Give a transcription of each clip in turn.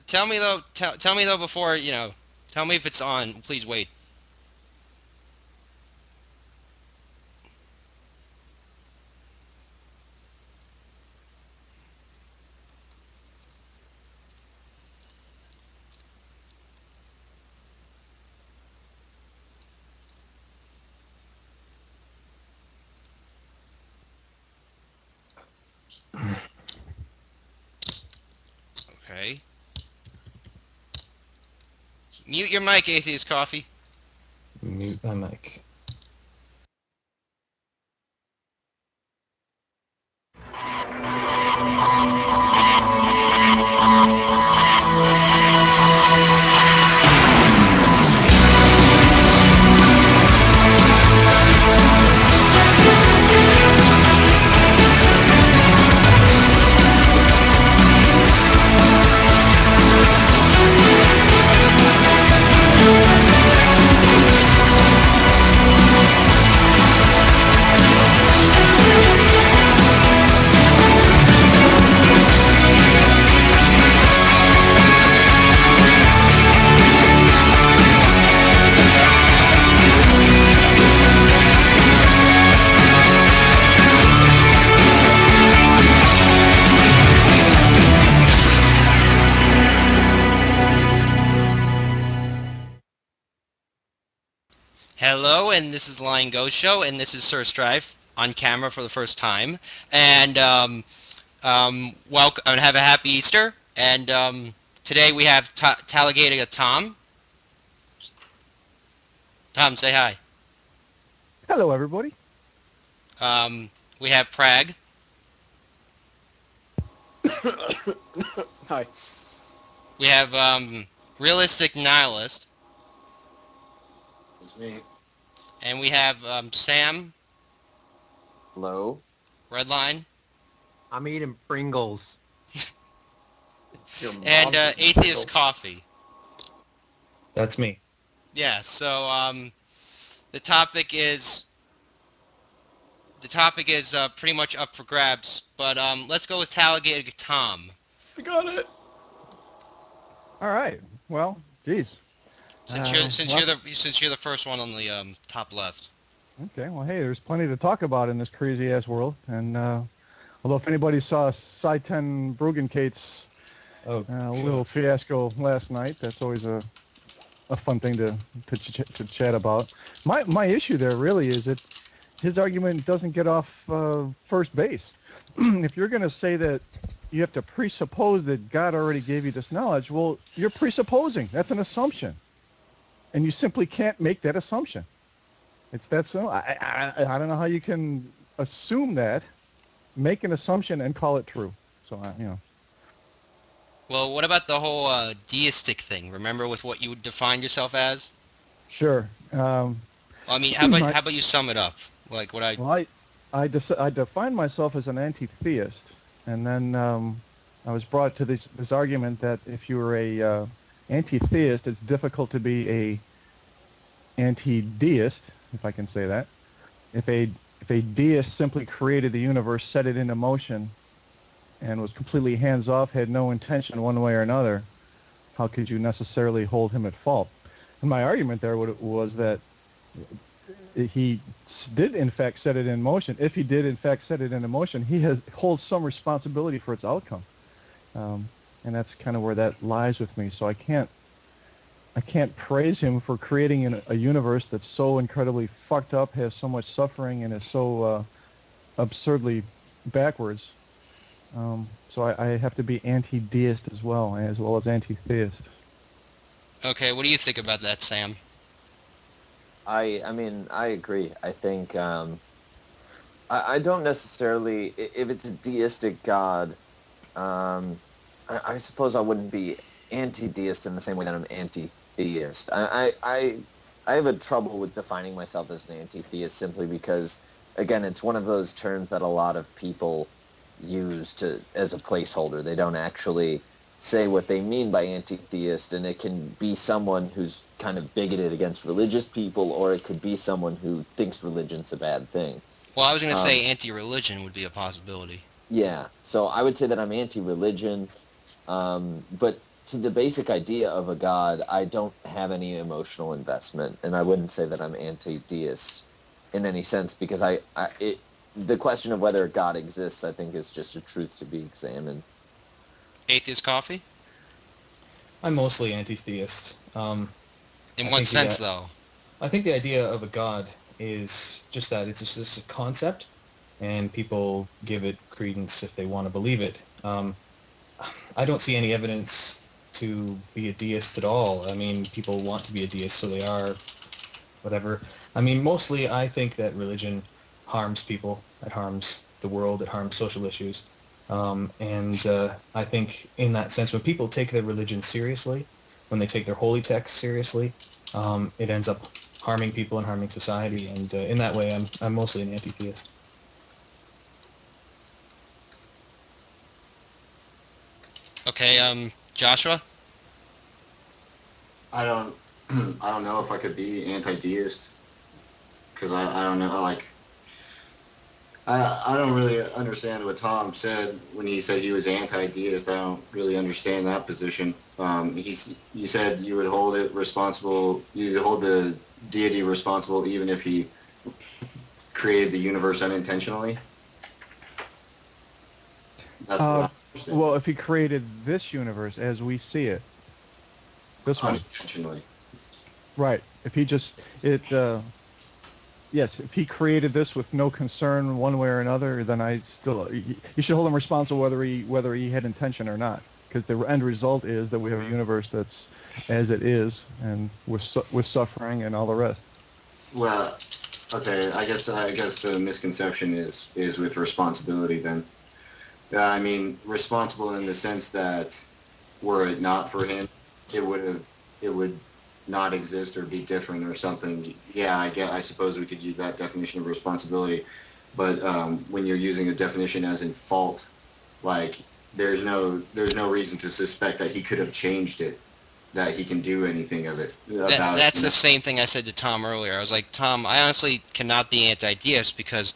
Tell me though. Tell me though before you know. Tell me if it's on. Please wait. Okay. Mute your mic, Atheist Coffee. Mute my mic. Hello, and this is the Lion Ghost Show, and this is Sir Strife on camera for the first time. And welcome, and have a happy Easter. And today we have Talladega Tom. Tom, say hi. Hello, everybody. We have Prag. Hi. We have Realistic Nihilist. It's me. And we have Sam. Hello. Redline. I'm eating Pringles. And Atheist Coffee. That's me. Yeah, so the topic is pretty much up for grabs, but let's go with Talladega Tom. I got it. All right. Well, geez. Since you're the first one on the top left. Okay. Well, hey, there's plenty to talk about in this crazy-ass world. And although if anybody saw Sye Ten Bruggenkate's little fiasco last night, that's always a fun thing to chat about. My issue there really is that his argument doesn't get off first base. If you're going to say that you have to presuppose that God already gave you this knowledge, well, you're presupposing. That's an assumption. And you simply can't make that assumption. It's that simple. I don't know how you can assume that, make an assumption, and call it true. So, Well, what about the whole deistic thing? Remember with what you would define yourself as? Sure. I mean, how about you sum it up? Like what I... Well, I define myself as an anti-theist, and then I was brought to this argument that if you were a anti-theist, it's difficult to be a anti-deist, if I can say that. If a deist simply created the universe, set it into motion, and was completely hands-off, had no intention one way or another, how could you necessarily hold him at fault? And my argument there was that he did in fact set it in motion. If he did in fact set it into motion, he holds some responsibility for its outcome. And that's kind of where that lies with me. So I can't praise him for creating a universe that's so incredibly fucked up, has so much suffering, and is so absurdly backwards. So I have to be anti-deist as well as anti-theist. Okay, what do you think about that, Sam? I mean, I agree. I think I don't necessarily, if it's a deistic God, I suppose I wouldn't be anti-deist in the same way that I'm anti-theist. I have a trouble with defining myself as an anti-theist simply because, again, it's one of those terms that a lot of people use as a placeholder. They don't actually say what they mean by anti-theist, and it can be someone who's kind of bigoted against religious people, or it could be someone who thinks religion's a bad thing. Well, I was going to say anti-religion would be a possibility. Yeah, so I would say that I'm anti-religion, but to the basic idea of a god, I don't have any emotional investment, and I wouldn't say that I'm anti-deist in any sense, because the question of whether a god exists, I think, is just a truth to be examined. Atheist coffee? I'm mostly anti-theist. In I what think sense, though? I think the idea of a god is just that it's just a concept, and people give it credence if they want to believe it. I don't see any evidence to be a deist at all. I mean, people want to be a deist, so they are, whatever. I mean, mostly I think that religion harms people. It harms the world. It harms social issues. I think in that sense, when people take their religion seriously, when they take their holy texts seriously, it ends up harming people and harming society. And in that way, I'm mostly an anti-theist. Okay, Joshua? I don't I don't know if I could be anti-deist because I don't know, like I don't really understand what Tom said when he said he was anti-deist. I don't really understand that position. You said you would hold it responsible, you'd hold the deity responsible even if he created the universe unintentionally. That's what I understand. Well, if he created this universe as we see it, this one, Unintentionally. right? If he just yes, if he created this with no concern one way or another, then you should hold him responsible whether he had intention or not, because the end result is that we have a universe that's as it is, and with suffering and all the rest. Well, okay, I guess the misconception is with responsibility then. I mean, responsible in the sense that were it not for him, it would not exist or be different or something. Yeah, I suppose we could use that definition of responsibility, but when you're using a definition as in fault, like there's no reason to suspect that he could have changed it, that he can do anything of it. That's the same thing I said to Tom earlier. I was like, Tom, I honestly cannot be anti-deist because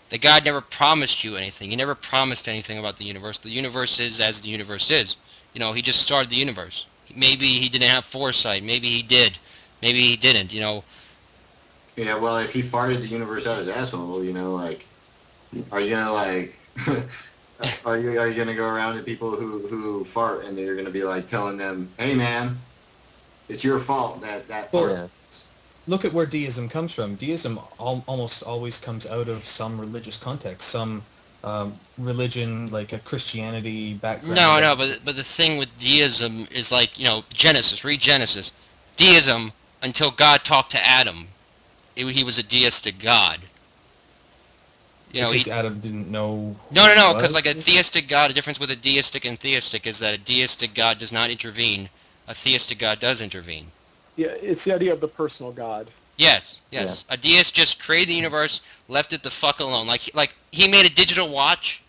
the God never promised you anything. He never promised anything about the universe. The universe is as the universe is. You know, he just started the universe. Maybe he didn't have foresight. Maybe he did. Maybe he didn't, you know. Yeah, well, if he farted the universe out his asshole, you know, like, are you gonna like, are you gonna go around to people who fart and you're gonna be like telling them, hey man, it's your fault that Well, fart. Yeah. Look at where deism comes from. Deism almost always comes out of some religious context, some religion, like a Christianity background. No, but the thing with deism is like, you know, Genesis. Read Genesis. Deism, until God talked to Adam, he was a deistic God. You know, Because Adam didn't know. No, because like a theistic God, the difference with a deistic and theistic is that a deistic God does not intervene. A theistic God does intervene. Yeah, it's the idea of the personal God. Yes. A deist just created the universe, left it the fuck alone. Like he made a digital watch,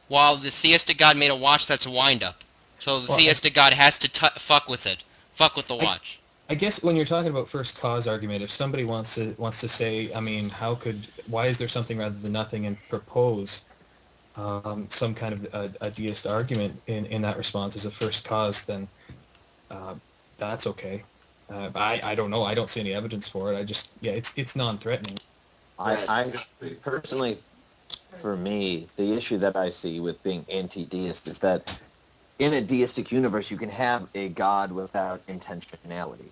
while the theistic God made a watch that's a wind-up. So the theistic God has to fuck with it. Fuck with the watch. I guess when you're talking about first cause argument, if somebody wants to say, I mean, why is there something rather than nothing, and propose some kind of a deist argument in that response as a first cause, then that's okay. I don't know. I don't see any evidence for it. It's non-threatening. I personally, for me, the issue that I see with being anti-deist is that in a deistic universe, you can have a God without intentionality.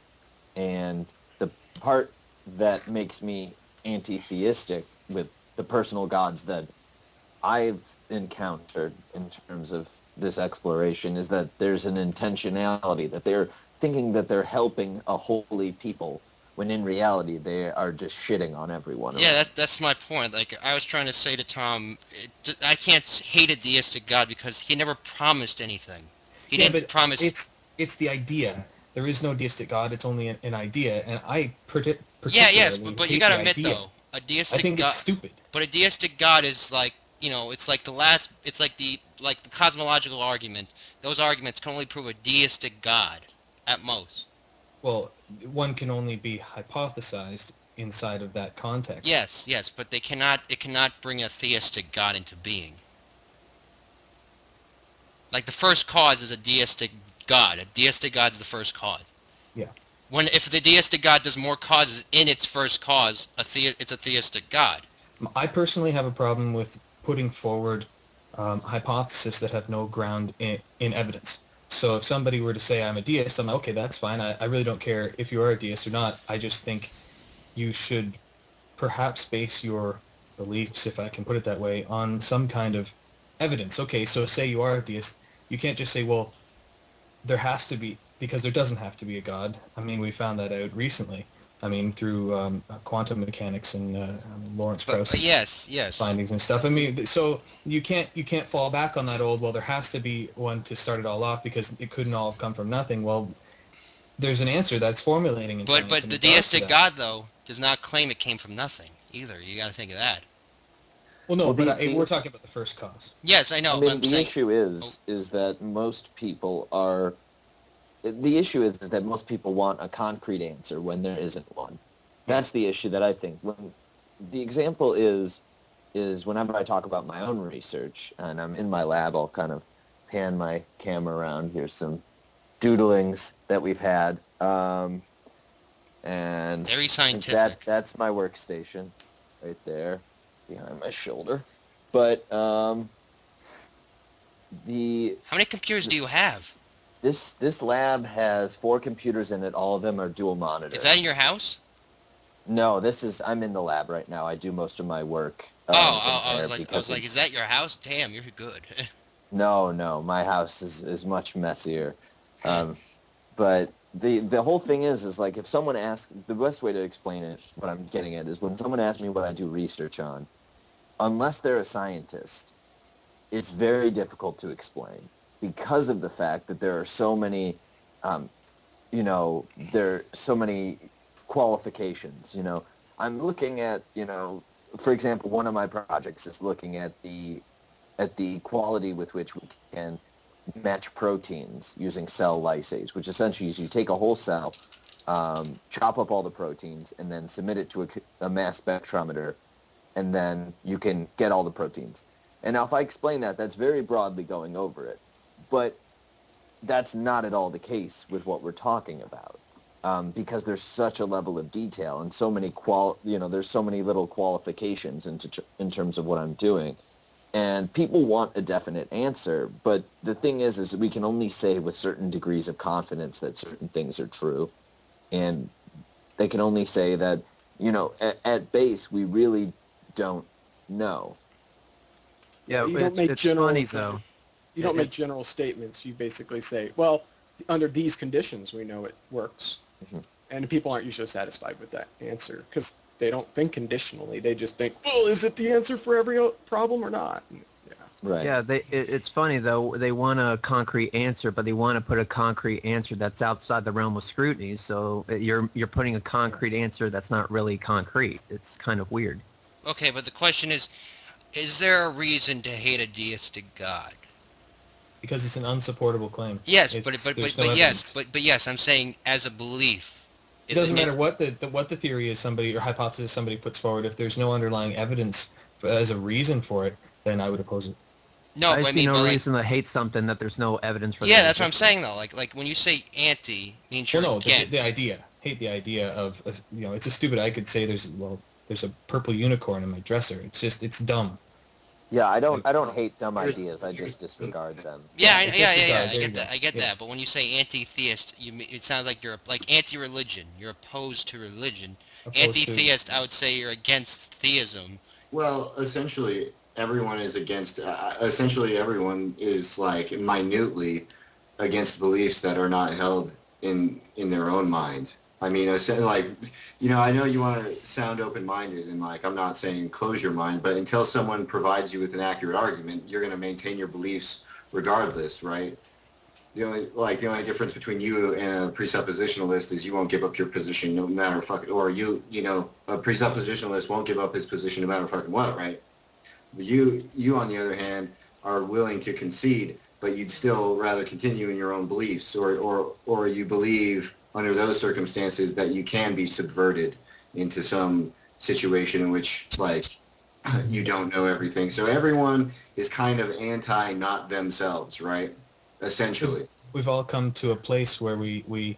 And the part that makes me anti-theistic with the personal gods that I've encountered in terms of this exploration is that there's an intentionality, that they're thinking that they're helping a holy people, when in reality they are just shitting on everyone. Yeah, that's my point. Like, I was trying to say to Tom, I can't hate a deistic God because he never promised anything. He didn't promise... It's the idea. There is no deistic God. It's only an idea, and I particularly but you gotta admit though, a deistic I think God, it's stupid. But a deistic God is like, you know, it's like the cosmological argument. Those arguments can only prove a deistic God, at most. Well, one can only be hypothesized inside of that context. Yes, but it cannot bring a theistic God into being. Like the first cause is a deistic God. A deistic God's the first cause. Yeah. If the deistic God does more causes in its first cause, it's a theistic God. I personally have a problem with putting forward hypotheses that have no ground in evidence. So if somebody were to say I'm a deist, I'm like, okay, that's fine. I really don't care if you are a deist or not. I just think you should perhaps base your beliefs, if I can put it that way, on some kind of evidence. Okay, so say you are a deist. You can't just say, well, there has to be, because there doesn't have to be a God. I mean, we found that out recently. I mean, through quantum mechanics and Lawrence Krauss's yes. findings and stuff. I mean, so you can't fall back on that old, well, there has to be one to start it all off because it couldn't all have come from nothing. Well, there's an answer that's formulating in science. But the deistic God, though, does not claim it came from nothing either. You got to think of that. Well, no, but we're talking about the first cause. Yes, I know. I mean, the issue is that most people are. The issue is that most people want a concrete answer when there isn't one. That's the issue that I think. When the example is whenever I talk about my own research and I'm in my lab, I'll kind of pan my camera around. Here's some doodlings that we've had, and very scientific. That's my workstation right there behind my shoulder. But how many computers do you have? This lab has 4 computers in it. All of them are dual monitor. Is that in your house? No, I'm in the lab right now. I do most of my work. I was like, is that your house? Damn, you're good. No, my house is much messier. But the whole thing is like if someone asks, the best way to explain it, what I'm getting at, is when someone asks me what I do research on, unless they're a scientist, it's very difficult to explain because of the fact that there are so many, there are so many qualifications. I'm looking at, for example, one of my projects is looking at the quality with which we can match proteins using cell lysase, which essentially is you take a whole cell, chop up all the proteins, and then submit it to a mass spectrometer, and then you can get all the proteins. And now if I explain that, that's very broadly going over it. But that's not at all the case with what we're talking about, because there's such a level of detail and so many there's so many little qualifications in terms of what I'm doing. And people want a definite answer, but the thing is we can only say with certain degrees of confidence that certain things are true. And they can only say that, at base, we really don't know. Yeah, you don't it's funny, though. You don't make general statements. You basically say, well, under these conditions, we know it works. Mm-hmm. And people aren't usually satisfied with that answer because they don't think conditionally. They just think, well, is it the answer for every problem or not? Yeah. Right. Yeah, it's funny, though. They want a concrete answer, but they want to put a concrete answer that's outside the realm of scrutiny. So you're putting a concrete answer that's not really concrete. It's kind of weird. Okay, but the question is there a reason to hate a deistic God? Because it's an unsupportable claim. Yes, but yes, I'm saying as a belief. It doesn't matter what the theory is or hypothesis somebody puts forward. If there's no underlying evidence as a reason for it, then I would oppose it. No, I see no reason to hate something that there's no evidence for. Yeah, that's what I'm saying though. Like when you say anti, means you're against. The idea. Hate the idea of it's a stupid. I could say there's a purple unicorn in my dresser. It's dumb. Yeah, I don't hate dumb ideas. I just disregard them. Yeah, I get that. But when you say anti-theist, it sounds like you're like anti-religion. You're opposed to religion. Anti-theist, I would say you're against theism. Well, essentially, everyone is against. Everyone is like minutely against beliefs that are not held in their own mind. I mean, I know you want to sound open-minded, and I'm not saying close your mind, but until someone provides you with an accurate argument, you're going to maintain your beliefs regardless, right? The only difference between you and a presuppositionalist is you won't give up your position no matter or a presuppositionalist won't give up his position no matter fucking what, right? But you on the other hand are willing to concede, but you'd still rather continue in your own beliefs, or you believe under those circumstances that you can be subverted into some situation in which you don't know everything. So everyone is kind of anti not themselves, right? Essentially. we've all come to a place where we've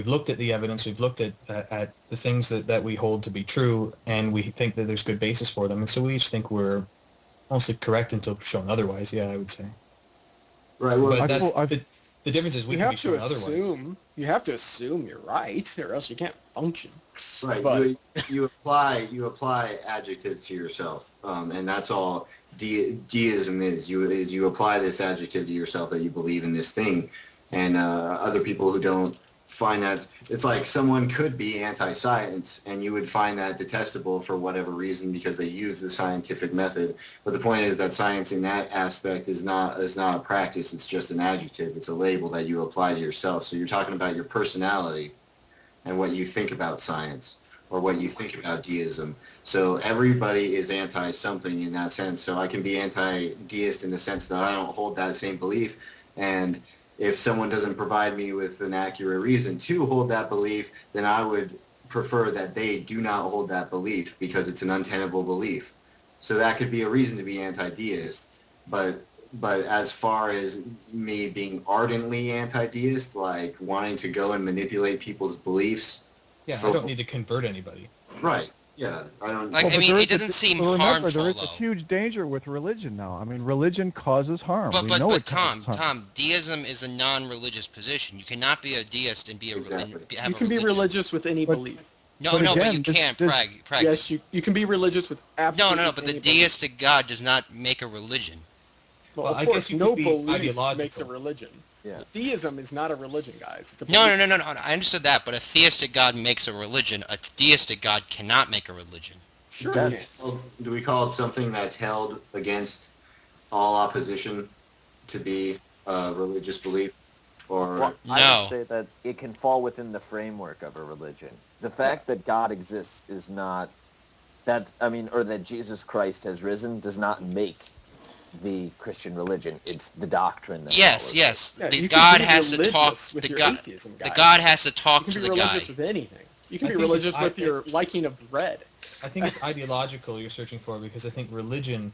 looked at the evidence, we've looked at the things that we hold to be true, and we think that there's good basis for them, and so we each think we're mostly correct until shown otherwise. Yeah, I would say. Right. Well, But the difference is we You can be have shown to otherwise. assume you're right, or else you can't function. right. But- You apply adjectives to yourself, and that's all deism is. You apply this adjective to yourself that you believe in this thing, and other people who don't find that, it's like someone could be anti-science and you would find that detestable for whatever reason because they use the scientific method. But the point is that science in that aspect is not a practice, it's just an adjective, it's a label that you apply to yourself. So you're talking about your personality and what you think about science or what you think about deism. So everybody is anti-something in that sense. So I can be anti-deist in the sense that I don't hold that same belief, and if someone doesn't provide me with an accurate reason to hold that belief, then I would prefer that they do not hold that belief because it's an untenable belief. So that could be a reason to be anti-deist. But as far as me being ardently anti-deist, like wanting to go and manipulate people's beliefs. Yeah, I don't need to convert anybody. Right. Yeah, I don't. Like, Well, I but mean, there it is a- doesn't seem but remember, harmful, there is a though. huge danger with religion now. I mean, religion causes harm. But we know it Tom, causes harm. Tom, deism is a non-religious position. You cannot be a deist and be a Exactly. have You a can be religion. religious with any But- belief. No, but no, but again, you this- can't. this- Prag. Yes, you can be religious with absolutely No, but the any belief. deistic God does not make a religion. Well, Well, of I course, guess you no could be belief ideological. makes a religion. Yeah. Theism is not a religion, guys. It's a No, belief. no. I understood that, but a theistic God makes a religion. A deistic God cannot make a religion. Sure, That- you can. Well, do we call it something that's held against all opposition to be a religious belief? Or Well, I No. would say that it can fall within the framework of a religion. The fact that God exists is not or that Jesus Christ has risen does not make the Christian religion. It's the doctrine that Yes, follows yes. Yeah, The you can God be has to talk. religious with The your God, atheism, the guys. God has to You talk can to be the guy. religious with anything. You can I be think religious it's- with your liking of bread. I think it's ideological you're searching for, because I think religion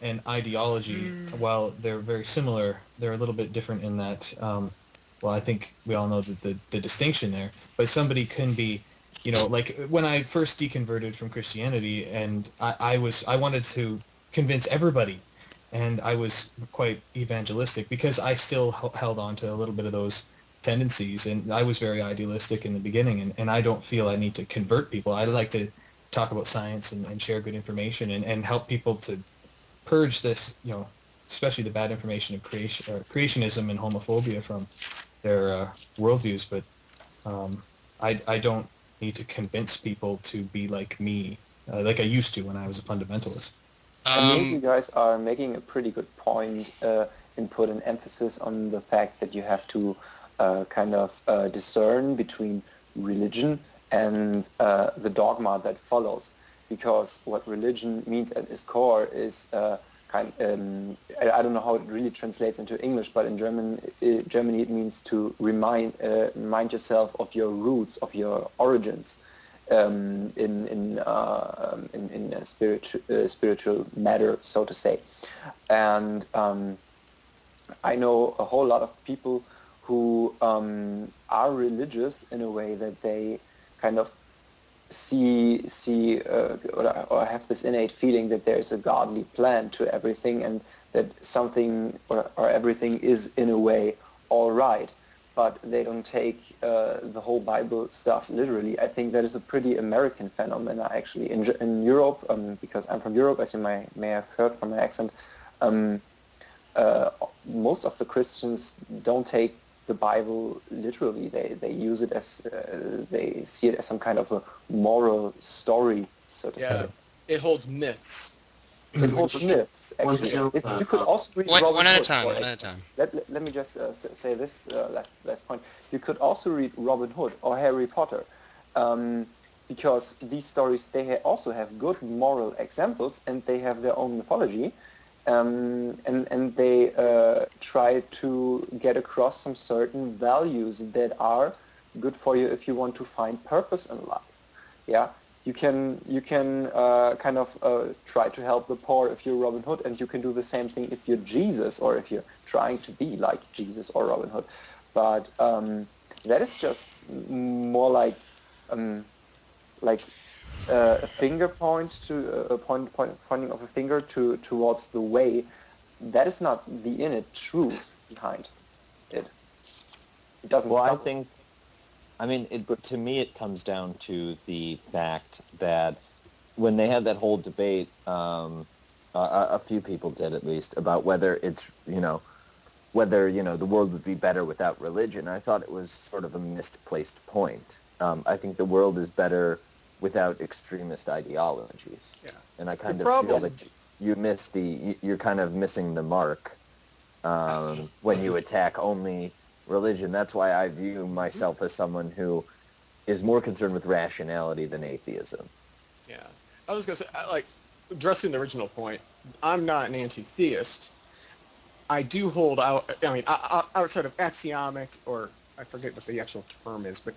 and ideology, while they're very similar, they're a little bit different in that, well, I think we all know the distinction there, but somebody can be, like when I first deconverted from Christianity, and I wanted to convince everybody, and I was quite evangelistic because I still held on to a little bit of those tendencies, and I was very idealistic in the beginning, and I don't feel I need to convert people. I like to talk about science and share good information and help people to purge this, especially the bad information of creationism and homophobia from their worldviews. But I don't need to convince people to be like me, like I used to when I was a fundamentalist. I think you guys are making a pretty good point and put an emphasis on the fact that you have to kind of discern between religion and the dogma that follows. Because what religion means at its core is I don't know how it really translates into English, but in Germany it means to remind yourself of your roots, of your origins. In a spiritual matter, so to say. And I know a whole lot of people who are religious in a way that they kind of see or have this innate feeling that there's a godly plan to everything, and that something or everything is in a way all right. But they don't take the whole Bible stuff literally. I think that is a pretty American phenomena, actually. In Europe, because I'm from Europe, as you may have heard from my accent, most of the Christians don't take the Bible literally. They use it as, they see it as some kind of a moral story, so to say. It holds myths. It holds myths, actually. You could also read Robin One at a Hood, time. for One at a example. time. Let me just say this last point. You could also read Robin Hood or Harry Potter, because these stories, they also have good moral examples, and they have their own mythology, and they try to get across some certain values that are good for you if you want to find purpose in life. Yeah. You can kind of try to help the poor if you're Robin Hood, and you can do the same thing if you're Jesus, or if you're trying to be like Jesus or Robin Hood. but that is just more like a finger point to pointing of a finger towards the way. That is not the innate truth behind it. It doesn't. Well, stop. to me, it comes down to the fact that when they had that whole debate, a few people did at least, about whether it's, whether, the world would be better without religion. I thought it was sort of a misplaced point. I think the world is better without extremist ideologies. Yeah. And I kind of feel that you're kind of missing the mark when you attack only religion. That's why I view myself as someone who is more concerned with rationality than atheism. Yeah. I was going to say, addressing the original point, I'm not an anti-theist. I do hold out, outside of axiomic, or I forget what the actual term is, but,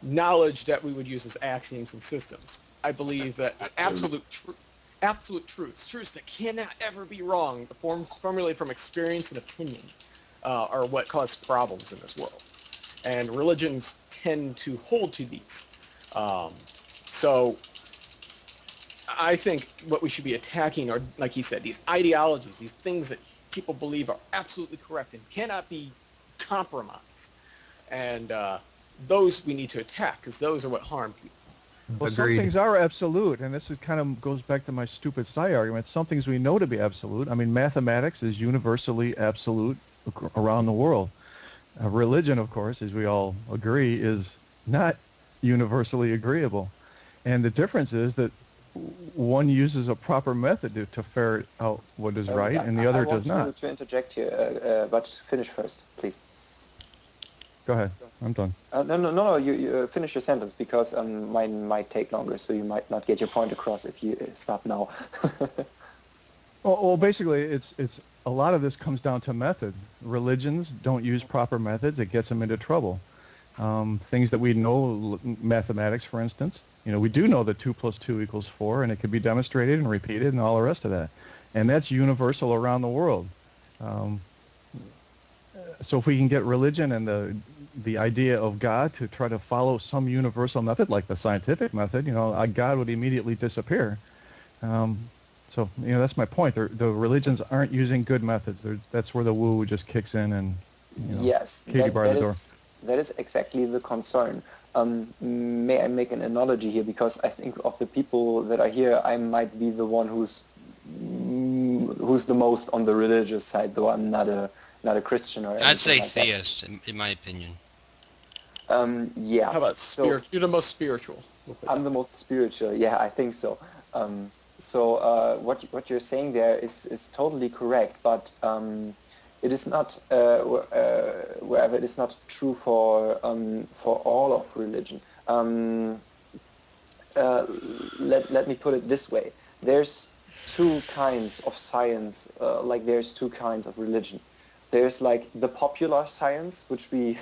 knowledge that we would use as axioms and systems. I believe that absolute truths that cannot ever be wrong, formulated from experience and opinion, are what cause problems in this world. And religions tend to hold to these. So I think what we should be attacking are, like he said, these ideologies, these things that people believe are absolutely correct and cannot be compromised. And those we need to attack, because those are what harm people. Well, Agreed. some things are absolute, and this is kind of goes back to my stupid Sye argument. Some things we know to be absolute. I mean, mathematics is universally absolute around the world. Religion, of course, as we all agree, is not universally agreeable. And the difference is that one uses a proper method to ferret out what is right, and the other does not. I want to interject here, but finish first, please. Go ahead. I'm done. No. You finish your sentence, because mine might take longer, so you might not get your point across if you stop now. Well, basically, it's a lot of this comes down to method. Religions don't use proper methods. It gets them into trouble. Things that we know, mathematics, for instance, we do know that 2 + 2 = 4, and it can be demonstrated and repeated and all the rest of that. And that's universal around the world. So if we can get religion and the idea of God to try to follow some universal method, like the scientific method, God would immediately disappear. So that's my point. The religions aren't using good methods. That's where the woo just kicks in and yes, Katie bar the door. That is exactly the concern. May I make an analogy here? Because I think of the people that are here, I might be the one who's the most on the religious side, though I'm not a Christian or anything. I'd say like theist, in my opinion. Yeah. How about spiritual? You're the most spiritual. I'm the most spiritual. Yeah, I think so. What you're saying there is totally correct, but it is not wherever it is not true for all of religion. Let me put it this way: there's two kinds of science, like there's two kinds of religion. There's like the popular science, which we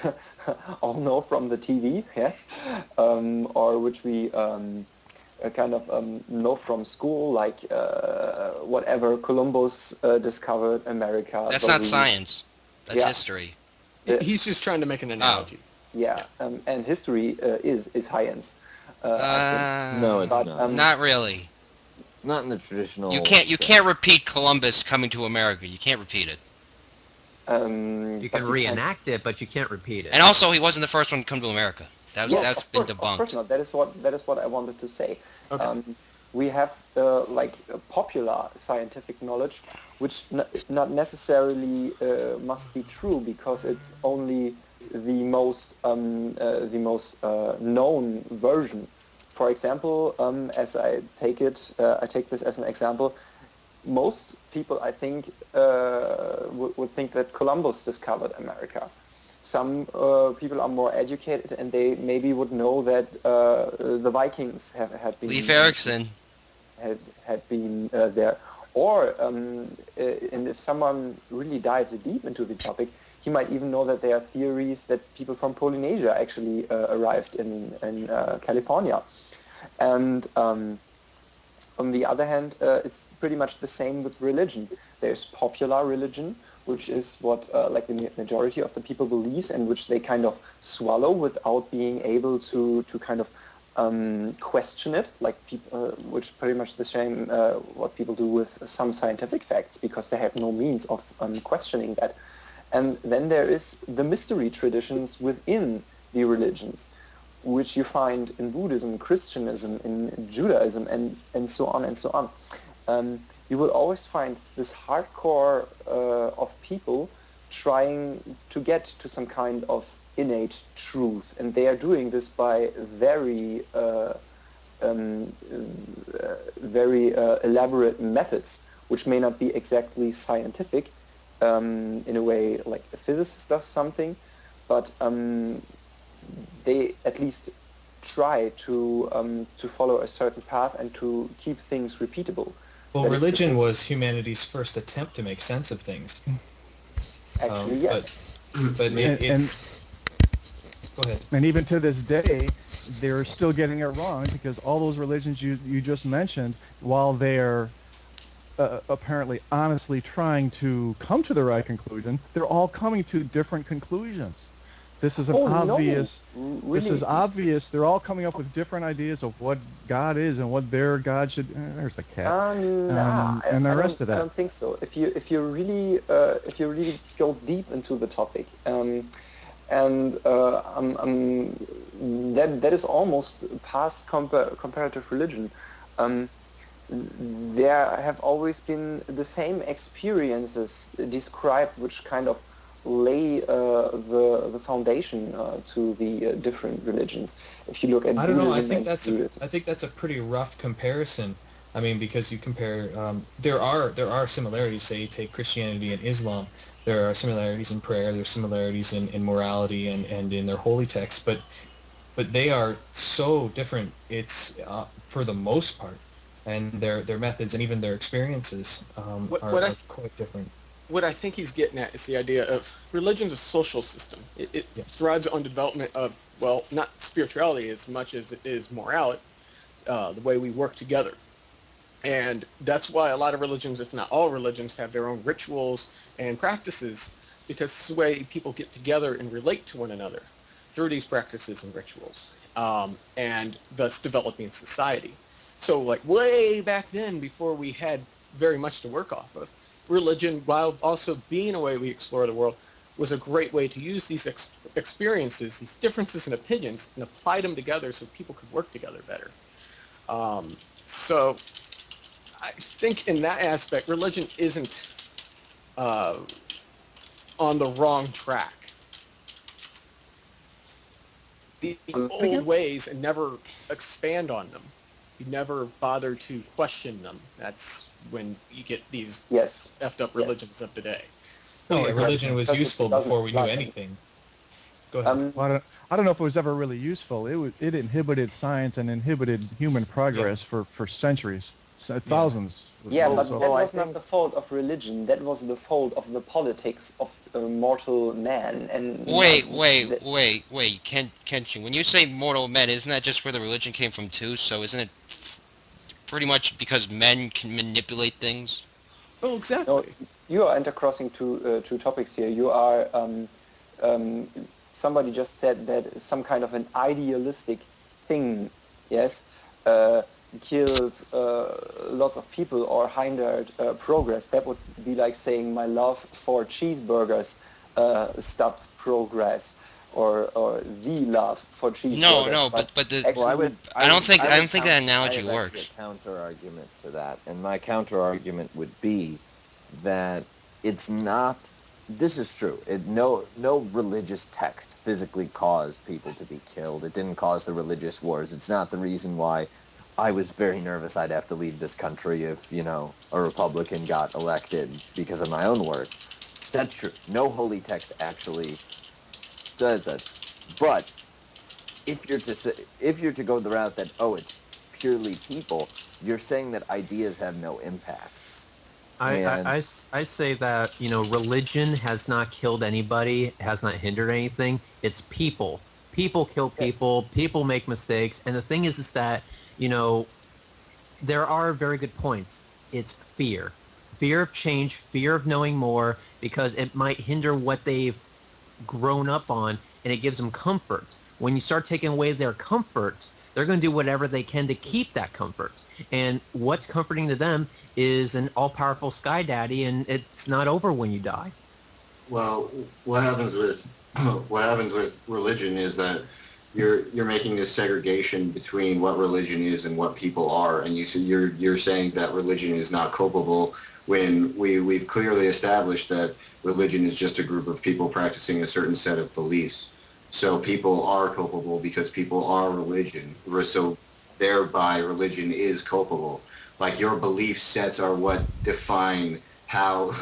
all know from the TV, yes, or which we kind of know from school, like whatever Columbus discovered America. That's not science. That's history. He's just trying to make an analogy. Yeah, and history is science. No, it's not. Not really. Not in the traditional. You can't repeat Columbus coming to America. You can't repeat it. You can reenact it, but you can't repeat it. And also, he wasn't the first one to come to America. That's been debunked. Of course not. That is what I wanted to say. Okay. We have popular scientific knowledge, which not necessarily must be true, because it's only the most known version. For example, as I take this as an example. Most people, I think, would think that Columbus discovered America. Some people are more educated, and they maybe would know that the Vikings had been. Leif Erikson had been there. Or, and if someone really dives deep into the topic, he might even know that there are theories that people from Polynesia actually arrived in California. And on the other hand, it's pretty much the same with religion. There's popular religion, which is what like the majority of the people believes, and which they kind of swallow without being able to kind of question it, like people, which pretty much the same what people do with some scientific facts, because they have no means of questioning that. And then there is the mystery traditions within the religions, which you find in Buddhism, Christianism, in Judaism, and so on and so on. You will always find this hardcore of people trying to get to some kind of innate truth, and they are doing this by very elaborate methods, which may not be exactly scientific in a way like a physicist does something, but they at least try to follow a certain path and to keep things repeatable. Well, religion was humanity's first attempt to make sense of things. Actually, yes. But it's... Go ahead. And even to this day, they're still getting it wrong, because all those religions you just mentioned, while they're apparently honestly trying to come to the right conclusion, they're all coming to different conclusions. This is an obvious. No, really? This is obvious. They're all coming up with different ideas of what God is and what their God should. There's the cat. And the rest of that. I don't think so. If you really go deep into the topic, that is almost past comparative religion. There have always been the same experiences described, which kind of lay the foundation to the different religions. If you look at Buddhism, I think that's a pretty rough comparison. I mean, because you compare, there are similarities. Say, you take Christianity and Islam. There are similarities in prayer. There's similarities in morality and in their holy texts. But they are so different. It's for the most part, and their methods and even their experiences are quite different. What I think he's getting at is the idea of religion's a social system. It thrives on development of, well, not spirituality as much as it is morality, the way we work together. And that's why a lot of religions, if not all religions, have their own rituals and practices, because it's the way people get together and relate to one another through these practices and rituals, and thus developing society. So like way back then, before we had very much to work off of, religion, while also being a way we explore the world, was a great way to use these experiences, these differences in opinions, and apply them together so people could work together better. So I think in that aspect, religion isn't on the wrong track. The old ways and never expand on them. You never bother to question them. That's when you get these effed up religions of the day. Oh, yeah, religion was useful before we knew anything. Go ahead. I don't know if it was ever really useful. It inhibited science and inhibited human progress for centuries, thousands. Yeah, but that was not the fault of religion. That was the fault of the politics of mortal man. And wait, Kenshi. When you say mortal men, isn't that just where the religion came from too? So isn't it pretty much because men can manipulate things? Oh, exactly. No, you are intercrossing two topics here. You are somebody just said that some kind of an idealistic thing, yes, killed lots of people or hindered progress. That would be like saying my love for cheeseburgers stopped progress, or the love for cheeseburgers. No, but I don't think that analogy works. I have a counter argument to that, and my counter argument would be that it's not. This is true. No religious text physically caused people to be killed. It didn't cause the religious wars. It's not the reason why I was very nervous I'd have to leave this country if, a Republican got elected because of my own work. That's true. No holy text actually does that. But if you're to go the route that, it's purely people, you're saying that ideas have no impacts. I say that, religion has not killed anybody, has not hindered anything. It's people. People kill people. Yes. People make mistakes. And the thing is that, there are very good points. It's fear. Fear of change, fear of knowing more, because it might hinder what they've grown up on, and it gives them comfort. When you start taking away their comfort, they're going to do whatever they can to keep that comfort. And what's comforting to them is an all-powerful sky daddy, and it's not over when you die. Well, what happens with religion is that you're making this segregation between what religion is and what people are, and you're saying that religion is not culpable when we've clearly established that religion is just a group of people practicing a certain set of beliefs. So people are culpable because people are religion. So thereby religion is culpable. Like your belief sets are what define how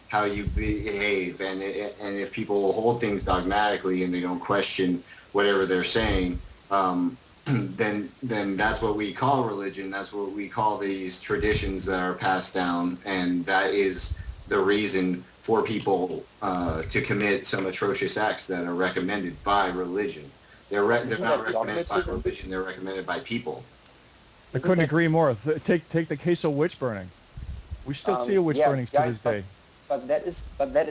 how you behave, and if people hold things dogmatically and they don't question whatever they're saying, then that's what we call religion. That's what we call these traditions that are passed down, and that is the reason for people to commit some atrocious acts that are recommended by religion. They're not recommended by religion. They're recommended by people. I couldn't agree more. Take the case of witch burning. We still see a witch burnings to this day. But that is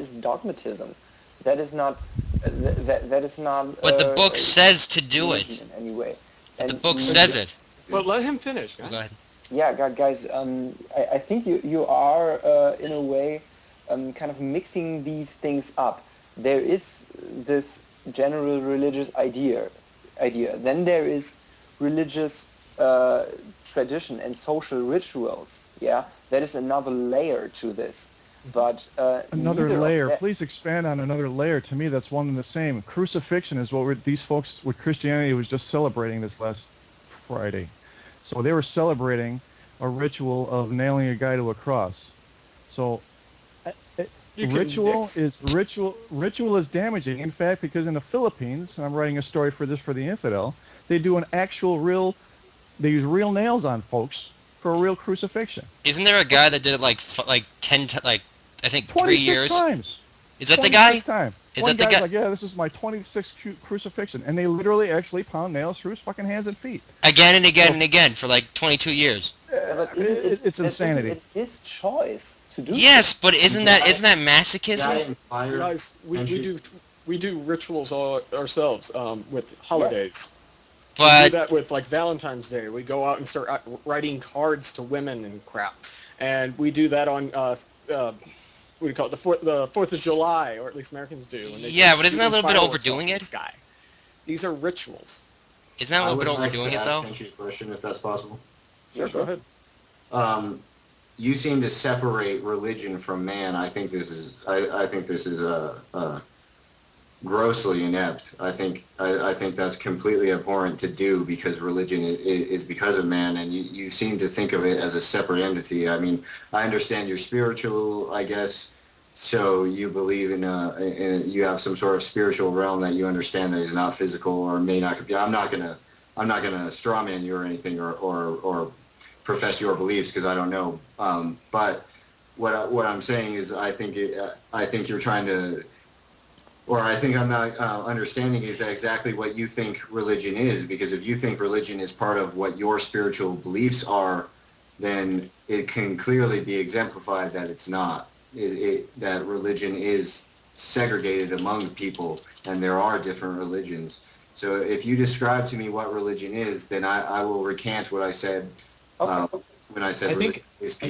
dogmatism. That is not. That is not. But the book says to do it. In any way. The book says it. But let him finish, guys. Go ahead. Yeah, guys. I think you are in a way kind of mixing these things up. There is this general religious idea. Then there is religious tradition and social rituals. Yeah, that is another layer to this. But another layer. Please expand on another layer. To me, that's one and the same. Crucifixion is what these folks with Christianity was just celebrating this last Friday. So they were celebrating a ritual of nailing a guy to a cross. So ritual is damaging. In fact, because in the Philippines, and I'm writing a story for this for the Infidel, they do an actual they use real nails on folks for a real crucifixion. Isn't there a guy that did it like 10 I think 3 years? 26 times. Is that the guy? Times. Is One that the guy's guy? like, yeah, this is my 26th crucifixion, and they literally actually pound nails through his fucking hands and feet. Again and again and again for like 22 years. It's insanity. It's his choice to do. Yes, but isn't that masochism? Guys, we do rituals all ourselves with holidays. We do But that with like Valentine's Day. We go out and start writing cards to women and crap, and we do that on what do you call it? The 4th of July, or at least Americans do. And they yeah, just but isn't that a shoot little bit fireworks overdoing off it? the sky. These are rituals. Isn't that a little bit I would overdoing like it to though? ask Kenshi a question, if that's possible. Sure, go ahead. You seem to separate religion from man. I think this is grossly inept. I think that's completely abhorrent to do, because religion is because of man, and you seem to think of it as a separate entity. I mean, I understand you're spiritual, I guess, so you believe in you have some sort of spiritual realm that you understand that is not physical or may not be. I'm not gonna strawman you or anything or profess your beliefs, because I don't know. But what I'm saying is I think you're trying to. Or I think I'm not understanding is exactly what you think religion is, because if you think religion is part of what your spiritual beliefs are, then it can clearly be exemplified that it's not. That religion is segregated among people, and there are different religions. So if you describe to me what religion is, then I will recant what I said when I said religion is people.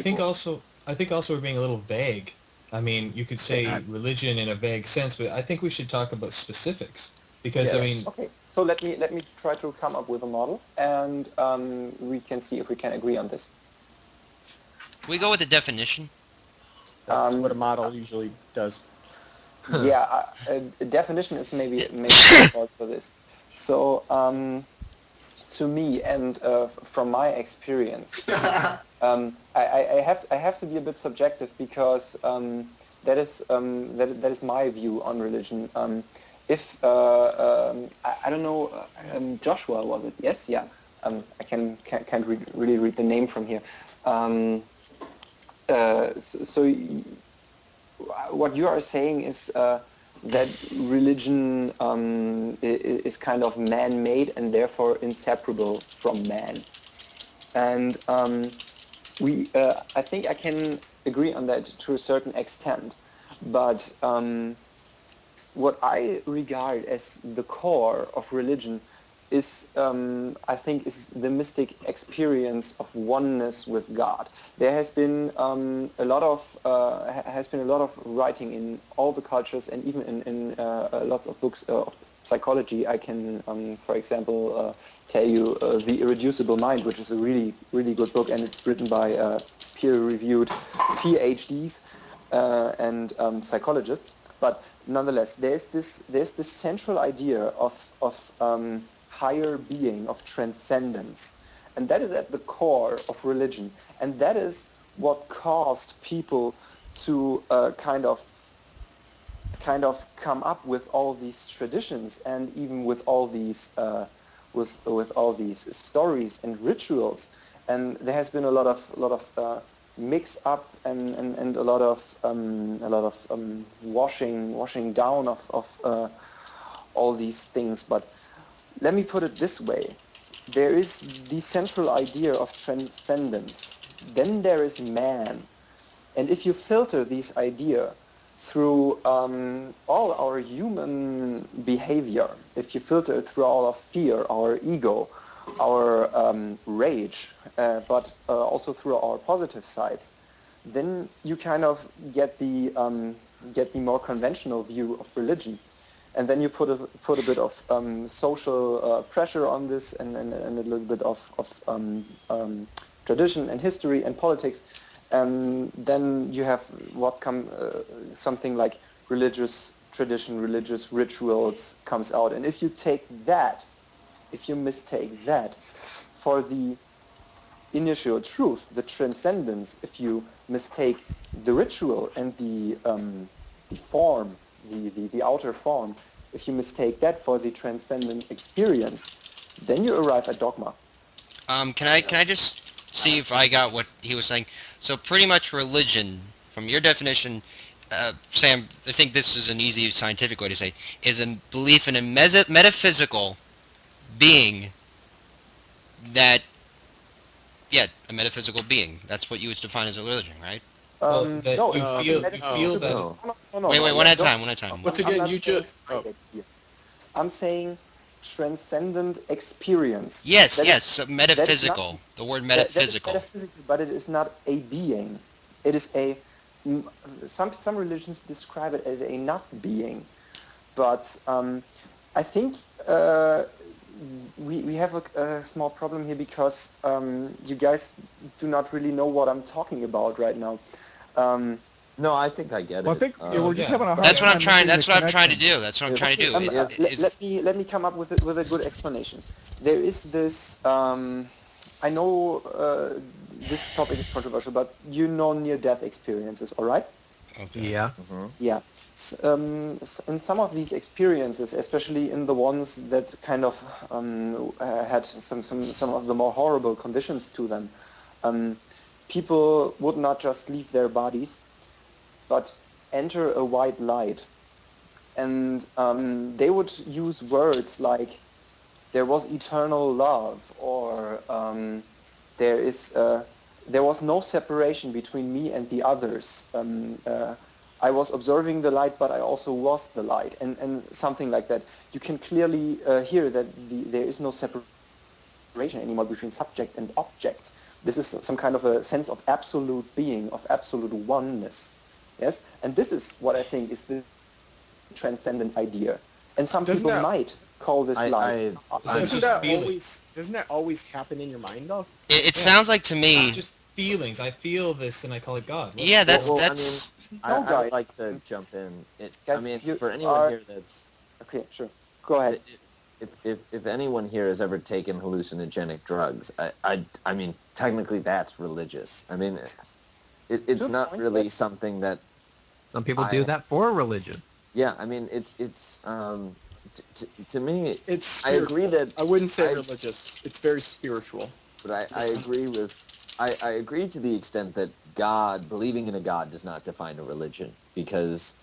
I think also we're being a little vague. I mean, you could say religion in a vague sense, but I think we should talk about specifics, because I mean. Okay, so let me try to come up with a model, and we can see if we can agree on this. Can we go with the definition? That's what a model usually does. Yeah, a definition is maybe hard for this. So to me, and from my experience, I have to be a bit subjective, because that is my view on religion. If I don't know, Joshua, was it? Yes, yeah. I can't really read the name from here. So what you are saying is that religion is kind of man-made and therefore inseparable from man. And I think I can agree on that to a certain extent. But what I regard as the core of religion is, I think, is the mystic experience of oneness with God. There has been a lot of writing in all the cultures, and even in lots of books of psychology. I can, for example, tell you The Irreducible Mind, which is a really, really good book, and it's written by peer-reviewed PhDs and psychologists. But nonetheless, there's this central idea of higher being, of transcendence, and that is at the core of religion, and that is what caused people to kind of come up with all these traditions, and even with all these with all these stories and rituals. And there has been a lot of mix up and a lot of washing down of all these things. But let me put it this way: there is the central idea of transcendence. Then there is man, and if you filter this idea through all our human behavior, if you filter it through all our fear, our ego, our rage, but also through our positive sides, then you kind of get the more conventional view of religion, and then you put a bit of social pressure on this, and a little bit of tradition and history and politics, and then you have something like religious tradition, religious rituals comes out. And if you mistake that for the initial truth, the transcendence, if you mistake the ritual and the form, the outer form, if you mistake that for the transcendent experience, then you arrive at dogma. Can I just see if I got what he was saying? So pretty much religion, from your definition, Sam, I think this is an easy scientific way to say, is a belief in a metaphysical being a metaphysical being. That's what you would define as a religion, right? Well, that no, you feel that. No. Wait, one at a time. Once again, you just... I'm saying transcendent experience. Yes, That yes, is- metaphysical. The word metaphysical. That is metaphysical, but it is not a being. It is some religions describe it as a not being, but I think we have a small problem here, because you guys do not really know what I'm talking about right now. No, I think I get it. Well, I think we're just yeah. having a hard That's what I'm time trying. making That's the what I'm trying to connection. do. That's what I'm trying to do. Let me come up with a good explanation. There is this. I know this topic is controversial, but you know near-death experiences, all right? Okay. Yeah. Mm-hmm. Yeah. In some of these experiences, especially in the ones that kind of had some of the more horrible conditions to them, people would not just leave their bodies, but enter a white light, and they would use words like "there was eternal love," or there was no separation between me and the others. I was observing the light, but I also was the light, and something like that. You can clearly hear that there is no separation anymore between subject and object. This is some kind of a sense of absolute being, of absolute oneness. Yes, and this is what I think is the transcendent idea. And some Doesn't people that- might call this light. That's Doesn't just that feelings. always happen in your mind, though? It Yeah. sounds like to me. It's just feelings. I feel this, and I call it God. What- Yeah, that's Well, that's. I No, would guys. like to jump in. I Guys, mean, you for anyone are- here that's... Okay, sure. Go ahead. If anyone here has ever taken hallucinogenic drugs, I mean, technically that's religious. I mean, it's Good not point, really yes. something that... Some people do that for religion. Yeah, I mean, it's to me, It's I spiritual. agree that... I wouldn't say I- religious. It's very spiritual. But I agree with... I agree to the extent that God, believing in a God, does not define a religion, because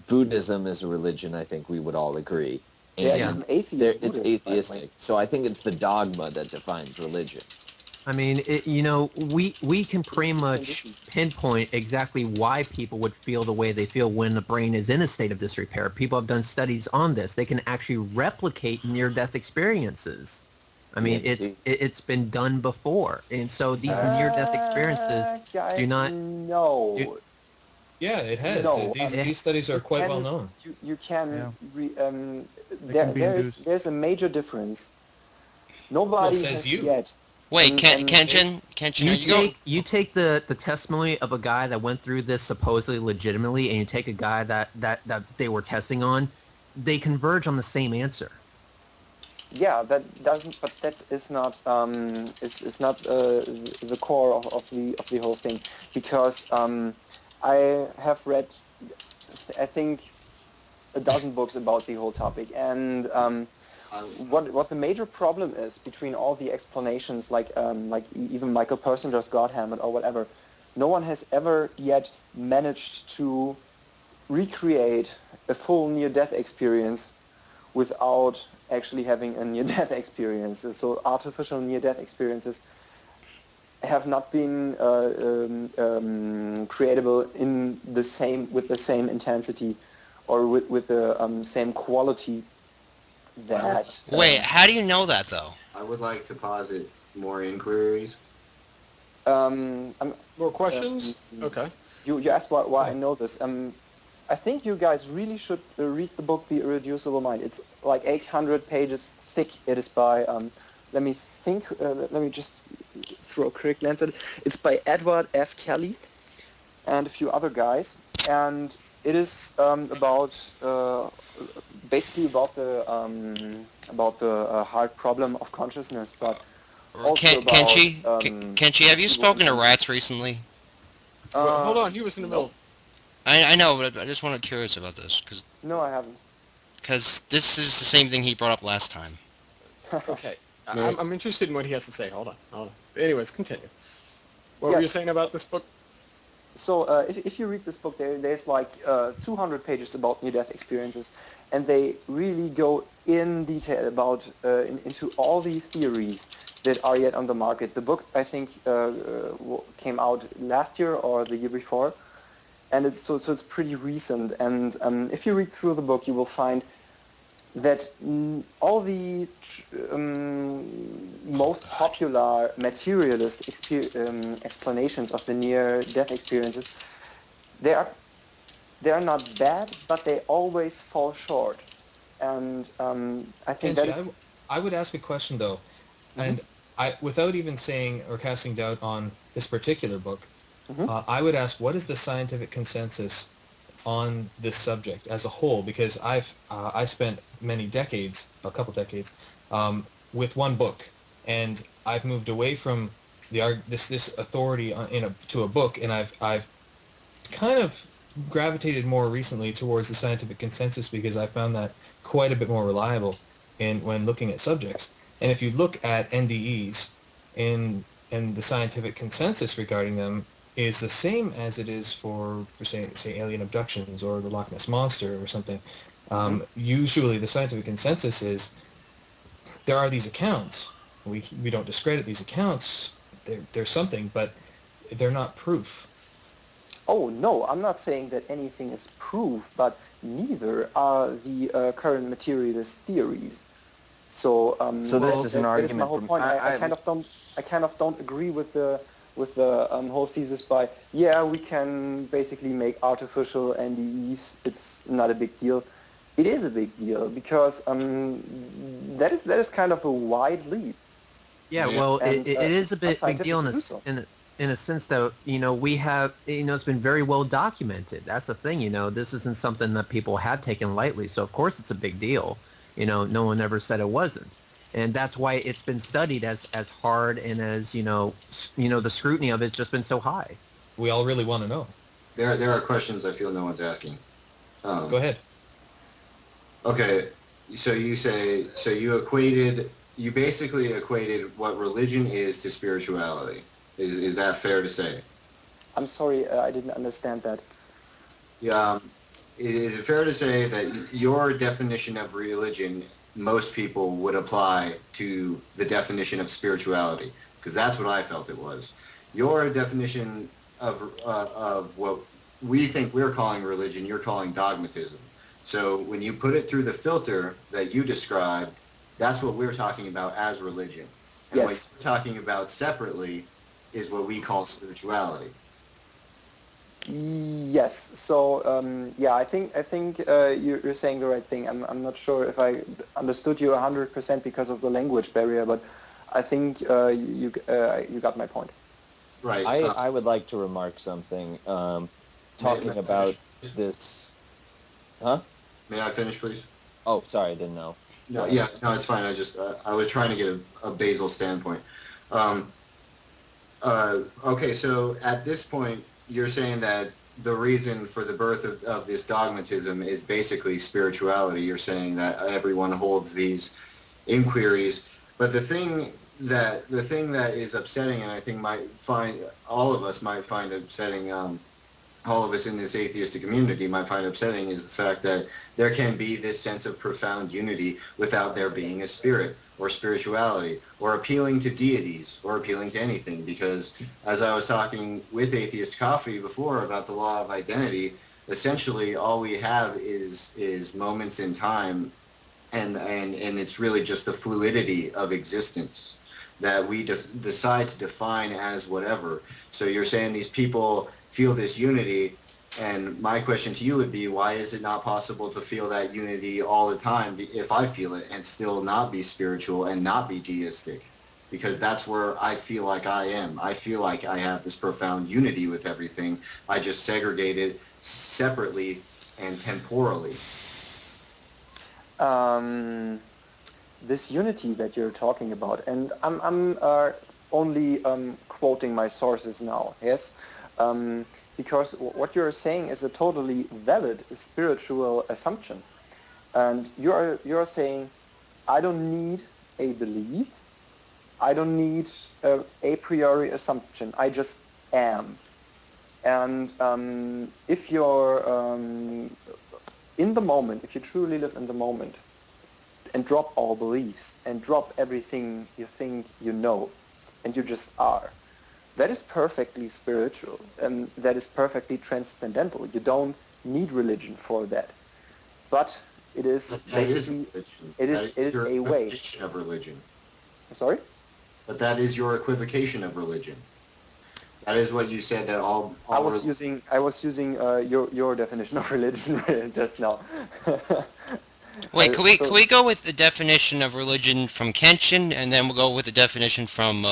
Buddhism is a religion, I think we would all agree. There are Yeah. even atheist It's Buddhists, by the way. atheistic. So I think it's the dogma that defines religion. I mean, we can pretty much pinpoint exactly why people would feel the way they feel when the brain is in a state of disrepair. People have done studies on this. They can actually replicate near-death experiences. I mean, it's been done before, and so these near-death experiences guys, do not. No. Yeah, it has. No, These studies are quite well known. You can. can be There's a major difference. Nobody says has you. yet. Wait, Kenshin, You take the testimony of a guy that went through this supposedly legitimately, and you take a guy that they were testing on, they converge on the same answer. Yeah, that doesn't. But that is not. Is not the core of the whole thing, because I have read, I think, a dozen books about the whole topic, and what the major problem is between all the explanations, like even Michael Persinger's God Helmet or whatever, no one has ever yet managed to recreate a full near-death experience without actually having a near-death experience. So artificial near-death experiences have not been creatable with the same intensity or with the same quality that... Wait, how do you know that, though? I would like to posit more inquiries. More questions? Okay. You asked why I know this. I think you guys really should read the book The Irreducible Mind. It's like 800 pages thick. It is by, let me just throw a quick glance at it. It's by Edward F. Kelly and a few other guys. And it is basically about the hard problem of consciousness, but also Kenshi, have you spoken to Rattz recently? Hold on, he was in the middle. I know, but I just wanted curious about this No, I haven't. because this is the same thing he brought up last time. Okay, I'm interested in what he has to say. Hold on. Anyways, continue. What were you saying about this book? So if you read this book, there's like 200 pages about near-death experiences, and they really go in detail about into all the theories that are yet on the market. The book, I think, came out last year or the year before, and it's pretty recent. And if you read through the book, you will find that all the most popular materialist explanations of the near-death experiences, they are not bad, but they always fall short. And I think Kenshi, I would ask a question though, and without even saying or casting doubt on this particular book, I would ask, what is the scientific consensus on this subject as a whole? Because I spent many decades, a couple decades, with one book, and I've moved away from this authority to a book, and I've kind of gravitated more recently towards the scientific consensus because I found that quite a bit more reliable when looking at subjects. And if you look at NDEs and the scientific consensus regarding them is the same as it is for say alien abductions or the Loch Ness Monster or something. Usually the scientific consensus is there are these accounts. We don't discredit these accounts. They're something, but they're not proof. Oh no, I'm not saying that anything is proof, but neither are the current materialist theories. So this is an that argument. is my whole point. I kind of don't agree with the whole thesis by we can basically make artificial NDEs. It's not a big deal. It is a big deal because that is kind of a wide leap. Yeah, well, it is a big deal in a sense that we have it's been very well documented. That's the thing. This isn't something that people have taken lightly. So of course it's a big deal. No one ever said it wasn't. And that's why it's been studied as hard and as the scrutiny of it's just been so high. We all really want to know. There are questions I feel no one's asking. Go ahead. Okay, so you basically equated what religion is to spirituality. Is that fair to say? I'm sorry, I didn't understand that. Yeah. Is it fair to say that your definition of religion, most people would apply to the definition of spirituality? because that's what I felt it was. Your definition of what we think we're calling religion, you're calling dogmatism. So when you put it through the filter that you described, that's what we're talking about as religion. And what Yes. you're talking about separately is what we call spirituality. Yes. So yeah, I think you're saying the right thing. I'm not sure if I understood you 100% because of the language barrier, but I think you got my point. Right. I would like to remark something. Talking may I about finish? this, huh? May I finish, please? Oh, sorry, I didn't know. No, yeah, no, it's fine. I was trying to get a basal standpoint. Okay, so at this point, you're saying that the reason for the birth of this dogmatism is basically spirituality. You're saying that everyone holds these inquiries, but the thing that is upsetting, and I think all of us might find upsetting, all of us in this atheistic community might find upsetting, is the fact that there can be this sense of profound unity without there being a spirit or spirituality or appealing to deities or appealing to anything. Because as I was talking with Atheist Coffee before about the law of identity, essentially all we have is moments in time, and it's really just the fluidity of existence that we decide to define as whatever. So you're saying these people feel this unity, and my question to you would be, why is it not possible to feel that unity all the time if I feel it and still not be spiritual and not be deistic? Because that's where I feel like I am. I feel like I have this profound unity with everything. I just segregate it separately and temporally. This unity that you're talking about, and I'm only quoting my sources now, yes, because what you're saying is a totally valid spiritual assumption, and you're saying, I don't need a belief, I don't need a priori assumption, I just am. And if you're in the moment, if you truly live in the moment, and drop all beliefs and drop everything you think you know, and you just are, that is perfectly spiritual, and that is perfectly transcendental. You don't need religion for that, but it is That basically religion. it is your a way. equivocation of religion. Sorry? But that is your equivocation of religion. That is what you said that all I was using your definition of religion just now. Wait, can we So- can we go with the definition of religion from Kenshin, and then we'll go with the definition from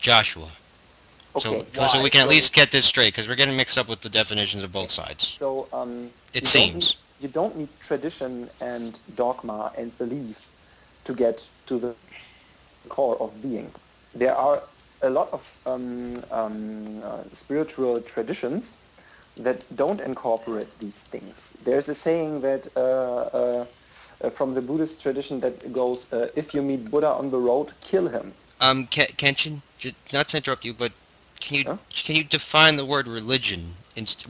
Joshua? Okay. So we can at So- least get this straight, because we're getting mixed up with the definitions of both sides. So It you seems. you don't need tradition and dogma and belief to get to the core of being. There are a lot of spiritual traditions that don't incorporate these things. There's a saying that from the Buddhist tradition that goes, if you meet Buddha on the road, kill him. Kenshin, not to interrupt you, but Huh? can you define the word religion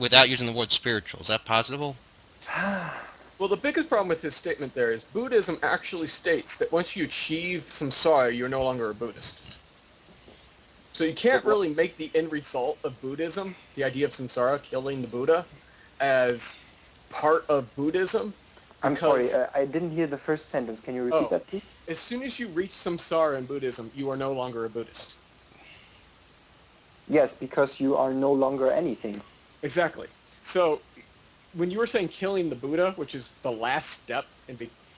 without using the word spiritual? Is that possible? Well, the biggest problem with his statement there is Buddhism actually states that once you achieve samsara, you're no longer a Buddhist. So you can't really make the end result of Buddhism, the idea of samsara, killing the Buddha, as part of Buddhism. I'm sorry, because I didn't hear the first sentence. Can you repeat that, please? As soon as you reach samsara in Buddhism, you are no longer a Buddhist. Yes, because you are no longer anything. Exactly. So when you were saying killing the Buddha, which is the last step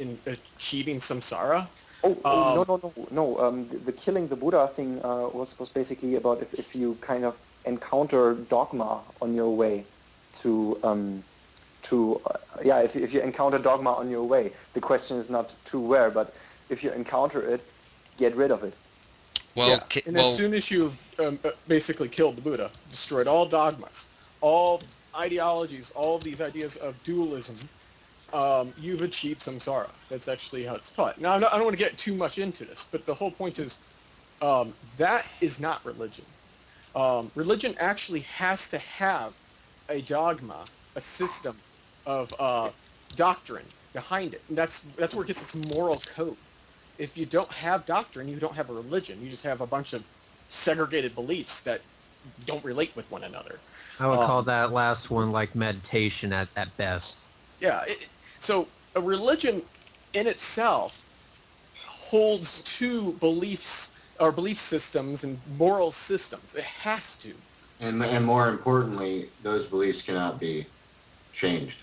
in achieving samsara, No. The killing the Buddha thing was basically about if you kind of encounter dogma on your way if you encounter dogma on your way, the question is not to where, but if you encounter it, get rid of it. Well, and as soon as you've basically killed the Buddha, destroyed all dogmas, all ideologies, all these ideas of dualism, you've achieved samsara. That's actually how it's taught. Now, I don't want to get too much into this, but the whole point is that is not religion. Religion actually has to have a dogma, a system of doctrine behind it. And that's where it gets its moral code. If you don't have doctrine, you don't have a religion. You just have a bunch of segregated beliefs that don't relate with one another. I would call that last one like meditation at best. Yeah. So a religion in itself holds to beliefs or belief systems and moral systems. It has to. And more importantly, those beliefs cannot be changed.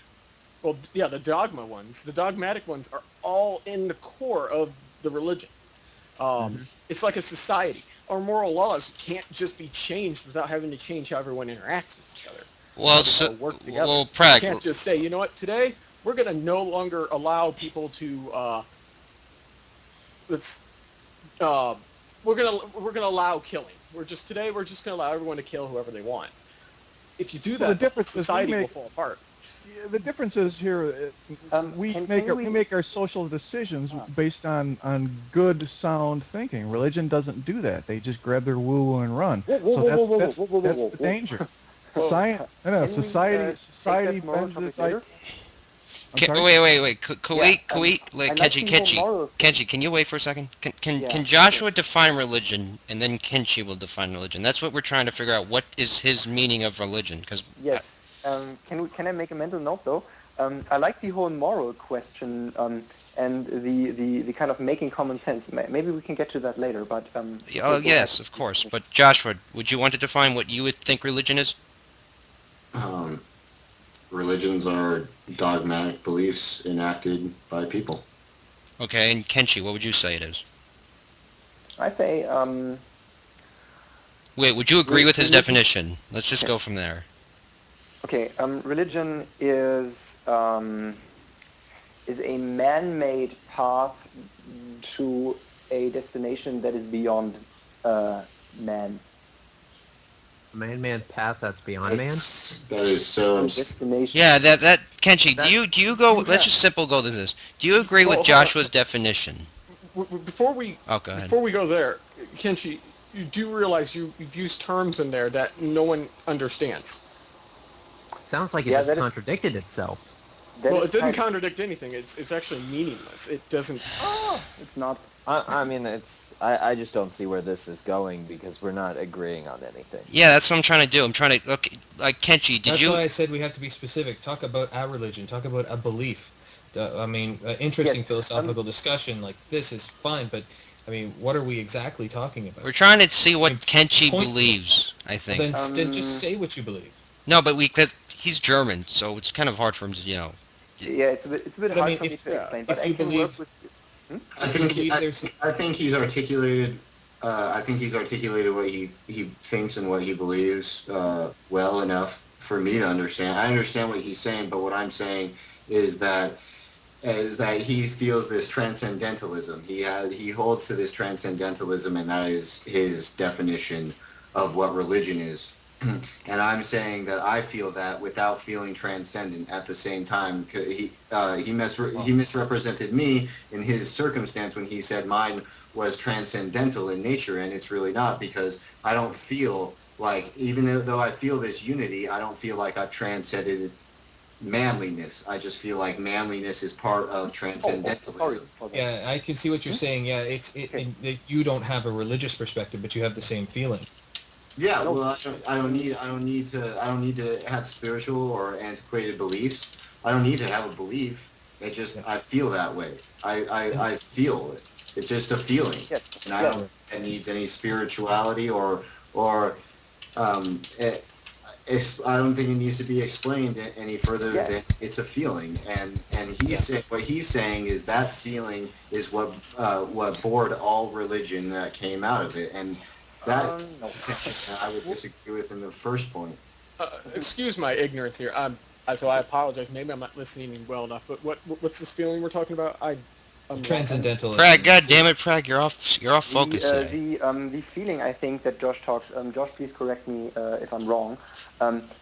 Well, yeah, the dogmatic ones are all in the core of the religion. It's like a society. Our moral laws can't just be changed without having to change how everyone interacts with each other. Work together. Well, Prague. You can't just say, you know what, today we're going to no longer allow people to we're gonna allow killing. We're just gonna allow everyone to kill whoever they want. If you do that, the society will fall apart. Yeah, the difference is here, we make our social decisions based on good, sound thinking. Religion doesn't do that. They just grab their woo-woo and run. That's the danger. Society bends its idea. Wait. Kenshi, can you wait for a second? Can Joshua define religion, and then Kenshi will define religion? That's what we're trying to figure out. What is his meaning of religion? Yes. Can I make a mental note though? I like the whole moral question and the kind of making common sense. Maybe we can get to that later. But yes, of course. But Joshua, would you want to define what you would think religion is? Religions are dogmatic beliefs enacted by people. Okay, and Kenshi, what would you say it is? I say. Wait, would you agree with his definition? Let's just go from there. Okay, religion is a man-made path to a destination that is beyond man. A man-made path that's beyond man? That is so... Destination. Yeah, that Kenshi, do you go... Let's just simple go to this. Do you agree with Joshua's definition? Before we go ahead. Before we go there, Kenshi, you do realize you've used terms in there that no one understands. Sounds like it just contradicted itself. Well, it didn't contradict anything. It's actually meaningless. It doesn't... It's not... I mean, I just don't see where this is going because we're not agreeing on anything. Yeah, that's what I'm trying to do. I'm trying to look like Kenshi. That's why I said we have to be specific. Talk about a religion. Talk about a belief. Interesting philosophical discussion like this is fine, but I mean, what are we exactly talking about? We're trying to see what Kenshi believes. I think. Then just say what you believe. No, but he's German, so it's kind of hard for him to, Yeah, it's a bit hard for me to explain. But if you believe. I think he's articulated. I think he's articulated what he thinks and what he believes well enough for me to understand. I understand what he's saying, but what I'm saying is that he feels this transcendentalism. He holds to this transcendentalism, and that is his definition of what religion is. And I'm saying that I feel that without feeling transcendent at the same time. He misrepresented me in his circumstance when he said mine was transcendental in nature, and it's really not, because I don't feel like, even though I feel this unity, I don't feel like I've transcended manliness. I just feel like manliness is part of transcendentalism. Yeah, I can see what you're saying. Yeah, you don't have a religious perspective, but you have the same feeling. Yeah, well, I don't need to have spiritual or antiquated beliefs. I don't need to have a belief. I feel that way. I feel it. It's just a feeling. Yes. And I don't think it needs any spirituality or I don't think it needs to be explained any further than it's a feeling. And what he's saying is that feeling is what bored all religion that came out of it. And that I would disagree with in the first point. Excuse my ignorance here. So I apologize. Maybe I'm not listening well enough. But what's this feeling we're talking about? Transcendentalism. Prague, God damn it, Prague, you're off focus today. The feeling I think that Josh talks. Josh, please correct me if I'm wrong.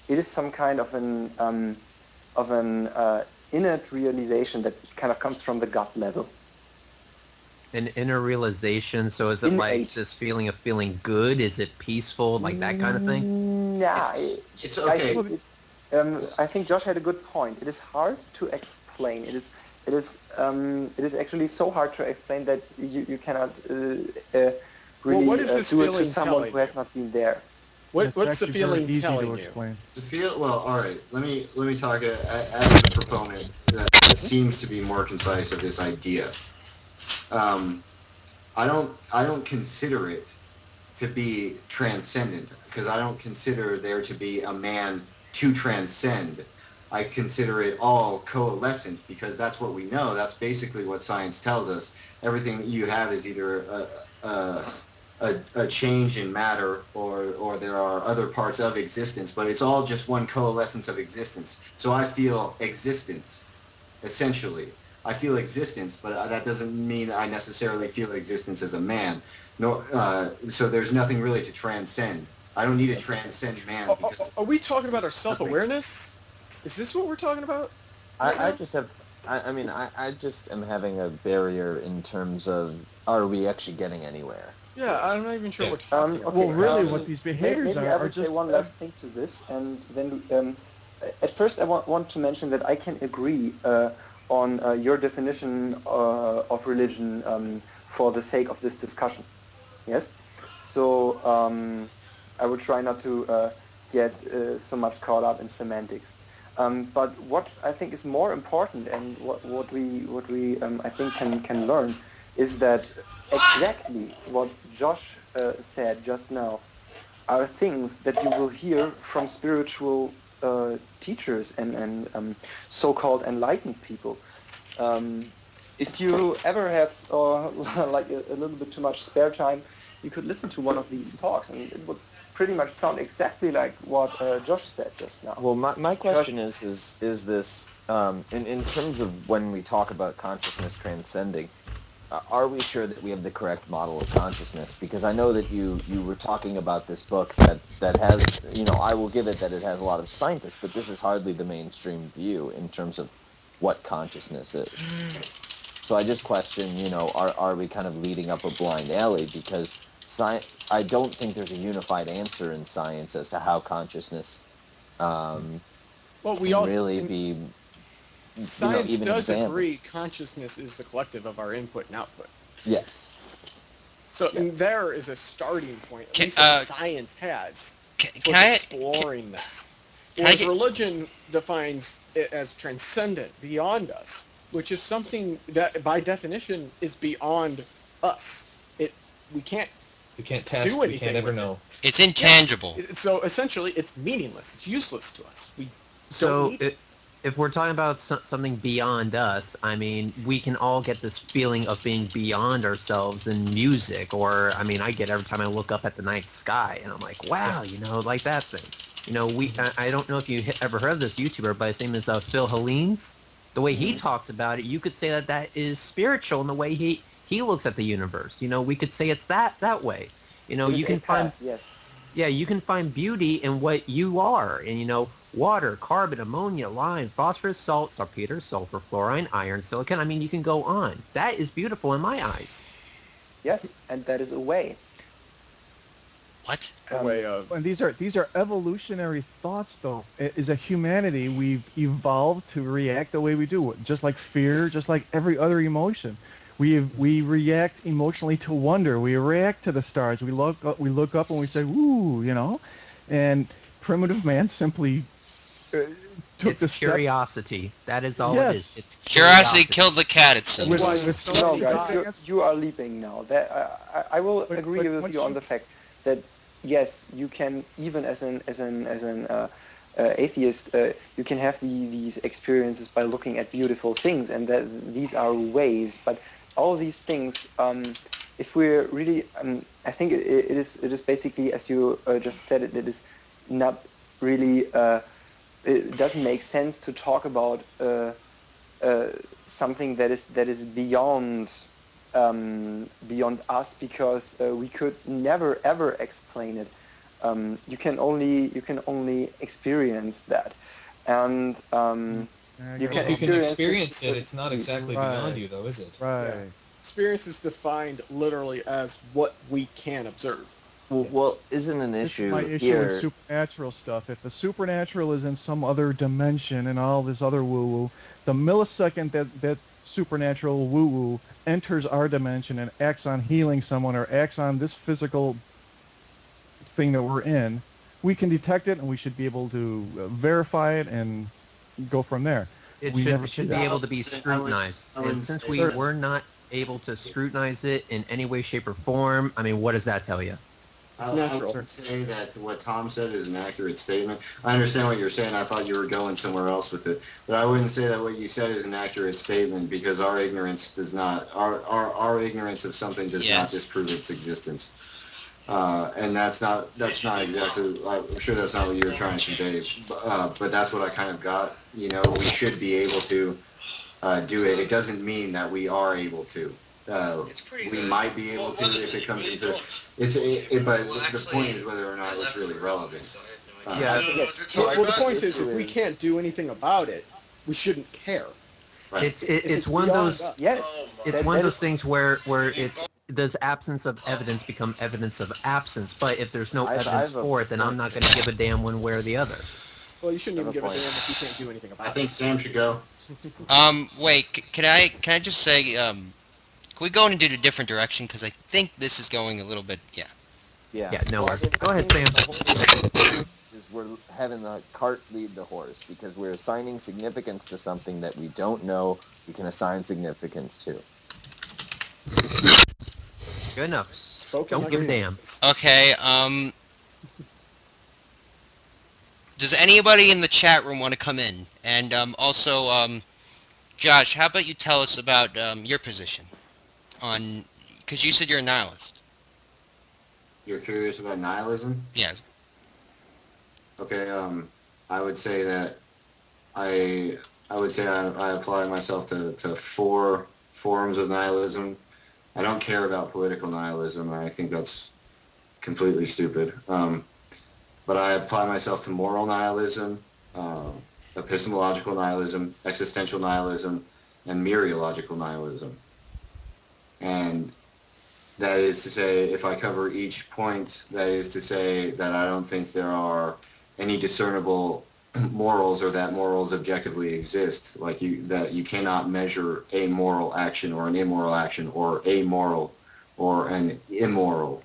It is some kind of an innate realization that kind of comes from the gut level. An inner realization, so is it like this feeling of feeling good? Is it peaceful, like that kind of thing? Yeah, it's okay. I think Josh had a good point. It is hard to explain. It is actually so hard to explain that you cannot really what is this do it feeling to someone telling who has you? not been there. What's the actually very feeling easy telling to you? explain. Well, all right. Let me talk as a proponent that seems to be more concise of this idea. Um, I don't consider it to be transcendent because I don't consider there to be a man to transcend. I consider it all coalescent because that's what we know. That's basically what science tells us. Everything that you have is either a change in matter or there are other parts of existence, but it's all just one coalescence of existence. So I feel existence, essentially. I feel existence, but that doesn't mean I necessarily feel existence as a man. No, so there's nothing really to transcend. I don't need to transcend man because Are we talking about our self-awareness? Is this what we're talking about? I just have, I just am having a barrier in terms of, are we actually getting anywhere? Yeah, I'm not even sure Yeah. what we're talking about. Well, really, what these behaviors maybe I are will say just one last thing to this, and then at first I want to mention that I can agree on your definition of religion for the sake of this discussion. Yes, so I will try not to get so much caught up in semantics. But what I think is more important, and what we I think can learn, is that exactly what Josh said just now are things that you will hear from spiritual teachers and so-called enlightened people. If you ever have like a little bit too much spare time, you could listen to one of these talks, and it would pretty much sound exactly like what Josh said just now. Well, my question is this, in terms of when we talk about consciousness transcending, are we sure that we have the correct model of consciousness? Because I know that you were talking about this book that has, I will give it that it has a lot of scientists, but this is hardly the mainstream view in terms of what consciousness is. So I just question, are we kind of leading up a blind alley? Because I don't think there's a unified answer in science as to how consciousness Well, we can all really be, science even does examined. agree consciousness is the collective of our input and output. Yes. So Yeah. there is a starting point, at Can- least that science has, Can towards I? exploring this. I Whereas get- religion defines it as transcendent, beyond us, which is something that, by definition, is beyond us. We can't We can't test. do We anything can't ever with it. know. It's intangible. So essentially, it's meaningless. It's useless to us. We don't So need it. if we're talking about something beyond us, I mean, we can all get this feeling of being beyond ourselves in music, or I mean, I get every time I look up at the night sky, and I'm like, wow, like that thing. I don't know if you ever heard of this YouTuber, but his name is Phil Helines. The way he talks about it, you could say that is spiritual in the way he looks at the universe. We could say it's that way. It You is can a find path, yes. yeah, you can find beauty in what you are, and water, carbon, ammonia, lime, phosphorus, salt, saltpeter, sulfur, fluorine, iron, silicon. I mean, you can go on. That is beautiful in my eyes. Yes, and that is a way. What? A way of... And these are evolutionary thoughts, though. As a humanity, we've evolved to react the way we do, just like fear, just like every other emotion. We react emotionally to wonder. We react to the stars. We look up and we say, "Ooh," and primitive man simply took the It's curiosity. That is all Yes. it is. It's Curiosity killed the cat, it seems. With- Why with so No, many guys, guys... you are leaping now. That I will But agree with once you on you- the fact that yes, you can, even as an atheist, you can have these experiences by looking at beautiful things, and that these are ways. But all these things, if we're really, I think it is basically, as you just said, it is not really. It doesn't make sense to talk about something that is beyond us, because we could never ever explain it. You can only experience that, and you If can you can experience experience this- it, it's not exactly Right. beyond you, though, is it? Right. Yeah. Experience is defined literally as what we can observe. Well, isn't an This issue is my issue here? with supernatural stuff. If the supernatural is in some other dimension and all this other woo-woo, the millisecond that supernatural woo-woo enters our dimension and acts on healing someone or acts on this physical thing that we're in, we can detect it and we should be able to verify it and go from there. It We never should see be that. able to be scrutinized. And since we were not able to scrutinize it in any way, shape, or form, I mean, what does that tell you? It's natural. I would say that what Tom said is an accurate statement. I understand what you're saying. I thought you were going somewhere else with it. But I wouldn't say that what you said is an accurate statement because our ignorance does not, our ignorance of something does not disprove its existence. And that's not exactly, I'm sure that's not what you were trying to convey. But that's what I kind of got. You know, we should be able to do it. It doesn't mean that we are able to. We might be able to if it comes into but the point is whether or not it's really relevant. Yeah. Well, the point is, if we can't do anything about it, we shouldn't care. Right. It's one of those Yes. it's one of those things where it's does absence of evidence become evidence of absence? But if there's no evidence for it, then I'm not going to give a damn one way or the other. Well, you shouldn't even give a damn if you can't do anything about it. I think Sam should go. Wait, can I just say, can we go into a different direction? Because I think this is going a little bit, Yeah. Yeah, no Well, worries. I Go ahead, Sam. the whole thing is we're having the cart lead the horse because we're assigning significance to something that we don't know we can assign significance to. Good enough. Spoken Don't like give a a damn. Okay, does anybody in the chat room want to come in? And also, Josh, how about you tell us about your position on, because you said you're a nihilist. You're curious about nihilism? Yeah. Okay, I would say that I apply myself to 4 forms of nihilism. I don't care about political nihilism. I think that's completely stupid. But I apply myself to moral nihilism, epistemological nihilism, existential nihilism, and mereological nihilism. And that is to say, if I cover each point, that is to say that I don't think there are any discernible morals or that morals objectively exist. Like that you cannot measure a moral action or an immoral action or a moral or an immoral,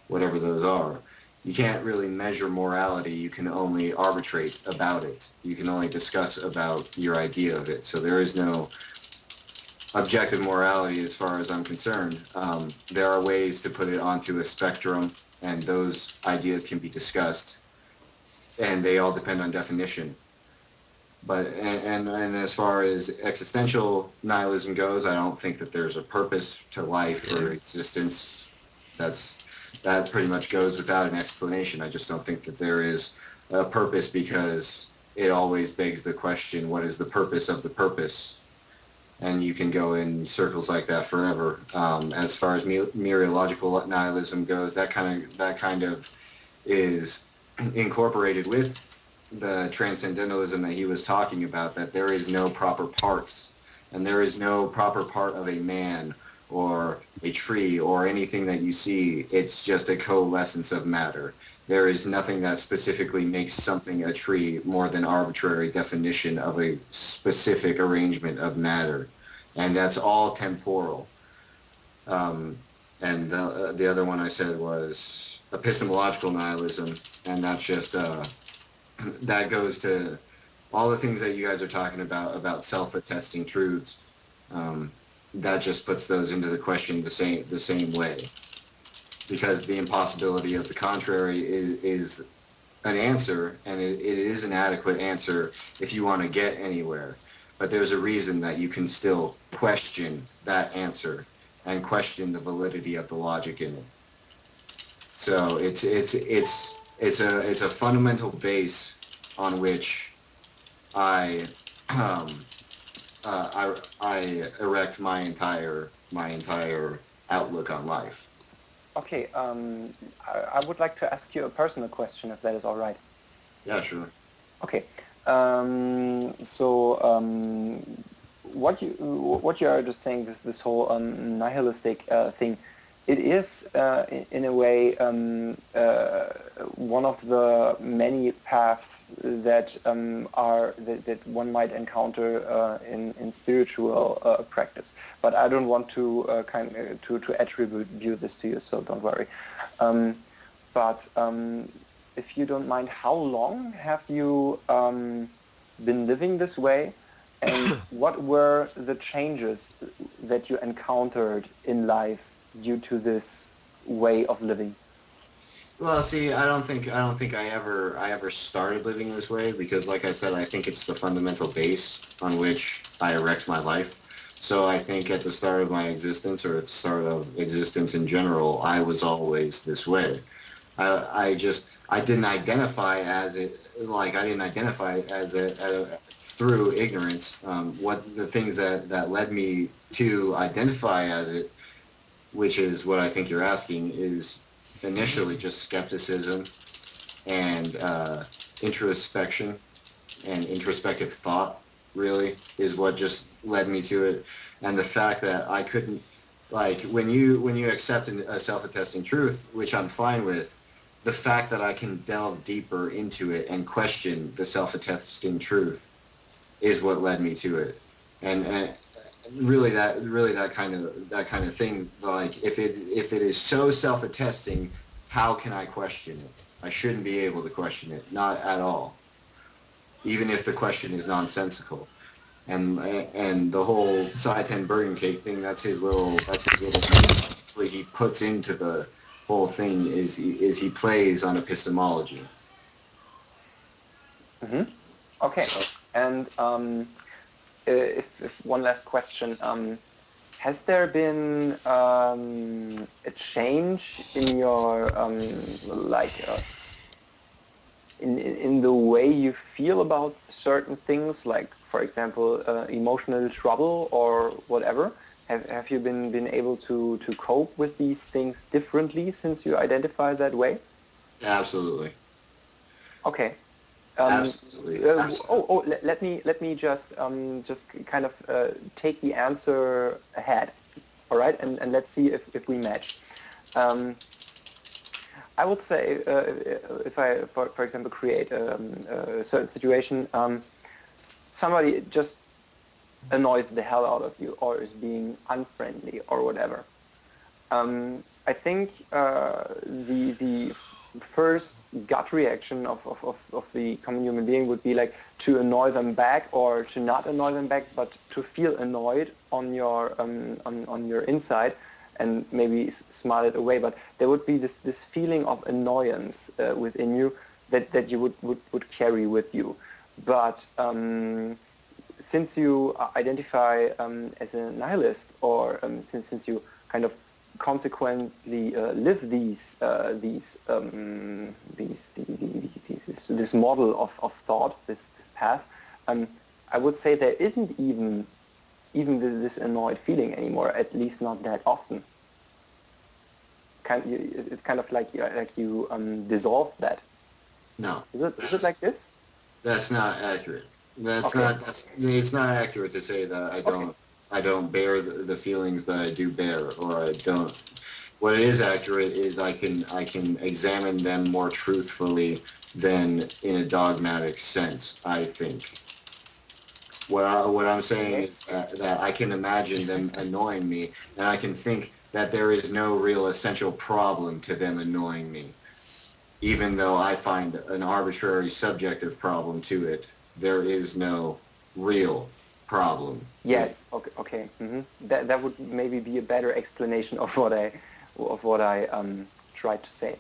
whatever those are. You can't really measure morality. You can only arbitrate about it. You can only discuss about your idea of it. So there is no objective morality as far as I'm concerned. There are ways to put it onto a spectrum, and those ideas can be discussed, and they all depend on definition. But and as far as existential nihilism goes, I don't think that there's a purpose to life or existence. That pretty much goes without an explanation. I just don't think that there is a purpose because it always begs the question, what is the purpose of the purpose? And you can go in circles like that forever. As far as mereological nihilism goes, that kind of is incorporated with the transcendentalism that he was talking about, that there is no proper parts, and there is no proper part of a man or a tree or anything that you see. It's just a coalescence of matter. There is nothing that specifically makes something a tree more than arbitrary definition of a specific arrangement of matter. And that's all temporal. And the other one I said was epistemological nihilism, and that's just, that goes to all the things that you guys are talking about self-attesting truths. That just puts those into the question the same way. Because the impossibility of the contrary is an answer, and it is an adequate answer if you want to get anywhere. But there's a reason that you can still question that answer and question the validity of the logic in it. So it's a fundamental base on which I erect my entire outlook on life. Okay, I would like to ask you a personal question, if that is all right. Yeah, sure. Okay, what you are just saying, this whole nihilistic thing, it is in a way one of the many paths that that one might encounter in spiritual practice. But I don't want to to attribute this to you, so don't worry. But if you don't mind, how long have you been living this way, and what were the changes that you encountered in life due to this way of living? Well, see, I don't think I ever started living this way, because, like I said, I think it's the fundamental base on which I erect my life. So I think at the start of my existence, or at the start of existence in general, I was always this way. I didn't identify as it, like I didn't identify as a through ignorance. What the things that led me to identify as it, which is what I think you're asking, is initially just skepticism and introspection and introspective thought, really, is what just led me to it. And the fact that I couldn't, like, when you accept a self-attesting truth, which I'm fine with, the fact that I can delve deeper into it and question the self-attesting truth is what led me to it. And really that kind of thing, like, if it is so self-attesting, how can I question it? I shouldn't be able to question it, not at all, even if the question is nonsensical. And the whole Sye Ten burger cake thing, that's his little what he puts into the whole thing, is he plays on epistemology. Mm-hmm. Okay. So, And if one last question, has there been a change in your in the way you feel about certain things, like, for example, emotional trouble or whatever? Have you been able to cope with these things differently since you identify that way? absolutely. Okay. Absolutely. Let me just kind of take the answer ahead, all right, and let's see if we match. I would say if I, for example, create a certain situation, somebody just annoys the hell out of you or is being unfriendly or whatever. I think the first gut reaction of the common human being would be like to annoy them back, or to not annoy them back, but to feel annoyed on your on your inside and maybe smile it away. But there would be this feeling of annoyance within you that you would carry with you. But since you identify as a nihilist, or since you kind of consequently live this model of thought, this path, I would say there isn't even this annoyed feeling anymore, at least not that often. It's kind of like you dissolve that. No. Is it like this? That's not accurate. Okay. It's not accurate to say that I don't bear the feelings that I do bear, or I don't. What is accurate is I can examine them more truthfully than in a dogmatic sense, I think. What I'm saying is that I can imagine them annoying me, and I can think that there is no real essential problem to them annoying me, even though I find an arbitrary subjective problem to it. There is no real problem. Yes. Okay. Mm-hmm. That would maybe be a better explanation of what I tried to say.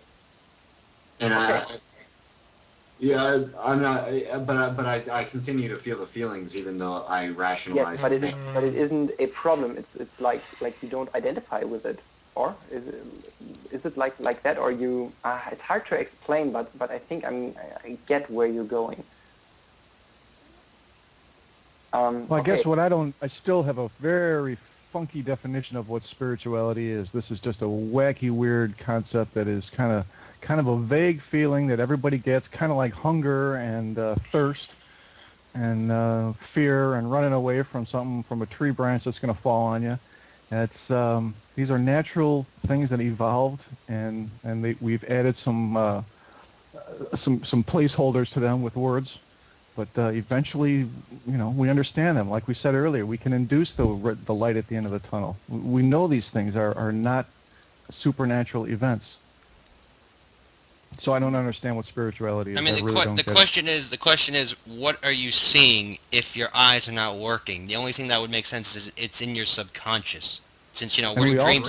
And Okay. I'm not, but I continue to feel the feelings, even though I rationalize. Yes, but it isn't a problem. It's like you don't identify with it, or is it like that, or you? It's hard to explain, but I think I get where you're going. Well, I Okay. guess I still have a very funky definition of what spirituality is. This is just a wacky, weird concept that is kind of a vague feeling that everybody gets, kind of like hunger and thirst and fear and running away from something, from a tree branch that's going to fall on you. It's these are natural things that evolved, and we've added some placeholders to them with words, but eventually, we understand them. Like we said earlier, we can induce the light at the end of the tunnel. We know these things are not supernatural events. So I don't understand what spirituality is. I mean, the question is, what are you seeing if your eyes are not working? The only thing that would make sense is it's in your subconscious. Since where do dreams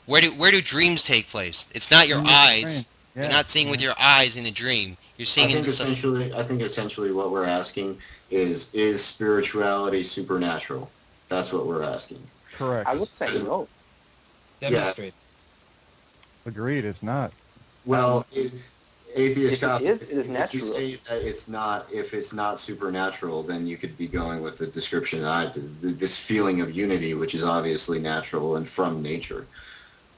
where do dreams take place? It's not your eyes. Yeah. You're not seeing with your eyes in a dream. You're seeing. I think essentially what we're asking is spirituality supernatural? That's what we're asking. Correct. I would say no. Demonstrate. Yeah. Agreed. It's not. Well, atheist it is natural. If you say that if it's not supernatural, then you could be going with the description this feeling of unity, which is obviously natural and from nature.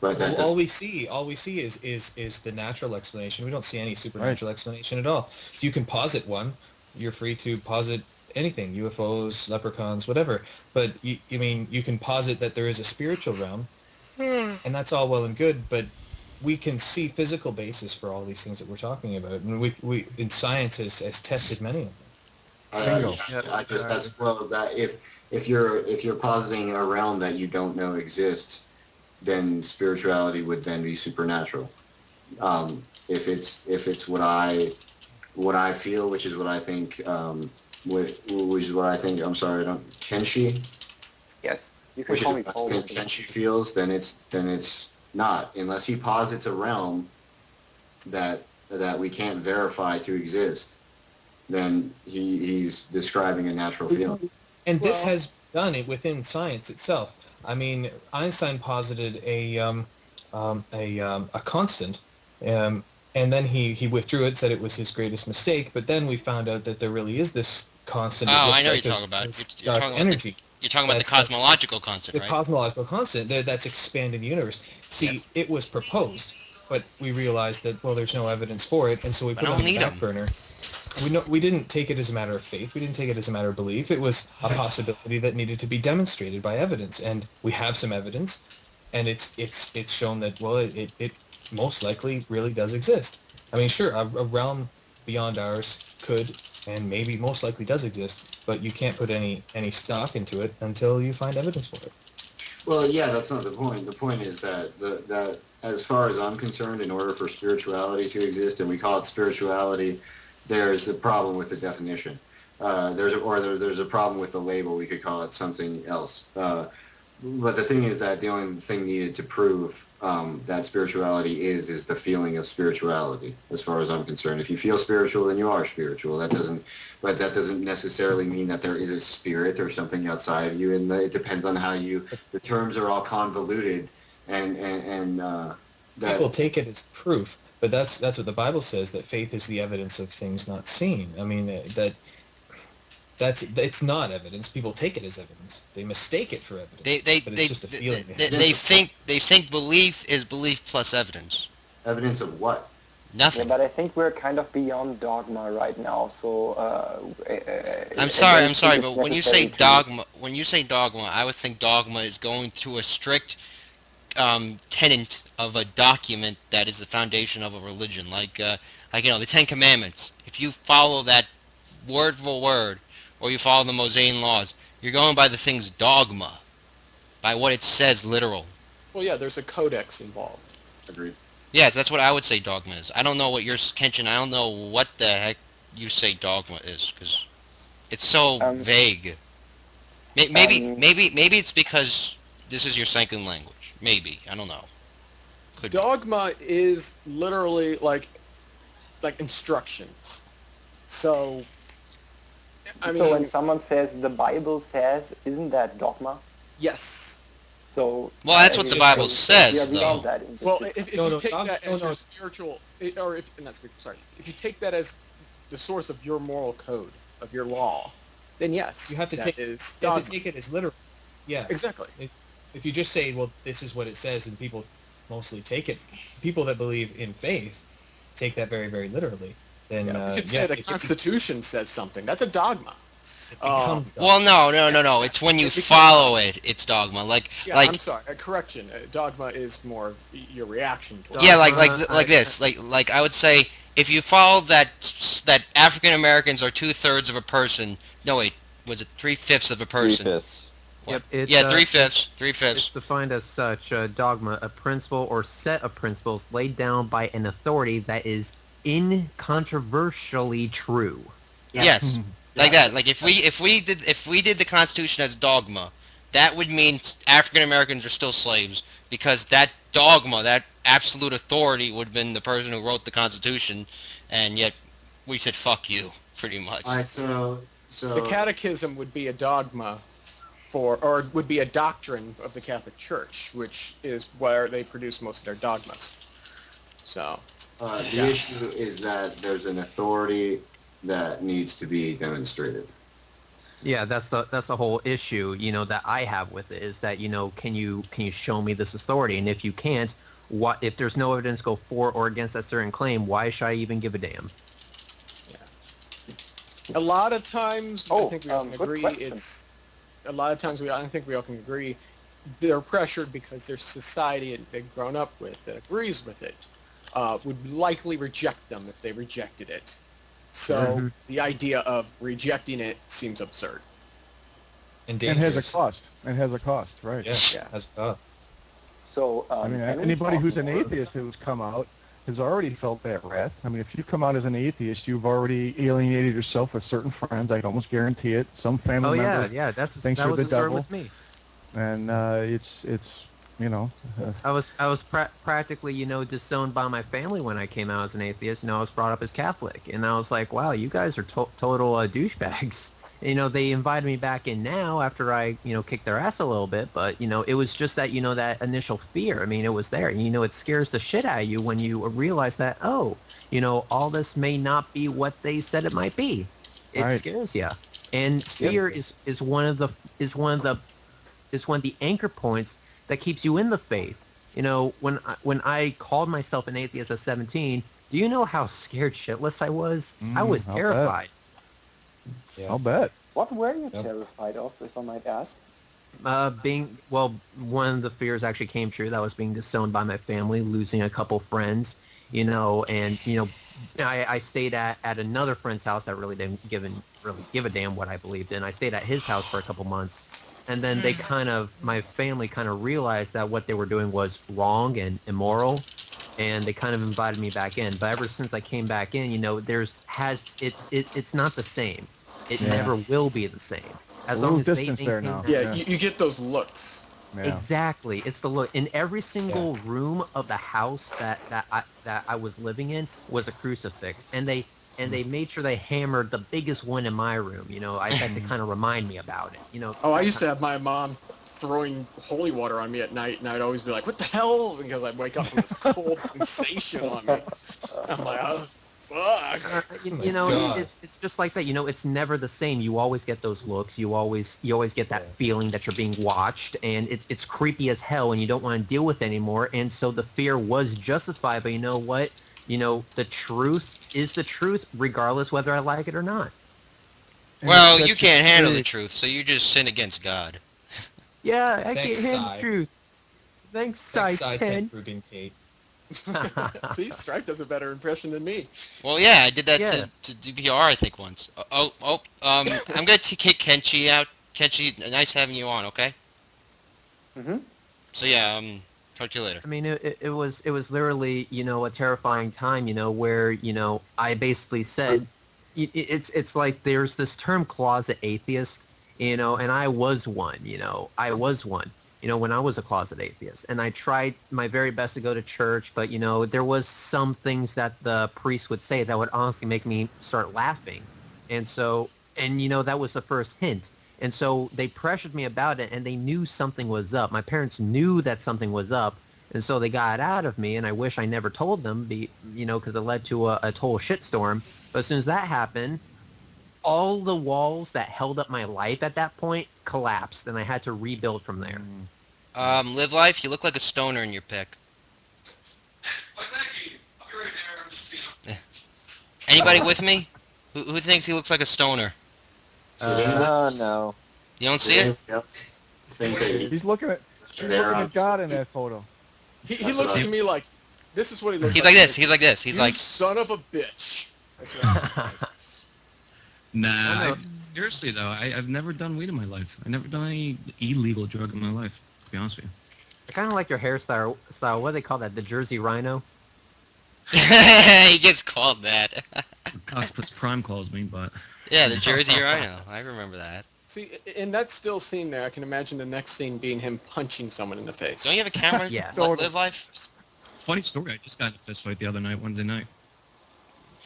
But all we see is the natural explanation. We don't see any supernatural explanation at all. So you can posit one. You're free to posit anything, UFOs, leprechauns, whatever. But you can posit that there is a spiritual realm, and that's all well and good. But we can see physical basis for all these things that we're talking about, and we in science has tested many of them. If you're positing a realm that you don't know exists, then spirituality would then be supernatural. If it's what I feel, which is what I think, which is what I think. I'm sorry, Kenshi. Yes, you can call me Paul. Which is what I think Kenshi feels. Then it's not, unless he posits a realm that we can't verify to exist. Then he's describing a natural feeling. And this has done it within science itself. I mean, Einstein posited a constant, and then he withdrew it, said it was his greatest mistake. But then we found out that there really is this constant. Oh, I know what you're talking about. You're talking energy. You're talking about the cosmological constant, right? The cosmological constant that's expanding the universe. See, It was proposed, but we realized that there's no evidence for it, and so we put it on the back burner. We didn't take it as a matter of faith. We didn't take it as a matter of belief. It was a possibility that needed to be demonstrated by evidence, and we have some evidence, and it's shown that it most likely really does exist. I mean, sure, a realm beyond ours could and maybe most likely does exist, but you can't put any stock into it until you find evidence for it. Well, yeah, that's not the point. The point is that as far as I'm concerned, in order for spirituality to exist, and we call it spirituality, there's a problem with the definition. There's a problem with the label. We could call it something else. But the thing is that the only thing needed to prove that spirituality is the feeling of spirituality, as far as I'm concerned. If you feel spiritual, then you are spiritual. That doesn't necessarily mean that there is a spirit or something outside of you, and it depends on how the terms are all convoluted, and people take it as proof, but that's what the Bible says, that faith is the evidence of things not seen. I mean, it's not evidence. People take it as evidence. They mistake it for evidence. But it's just a feeling. They think belief is belief plus evidence. Evidence of what? Nothing. Yeah, but I think we're kind of beyond dogma right now. So I'm sorry, but when you say dogma, I would think dogma is going to a strict tenet of a document that is the foundation of a religion, like the Ten Commandments. If you follow that word for word, or you follow the Mosaic laws, you're going by the thing's dogma, by what it says literal. Well, yeah, there's a codex involved. Agreed. Yeah, that's what I would say dogma is. I don't know what yours, Kenshin, I don't know what the heck you say dogma is, because it's so vague. Maybe it's because this is your second language. Maybe, I don't know. Could dogma is literally like instructions. So, so when someone says the Bible says, isn't that dogma? Yes. So that's what the Bible says, though. Well, if you take that as your spiritual, or if you take that as the source of your moral code, of your law, then yes, you have to take it as literal. Yeah, exactly. If you just say, well, this is what it says, and people mostly take it, people that believe in faith take that very, very literally. Then you could say the Constitution says something. That's a dogma. It becomes Well, no. Yeah, It's when you it becomes follow it. It's dogma. Yeah, I'm sorry. Correction. Dogma is more your reaction to it. Yeah, Dogma, this. Like I would say, if you follow that African Americans are 2/3 of a person. No, wait, was it 3/5 of a person? 3/5. Yep, it's, Yeah, 3/5. 3/5. It's defined as such, dogma, a principle or set of principles laid down by an authority that is incontroversially true. Yes, like that. Like if we did the Constitution as dogma, that would mean African Americans are still slaves because that dogma, that absolute authority, would have been the person who wrote the Constitution, and yet we said fuck you, pretty much. All right, so The Catechism would be a dogma or would be a doctrine of the Catholic Church, which is where they produce most of their dogmas. So the issue is that there's an authority that needs to be demonstrated. Yeah, that's the whole issue, that I have with it is that, can you show me this authority? And if you can't, what if there's no evidence go for or against that certain claim, why should I even give a damn? a lot of times, I think we all can good agree, question. I think we all can agree, they're pressured because their society they've grown up with that agrees with it would likely reject them if they rejected it. So the idea of rejecting it seems absurd. And It has a dangerous. cost. It has a cost, right? Yeah. Has a cost. So, I mean, can we anybody talk who's an more- atheist who's come out has already felt that wrath. I mean, if you come out as an atheist, you've already alienated yourself with certain friends. I can almost guarantee it. Some family Oh yeah, members, yeah, that thinks was you're the the story devil. with me. and it's I was practically disowned by my family when I came out as an atheist. I was brought up as Catholic, and I was like, wow, you guys are total douchebags. They invited me back in now after I kicked their ass a little bit, but it was just that that initial fear. I mean, it was there. It scares the shit out of you when you realize that all this may not be what they said it might be. It Right. scares you, and fear is one of the anchor points that keeps you in the faith. When I called myself an atheist at 17, do you know how scared shitless I was? I was I'll bet. terrified. Yeah. I'll bet. What were you Yep. terrified of, if I might ask? One of the fears actually came true. That was being disowned by my family, losing a couple friends, and I stayed at another friend's house that really didn't give a damn what I believed in. I stayed at his house for a couple months, and then my family kind of realized that what they were doing was wrong and immoral, and they kind of invited me back in. But ever since I came back in, it's not the same. It Yeah. never will be the same. As A long little as they distance there maintain now. that- Yeah, Yeah. You get those looks. Yeah. Exactly. It's the look. In every single room of the house that I was living in was a crucifix, and they made sure they hammered the biggest one in my room. I had to kind of remind me about it. Oh, I used to have my mom throwing holy water on me at night, and I'd always be like, "What the hell?" Because I'd wake up from this cold sensation on me. I'm like, "Oh, fuck." God. It's just like that. It's never the same. You always get those looks. You always get that feeling that you're being watched, and it's creepy as hell, and you don't want to deal with it anymore. And so the fear was justified. But you know what? The truth is the truth, regardless whether I like it or not. And Well, that's you the can't handle the spirit. truth, so you just sin against God. Yeah, I Thanks, can't handle Sye. the truth. Thanks, Sye Sye 10. Ten, Ruben Kate. See, Strife does a better impression than me. Well, yeah, I did that Yeah. to DVR, I think, once. I'm gonna kick Kenshi out. Kenshi, nice having you on, okay? Mm-hmm. So yeah, talk to you later. I mean, it was literally, a terrifying time, where, I basically said, it's like there's this term closet atheist, and I was one, when I was a closet atheist. And I tried my very best to go to church, but, there was some things that the priest would say that would honestly make me start laughing. And so, that was the first hint. And so they pressured me about it, and they knew something was up. My parents knew that something was up, and so they got it out of me, and I wish I never told them, because it led to a total shitstorm. But as soon as that happened, all the walls that held up my life at that point collapsed, and I had to rebuild from there. LiveLife, you look like a stoner in your pic. Well, thank you. I'll be right there. I'm just, Anybody with me? Who thinks he looks like a stoner? No. You don't see it? Think that He's looking at God in that photo. He looks to me like, this is what he looks He's like. like this. He's like this. He's You like, son of a bitch. That's what I says. Nah, seriously though, I've never done weed in my life. I've never done any illegal drug in my life, to be honest with you. I kind of like your hairstyle. What do they call that? The Jersey Rhino? he gets called that. Octopus Prime calls me, but... Yeah, the Jersey Rhino. I remember that. See, in that still scene there, I can imagine the next scene being him punching someone in the face. Don't you have a camera? Yeah. Live life? Funny story, I just got in a fist fight the other night, Wednesday night.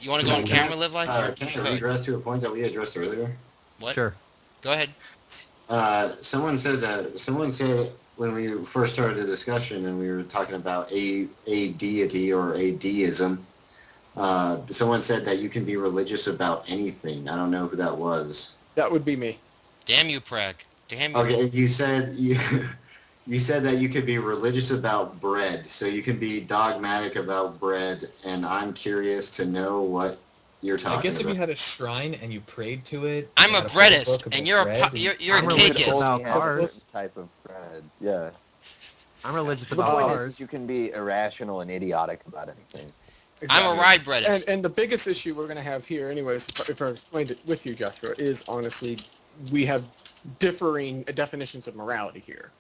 You want to go on camera, Live life? Can I regress to a point that we addressed earlier? What? Sure. Go ahead. Someone said when we first started the discussion and we were talking about a deity or a deism, someone said that you can be religious about anything. I don't know who that was. That would be me. Damn you, Preg. Damn you. Okay, you said you said that you could be religious about bread, so you can be dogmatic about bread, and I'm curious to know what you're talking about. I guess if you had a shrine and you prayed to it. I'm you a had whole book breadist, about and you're bread, you're I'm a religious cakeist. about Have a cars. certain type of bread. Yeah. I'm religious The about point cars. is, you can be irrational and idiotic about anything. I'm a ride breadist. And the biggest issue we're going to have here, anyways, if I explained it with you, Joshua, is honestly we have differing definitions of morality here.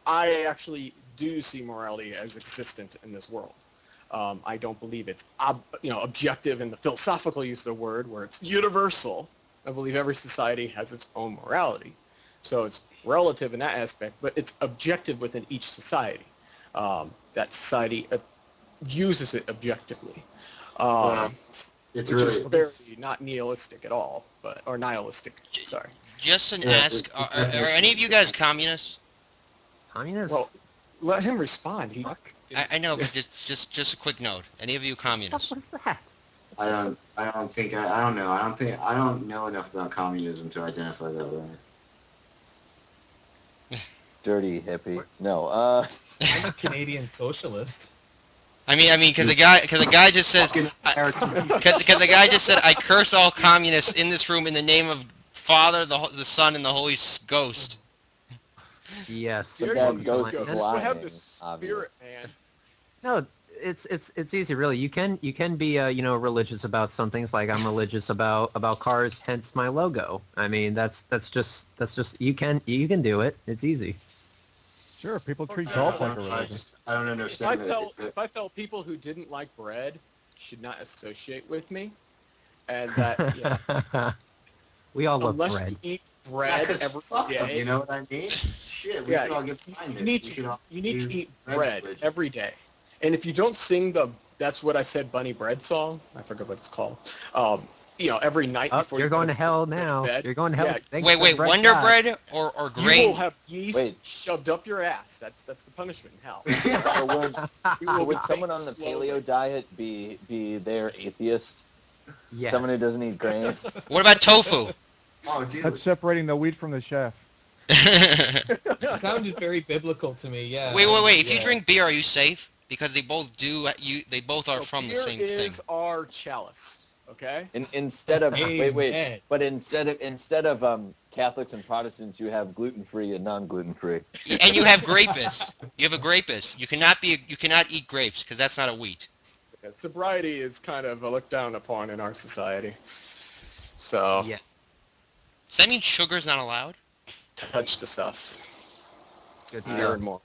I actually do see morality as existent in this world. I don't believe it's objective in the philosophical use of the word, where it's universal. I believe every society has its own morality, so it's relative in that aspect, but it's objective within each society. That society uses it objectively. It's which is really very not nihilistic at all, or nihilistic. Sorry. Just an Yeah, ask, are any of you guys communists? Communist? Well, let him respond. He. I know, but just a quick note. Any of you communists? What is that? I don't know. I don't know enough about communism to identify that way. Dirty hippie. No. I'm a Canadian socialist. I mean, because the guy just says, because the guy just said, I curse all communists in this room in the name of Father, the Son, and the Holy Ghost. Yes. But Here that you ghost go. is We lying, have the spirit, obvious. man. No, it's easy, really. You can be religious about some things. Like I'm religious about cars, hence my logo. I mean, that's just you can do it. It's easy. Sure, people treat golf like a religion. I don't understand If I felt people who didn't like bread should not associate with me, and that We all love unless bread. you eat bread every day, you know what I mean? Shit, we Yeah, should all get behind you this. need We should all to eat bread bread religion. every day. And if you don't sing that's what I said, Bunny Bread song. I forget what it's called. Every night Oh, before you're going to hell go now. bed, You're going to hell. Yeah, Thanks for the Wait, bread Wonder God. Bread or you will grain? have yeast Wait. shoved up your ass. That's the punishment in hell. So would, You so will would be someone baked on the slowly. paleo diet be their atheist? Yes. Someone who doesn't eat grain? What about tofu? Oh, dude. That's separating the wheat from the chaff. It sounded very biblical to me. Yeah. Wait. If you Yeah. drink beer, are you safe? Because they both do. They both are So from the beer same thing. is our chalice. Okay. Instead of Amen. wait, but instead of Catholics and Protestants, you have gluten-free and non-gluten-free. And you have grapist. You have a grapist. You cannot eat grapes because that's not a wheat. Yeah, sobriety is kind of looked down upon in our society. So Yeah. Does that mean sugar's not allowed? touch the stuff. Good Beer stuff. and more.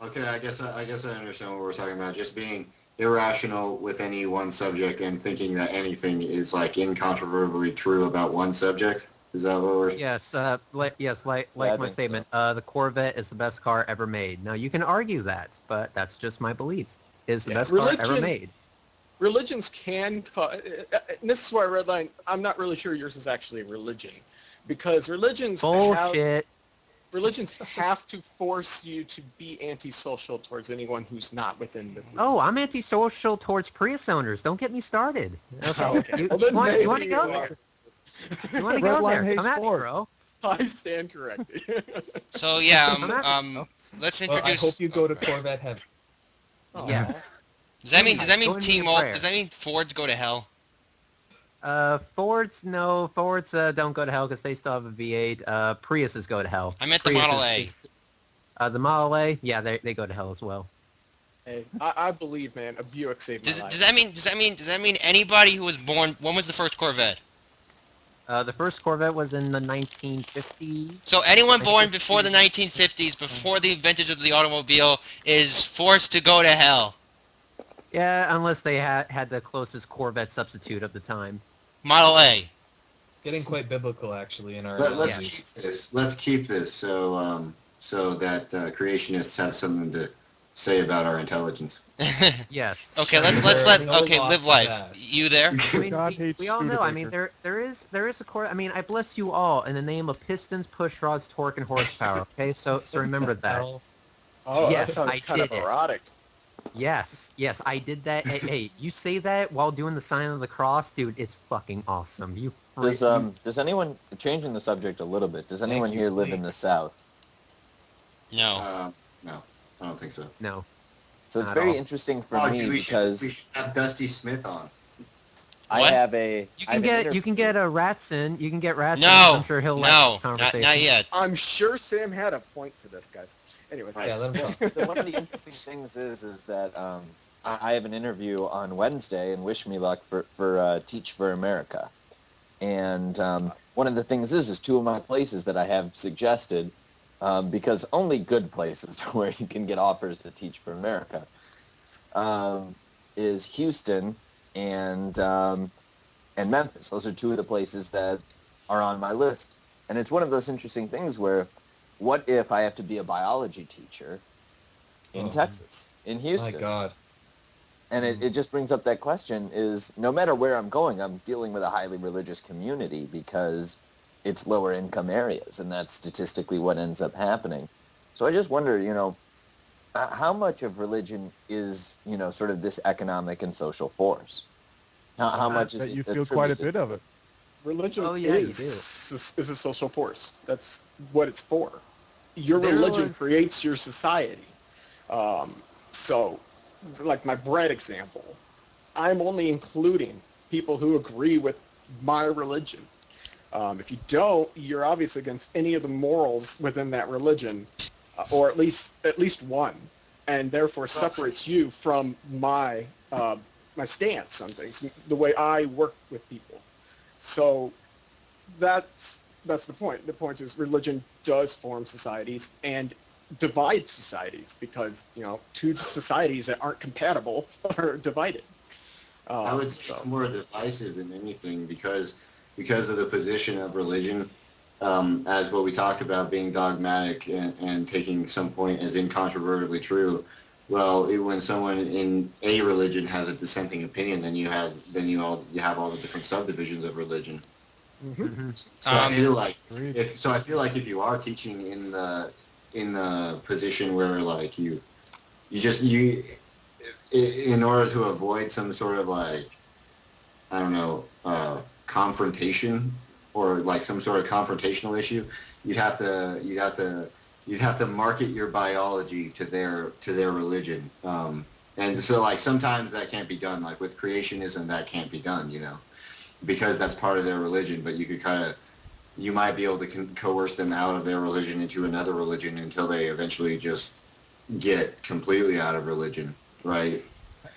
Okay, I guess I understand what we're talking about. Just being irrational with any one subject and thinking that anything is like incontrovertibly true about one subject. Is that what we're? Yes, like Yeah, I my think statement. The Corvette is the best car ever made. Now you can argue that, but that's just my belief. Is the Yeah, best car ever religion- made. Religions can, and this is why Redline, I'm not really sure yours is actually a religion, because religions Bullshit. have to force you to be antisocial towards anyone who's not within the group. Oh, I'm antisocial towards Prius owners. Don't get me started. Okay. Okay. You, Well, then want to maybe go you there? are. You want to Red go line there? hates Come at me, Ford. bro. I stand corrected. So yeah, I'm not- let's Well, introduce. I hope you go to Corvette heaven. Oh, Yes. Does that mean Join me in T-Mobile? prayer. Does that mean Fords go to hell? Fords, no. Fords don't go to hell because they still have a V8. Priuses go to hell. I meant the Prius Model A. The Model A, yeah, they go to hell as well. Hey, I believe, man, a Buick saved my life. Does that mean anybody who was born? When was the first Corvette? The first Corvette was in the 1950s. So anyone born before the 1950s, before the vintage of the automobile, is forced to go to hell. Yeah, unless they had the closest Corvette substitute of the time. Model A. Getting quite biblical, actually, in our Let's analogies. keep this. Let's keep this so that creationists have something to say about our intelligence. Yes. Okay, let's live life. You there? I mean, God hates we all know. I mean, Studebaker. there is a core. I mean, I bless you all in the name of pistons, push rods, torque, and horsepower. Okay, so remember that. Oh, Yes, that sounds I kind of did it. erotic. Yes, I did that. Hey, you say that while doing the sign of the cross, dude. It's fucking awesome. Does anyone, changing the subject a little bit, does anyone you, here live in the please. South? No. No, I don't think so. No. So it's Not very all. interesting for Oh, me we because should have Dusty Smith on. I What? have a. You I can have an get a Rattz in. You can get Rattz in. No. I'm sure he'll like No. the conversation. Not yet. I'm sure Sam had a point for this, guys. Anyways, Yeah, let him talk. So one of the interesting things is that I have an interview on Wednesday, and wish me luck for Teach for America. And one of the things is two of my places that I have suggested, because only good places are where you can get offers to Teach for America, is Houston and Memphis. Those are two of the places that are on my list. And it's one of those interesting things where, what if I have to be a biology teacher in Texas, in Houston? My God. And it just brings up that question is, no matter where I'm going, I'm dealing with a highly religious community because it's lower income areas, and that's statistically what ends up happening. So I just wonder, how much of religion is, sort of this economic and social force? How much is that it you feel quite a attributed? bit of it. religion Oh, yeah, you is a social force. That's what it's for. Your There religion was- creates your society. So, like my bread example, I'm only including people who agree with my religion. If you don't, you're obviously against any of the morals within that religion, or at least one, and therefore separates you from my my stance on things, the way I work with people. So that's the point. The point is religion does form societies and divide societies because, two societies that aren't compatible are divided. I would say it's more divisive than anything because of the position of religion, as what we talked about being dogmatic and taking some point as incontrovertibly true. Well, when someone in a religion has a dissenting opinion, then you have all the different subdivisions of religion. Mm-hmm. So I feel like Agreed. if you are teaching in the position where like you in order to avoid some sort of like, I don't know, confrontation or like some sort of confrontational issue, you'd have to market your biology to their religion. And so like sometimes that can't be done. Like with creationism, that can't be done, because that's part of their religion. But you might be able to coerce them out of their religion into another religion until they eventually just get completely out of religion, right?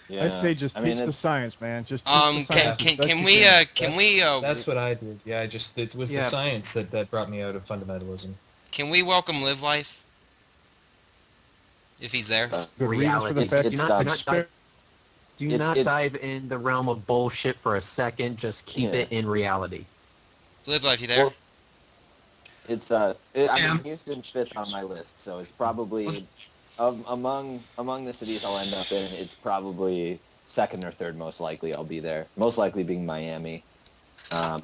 Yeah. I say just I mean, teach the it's- science, man. Just teach the science. Can we That's what I did. Yeah, it was Yeah. the science that brought me out of fundamentalism. can we welcome LiveLife? If he's there. the reasons for the reality. fact It's, that it's, Do It's- not it's- dive in the realm of bullshit for a second. Just keep Yeah. it in reality. LiveLife, you there? Well, It's I Yeah. mean, Houston's fifth on my list, so it's probably among the cities I'll end up in. It's probably second or third most likely I'll be there. Most likely being Miami,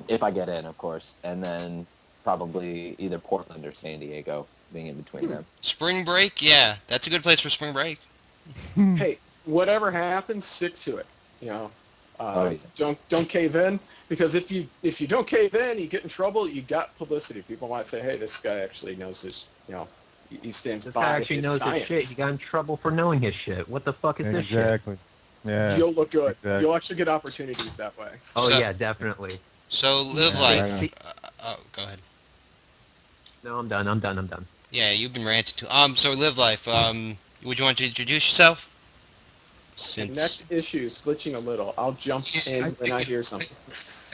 if I get in, of course, and then probably either Portland or San Diego, being in between them. Spring break? Yeah, that's a good place for spring break. Hey, whatever happens, stick to it. Oh, yeah. Don't cave in, because if you don't cave in, you get in trouble. You got publicity. People might say, "Hey, this guy actually knows his. He stands This by guy actually his knows science." his shit. He got in trouble for knowing his shit. What the fuck is this shit? Exactly. Yeah. you'll look good. Exactly. You'll actually get opportunities that way. Oh So- yeah, definitely. So live Yeah, life. right Oh, go ahead. No, I'm done. Yeah, you've been ranting too. So live life. Would you want to introduce yourself? Connect issues glitching a little. I'll jump in when I hear something.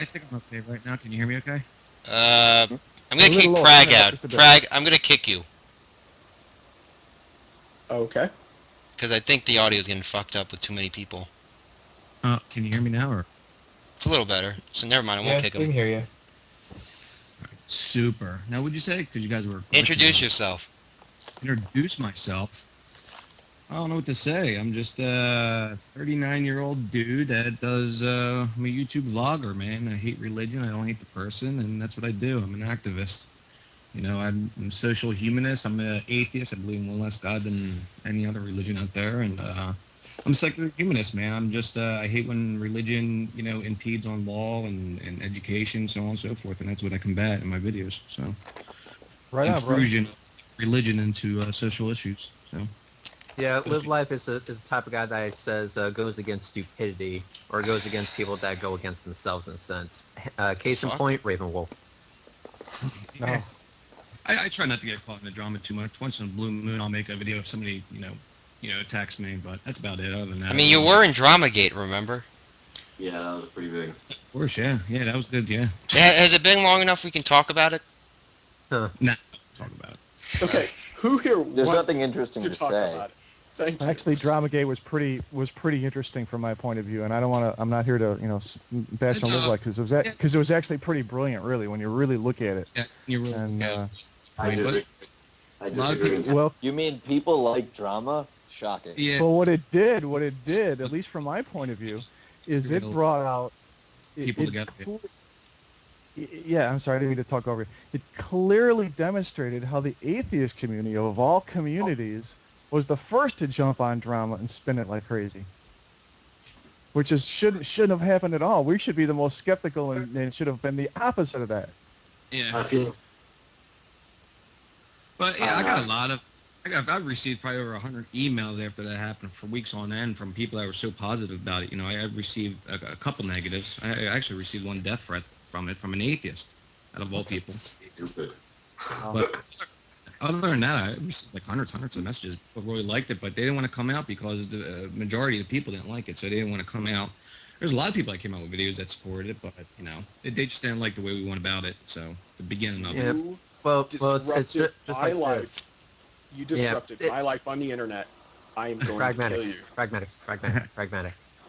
I think I'm okay right now. Can you hear me okay? I'm A gonna kick little lower, Prag yeah, out. just a bit. Prag, I'm gonna kick you Okay. because I think the audio is getting fucked up with too many people. Can you hear me now or? It's a little better. So never mind. I Yeah, won't we kick can him. hear you. Super. Now, what'd you say? Because you guys were... Introduce yourself. Introduce myself. I don't know what to say. I'm just a 39-year-old dude that does... I'm a YouTube vlogger, man. I hate religion. I don't hate the person, and that's what I do. I'm an activist. You know, I'm a social humanist. I'm an atheist. I believe in one less God than any other religion out there, and I'm a secular humanist, man. I'm just, I hate when religion, you know, impedes on law and education, so on and so forth, and that's what I combat in my videos, so. Right on, bro. Intrusion of religion into social issues, so. Yeah, live life is the type of guy that says goes against stupidity or goes against people that go against themselves in a sense. Case in Fuck. point, Ravenwolf. No. I try not to get caught in the drama too much. Once in a blue moon, I'll make a video if somebody, you know, attacks me, but that's about it. Other than that, I mean, you were in Dramagate, remember? Yeah, that was pretty big. Of course, yeah, that was good, yeah. Has it been long enough we can talk about it? Nah, talk about it. Okay. Who here There's wants nothing interesting to to talk say. about it? Thank you. Actually, Dramagate was pretty interesting from my point of view, and I don't want to. I'm not here to bash on Live Life because it was actually pretty brilliant, really, when you really look at it. Yeah, you're really. And I disagree. I disagree. well, You mean people like drama? Shocking. Yeah. well, what it did, at least from my point of view, is it brought out People together. Yeah, I'm sorry, I didn't mean to talk over you. It clearly demonstrated how the atheist community, of all communities, was the first to jump on drama and spin it like crazy. Which shouldn't have happened at all. We should be the most skeptical, and it should have been the opposite of that. Yeah. I feel. But yeah, I got a lot of. I've received probably over 100 emails after that happened for weeks on end from people that were so positive about it. You know, I received a couple negatives. I actually received one death threat from an atheist, out of all people. Stupid. But other than that, I received like hundreds of messages. People really liked it, but they didn't want to come out because the majority of the people didn't like it, so they didn't want to come out. There's a lot of people that came out with videos that supported it, but you know, they just didn't like the way we went about it. So the beginning of it. You Well, it's disrupted just my like life. this. You disrupted my life on the internet. I am going Pragmatic. to kill you. Pragmatic.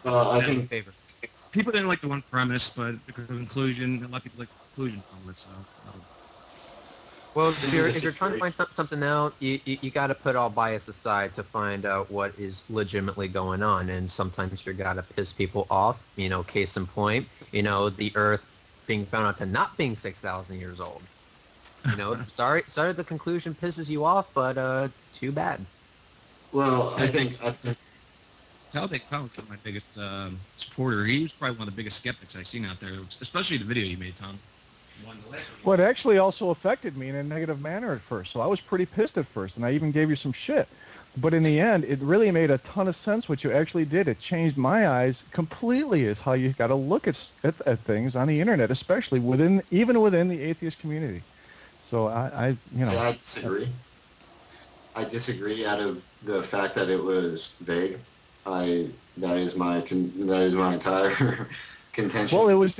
I think Favor. People didn't like the one premise, but the conclusion, a lot of people like the conclusion from it. So. Well, if you're trying to find something out, you got to put all bias aside to find out what is legitimately going on, and sometimes you got to piss people off. You know, case in point, you know, the Earth being found out to not being 6,000 years old. You know, sorry, the conclusion pisses you off, but too bad. Well, I think Talbot's my biggest supporter. He was probably one of the biggest skeptics I've seen out there, especially the video you made, Tom. Well, it actually also affected me in a negative manner at first, so I was pretty pissed at first, and I even gave you some shit. But in the end, it really made a ton of sense what you actually did. It changed my eyes completely as how you got to look at things on the internet, especially even within the atheist community. So I disagree. I disagree out of the fact that it was vague. That is my entire contention. Well, it was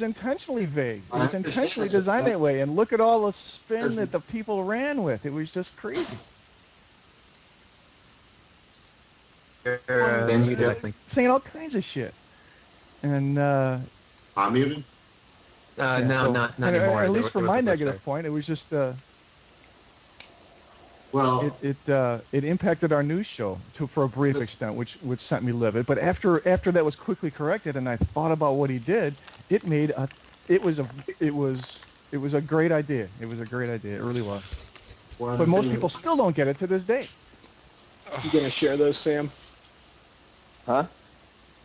intentionally vague. It was intentionally designed that way. And look at all the spin that the people ran with. It was just crazy. Saying all kinds of shit. And I'm muted. No, not anymore. At least from my negative point, it was just well, it impacted our news show for a brief extent, which sent me livid. But after that was quickly corrected, and I thought about what he did, it was a great idea. It was a great idea. It really was. But most people still don't get it to this day. You gonna share those, Sam? Huh?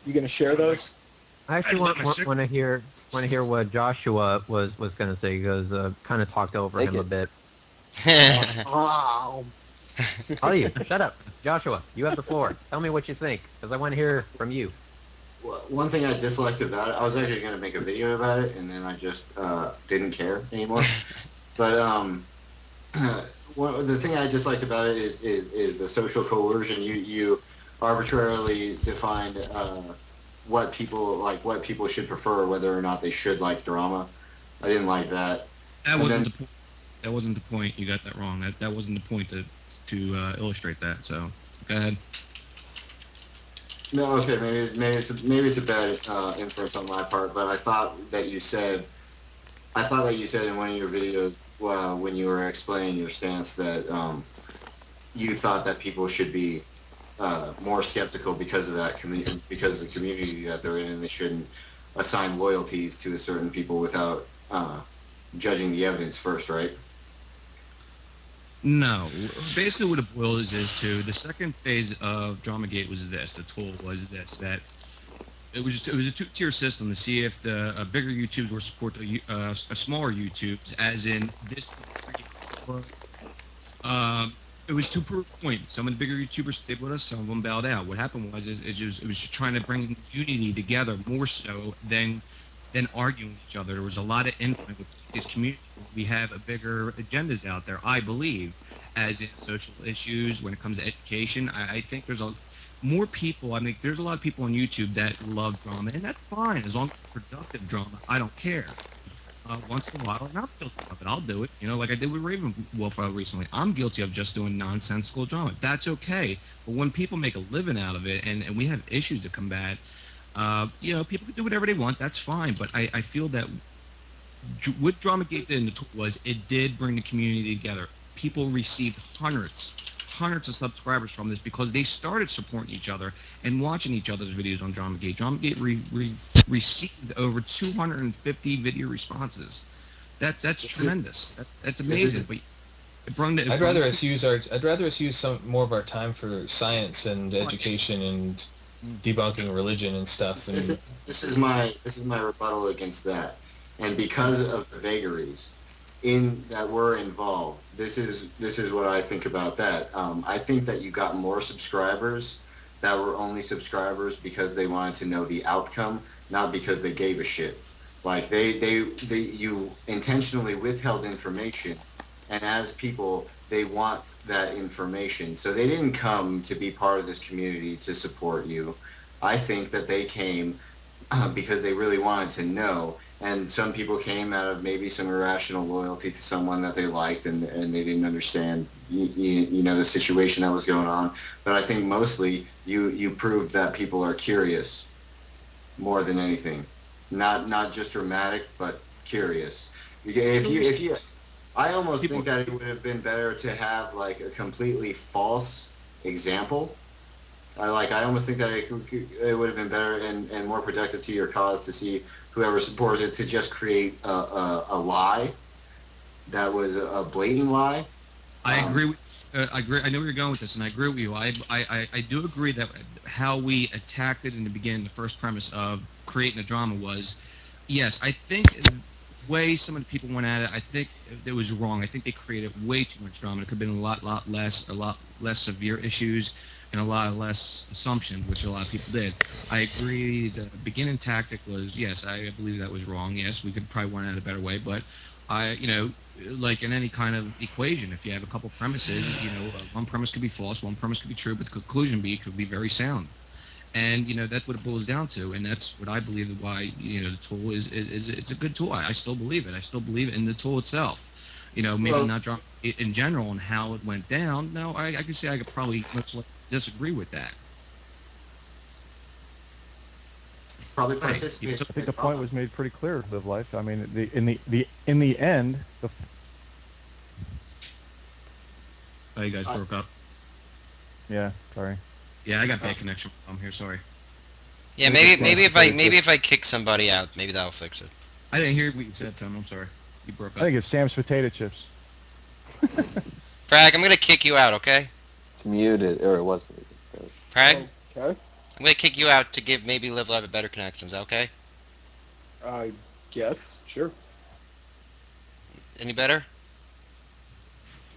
You gonna share those? I actually want to hear what Joshua was going to say, because kind of talked over Take him it. a bit. All of you, shut up. Joshua, you have the floor. Tell me what you think, because I want to hear from you. Well, one thing I disliked about it, I was actually going to make a video about it, and then I just didn't care anymore. But the thing I disliked about it is the social coercion. You arbitrarily defined what people should prefer, whether or not they should like drama. I didn't like that. That wasn't the point. That wasn't the point. You got that wrong. That wasn't the point to illustrate that. So go ahead. No, okay, maybe it's a bad inference on my part, but I thought that you said in one of your videos when you were explaining your stance that you thought that people should be more skeptical because of that because of the community that they're in, and they shouldn't assign loyalties to a certain people without judging the evidence first, right? No. Basically what it boils is to the second phase of Dramagate was this. The tool was this, that it was a two-tier system to see if the bigger YouTubes would support the smaller YouTubes, as in this. It was to prove a point. Some of the bigger YouTubers stayed with us, some of them bowed out. What happened was it was just trying to bring unity together more so than arguing each other. There was a lot of input with this community. We have a bigger agendas out there, I believe, as in social issues. When it comes to education, I think there's more people. I mean, there's a lot of people on YouTube that love drama, and that's fine as long as it's productive drama. I don't care. Once in a while, and I'm guilty of it. I'll do it. You know, like I did with Raven Wolf recently. I'm guilty of just doing nonsensical drama. That's okay. But when people make a living out of it, and we have issues to combat, you know, people can do whatever they want. That's fine. But I feel that what Dramagate did in the tool was it did bring the community together. People received hundreds of subscribers from this because they started supporting each other and watching each other's videos on Dramagate. Dramagate received over 250 video responses. That's tremendous. That's amazing. But I'd rather us use some more of our time for science and education and debunking religion and stuff. This is my rebuttal against that. And because of the vagaries that were involved, this is what I think about that. I think that you got more subscribers that were only subscribers because they wanted to know the outcome, not because they gave a shit. Like you intentionally withheld information, and as people, they want that information. So they didn't come to be part of this community to support you. I think that they came because they really wanted to know. And some people came out of maybe some irrational loyalty to someone that they liked, and they didn't understand, you know, the situation that was going on. But I think mostly you proved that people are curious more than anything, not just dramatic, but curious. I almost think that it would have been better to have like a completely false example. I almost think that it would have been better and more productive to your cause to see whoever supports it to just create a lie that was a blatant lie. I agree. I agree. I know where you're going with this, and I agree with you. I do agree that how we attacked it in the beginning, the first premise of creating a drama was, yes, I think the way some of the people went at it, I think it was wrong. I think they created way too much drama. It could have been a lot less severe issues and a lot less assumptions, which a lot of people did. I agree the beginning tactic was, yes, I believe that was wrong. Yes, we could probably went at a better way, but you know, like in any kind of equation, if you have a couple premises, you know, one premise could be false, one premise could be true, but the conclusion could be very sound. And, you know, that's what it boils down to, and that's what I believe why, you know, the tool is it's a good tool. I still believe it. I still believe in the tool itself. You know, maybe not drop it in general and how it went down. No, I can say I could probably disagree with that. Probably participate. I think the point was made pretty clear. LiveLife. I mean, in the end. Oh, you guys broke up. Yeah, sorry. Yeah, I got bad connection. I'm here. Sorry. Yeah, maybe if I kick somebody out, maybe that'll fix it. I didn't hear what you said, Tom. I'm sorry. You broke up. I think it's Sam's potato chips. Frag, I'm gonna kick you out, okay? It's muted, or it was muted. Frag? Okay. I'm gonna kick you out to give maybe LiveLife a better connection. Is that okay? I guess. Sure. Any better?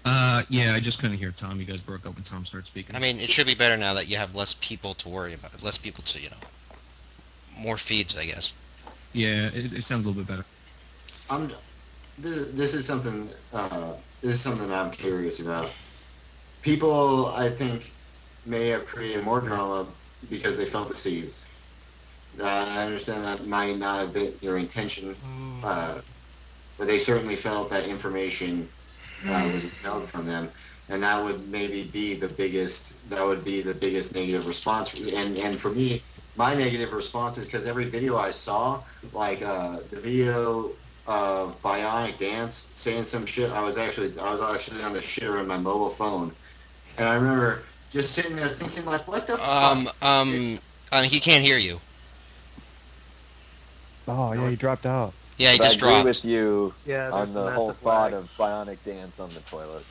Yeah, I just couldn't hear Tom. You guys broke up when Tom started speaking. I mean, it should be better now that you have less people to worry about. Less people to, more feeds, I guess. Yeah, it sounds a little bit better. This is something I'm curious about. People, I think, may have created more drama because they felt deceived. I understand that might not have been your intention, but they certainly felt that information was withheld from them, and that would maybe be the biggest. That would be the biggest negative response. And for me, my negative response is because every video I saw, like the video of Bionic Dance saying some shit. I was actually on the shitter on my mobile phone, and I remember just sitting there thinking like, what the fuck? He can't hear you. Oh, yeah, he dropped out. Yeah, he But I just agree dropped. with you Yeah, on the there's whole massive thought lag. of Bionic Dance on the toilet.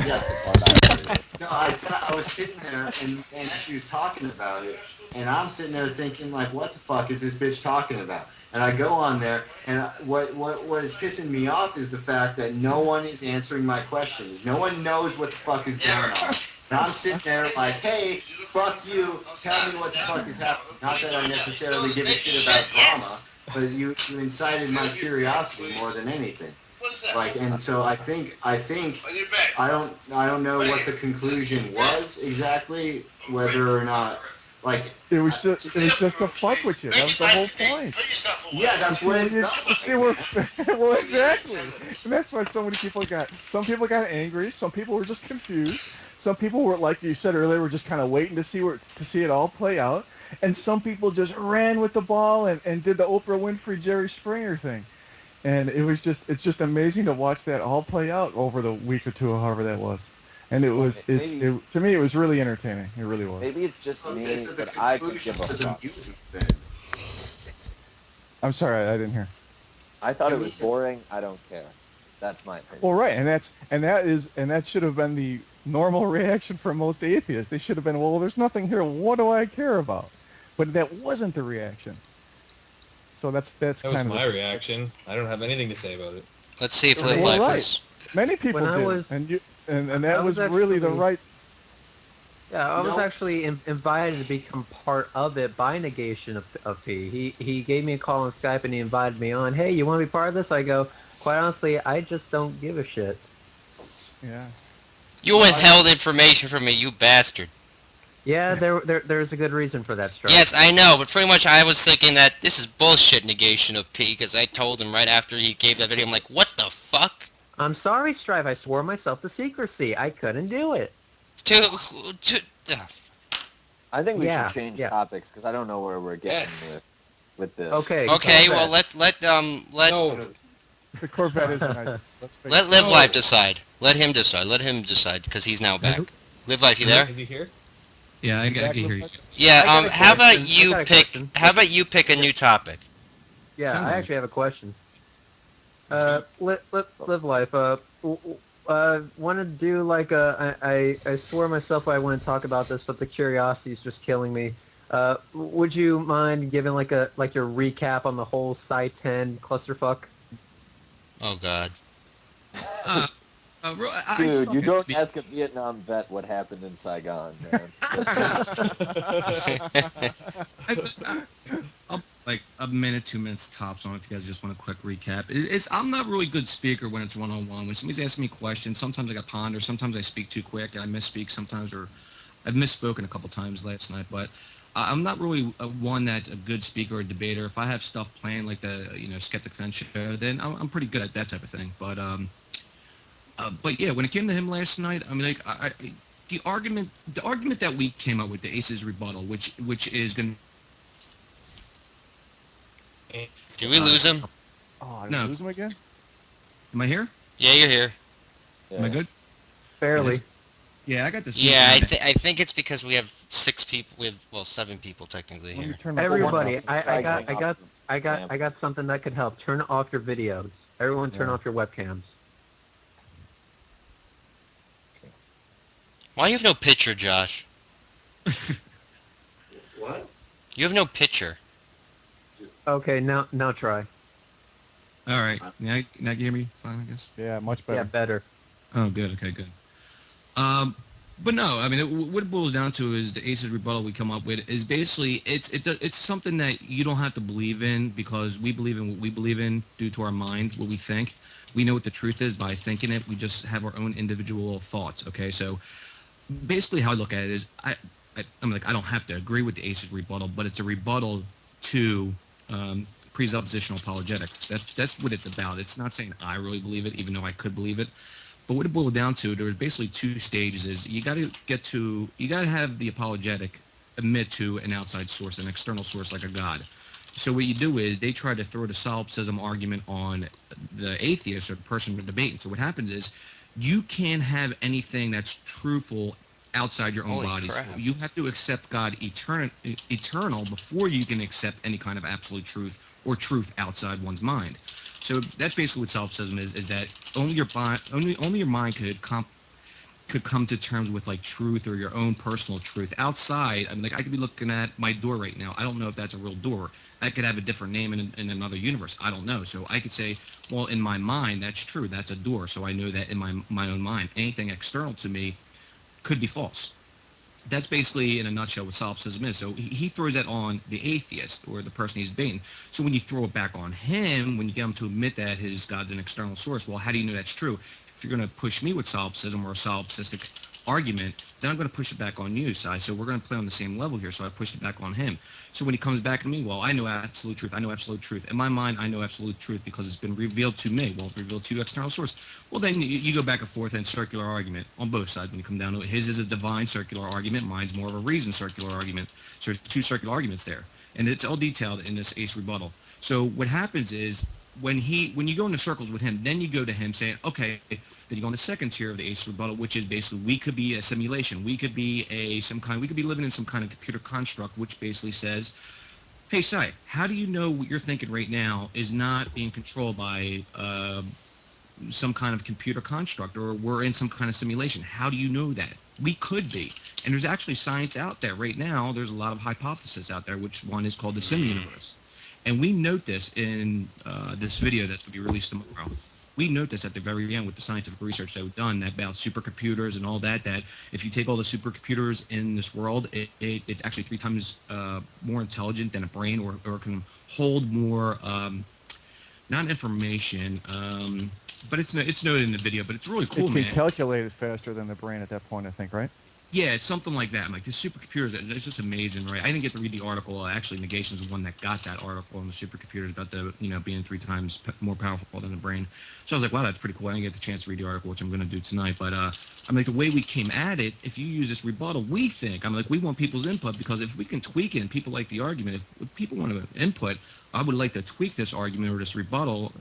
Yeah. That's the part I agree with. No, I was sitting there and she was talking about it, and I'm sitting there thinking like, what the fuck is this bitch talking about? And I go on there, and what is pissing me off is the fact that no one is answering my questions. No one knows what the fuck is going on. And I'm sitting there like, hey, fuck you, tell me what the fuck is happening. Not that I necessarily give a shit about drama, but you incited my curiosity more than anything. Like, and so I think I don't know what the conclusion was exactly, whether or not, like, It was just to fuck with you. That was the whole point. yeah, that's what it felt like. See, well, exactly. And that's why so many people got. Some people got angry. Some people were just confused. Some people were, like you said earlier, were just kind of waiting to see it all play out. And some people just ran with the ball and did the Oprah Winfrey, Jerry Springer thing. And it's just amazing to watch that all play out over the week or two, or however that was. And to me, it was really entertaining. It really was. Maybe it's just Okay, me, so the but I could conclusion give a was fuck. amusement then. I'm sorry, I didn't hear. I thought To it me, was it's- boring. I don't care. That's my opinion. Well, right, and that should have been the normal reaction for most atheists. They should have been, well, there's nothing here. What do I care about? But that wasn't the reaction. So that's That was kind of my reaction. I don't have anything to say about it. Let's see if Well, LiveLife right. is... Many people When I did, was- and I that was was really the actually- right. Yeah, I was No. actually invited to become part of it by negation of P. He gave me a call on Skype and he invited me on. Hey, you want to be part of this? I go, quite honestly, I just don't give a shit. Yeah. You withheld information from me, you bastard. Yeah, there's a good reason for that, Stripe. Yes, I know, but pretty much I was thinking that this is bullshit negation of P, because I told him right after he gave that video, I'm like, what the fuck? I'm sorry, Stripe. I swore myself to secrecy. I couldn't do it. I think we Yeah, should change yeah. topics because I don't know where we're getting Yes. with this. Okay. Okay, well, Corvettes. let No, The Corvette is nice. let LiveLife decide. Let him decide, because he's now back. LiveLife, you there? is he here? Yeah, I can hear you. Yeah, I got a how about question. you I got a pick, question. how about you pick a new topic? Yeah, Sounds I like- actually have a question. Live life. Want to do like I swore myself I wouldn't talk about this, but the curiosity is just killing me. Would you mind giving like your recap on the whole Sye Ten clusterfuck? Oh god. Dude, you don't ask a Vietnam vet what happened in Saigon, man. I'll like a minute, 2 minutes tops on if you guys just want a quick recap. I'm not really a good speaker when it's one-on-one. When somebody's asking me questions, sometimes I got ponder, sometimes I speak too quick and I misspeak sometimes, or I've misspoken a couple times last night, but I'm not really one that's a good speaker or debater. If I have stuff planned like the Skeptic Fence show, then I'm pretty good at that type of thing. But yeah, when it came to him last night, I mean, like the argument that we came up with, the Ace's rebuttal, which is going. Did we lose him? Oh, did No. we lose him again? Am I here? Yeah, you're here. Am I good? Barely. Yeah, I got this. Yeah, I think it's because we have 6 people. We have 7 people technically Let me here. turn my Everybody, phone off. I got something that could help. Turn off your videos. Everyone, turn Yeah. off your webcams. Why you have no picture, Josh? What? You have no picture. Okay, now try. All right. Now you hear me fine, I guess. Yeah, much Yeah, better. better. Oh, good. Okay, good. But no, I mean, what it boils down to is the ACE's rebuttal we come up with is basically it's something that you don't have to believe in because we believe in what we believe in due to our mind, what we think. We know what the truth is by thinking it. We just have our own individual thoughts. Okay, so basically how I look at it is I'm like I don't have to agree with the ACE's rebuttal, but it's a rebuttal to presuppositional apologetics. That's what it's about. It's not saying I really believe it, even though I could believe it. But what it boiled down to, there was basically two stages. Is you got to have the apologetic admit to an outside source, an external source like a god. So what you do is they try to throw the solipsism argument on the atheist or the person we're debating. So what happens is you can't have anything that's truthful outside your own Holy body. So crap. you have to accept God eternal before you can accept any kind of absolute truth or truth outside one's mind. So that's basically what solipsism is that only your mind could come to terms with like truth or your own personal truth outside. I mean, like I could be looking at my door right now. I don't know if that's a real door. I could have a different name in another universe. I don't know. So I could say, well, in my mind, that's true. That's a door. So I know that in my own mind, anything external to me could be false. That's basically, in a nutshell, what solipsism is. So he throws that on the atheist or the person he's debating. So when you throw it back on him, when you get him to admit that his God's an external source, well, how do you know that's true? If you're going to push me with solipsism or a solipsistic argument, then I'm going to push it back on you, Sye. So we're going to play on the same level here. So I pushed it back on him. So when he comes back to me, well, I know absolute truth. I know absolute truth. In my mind, I know absolute truth because it's been revealed to me. Well, it's revealed to external source. Well, then you go back and forth in circular argument on both sides when you come down to it. His is a divine circular argument. Mine's more of a reason circular argument. So there's two circular arguments there. And it's all detailed in this ACE rebuttal. So what happens is when you go into circles with him, then you go to him saying, okay, then you go on the second tier of the ACE rebuttal, which is basically we could be a simulation. We could be we could be living in some kind of computer construct, which basically says, hey, Sye, how do you know what you're thinking right now is not being controlled by some kind of computer construct, or we're in some kind of simulation? How do you know that? We could be. And there's actually science out there right now. There's a lot of hypotheses out there, which one is called the sim universe. And we note this in this video that's going to be released tomorrow. We note this at the very end with the scientific research that we've done about supercomputers and all that, that if you take all the supercomputers in this world, it's actually 3 times more intelligent than a brain, or can hold more, not information, but it's noted in the video, but it's really cool, It man. can calculate it faster than the brain at that point, I think, right? Yeah, it's something like that. Like the supercomputers, it's just amazing, right? I didn't get to read the article. Actually, Negation's the one that got that article on the supercomputers about the, being 3 times more powerful than the brain. So I was like, wow, that's pretty cool. I didn't get the chance to read the article, which I'm going to do tonight. But I'm like, the way we came at it, if you use this rebuttal, we want people's input, because if we can tweak it and people like the argument, if people want to input, I would like to tweak this argument or this rebuttal,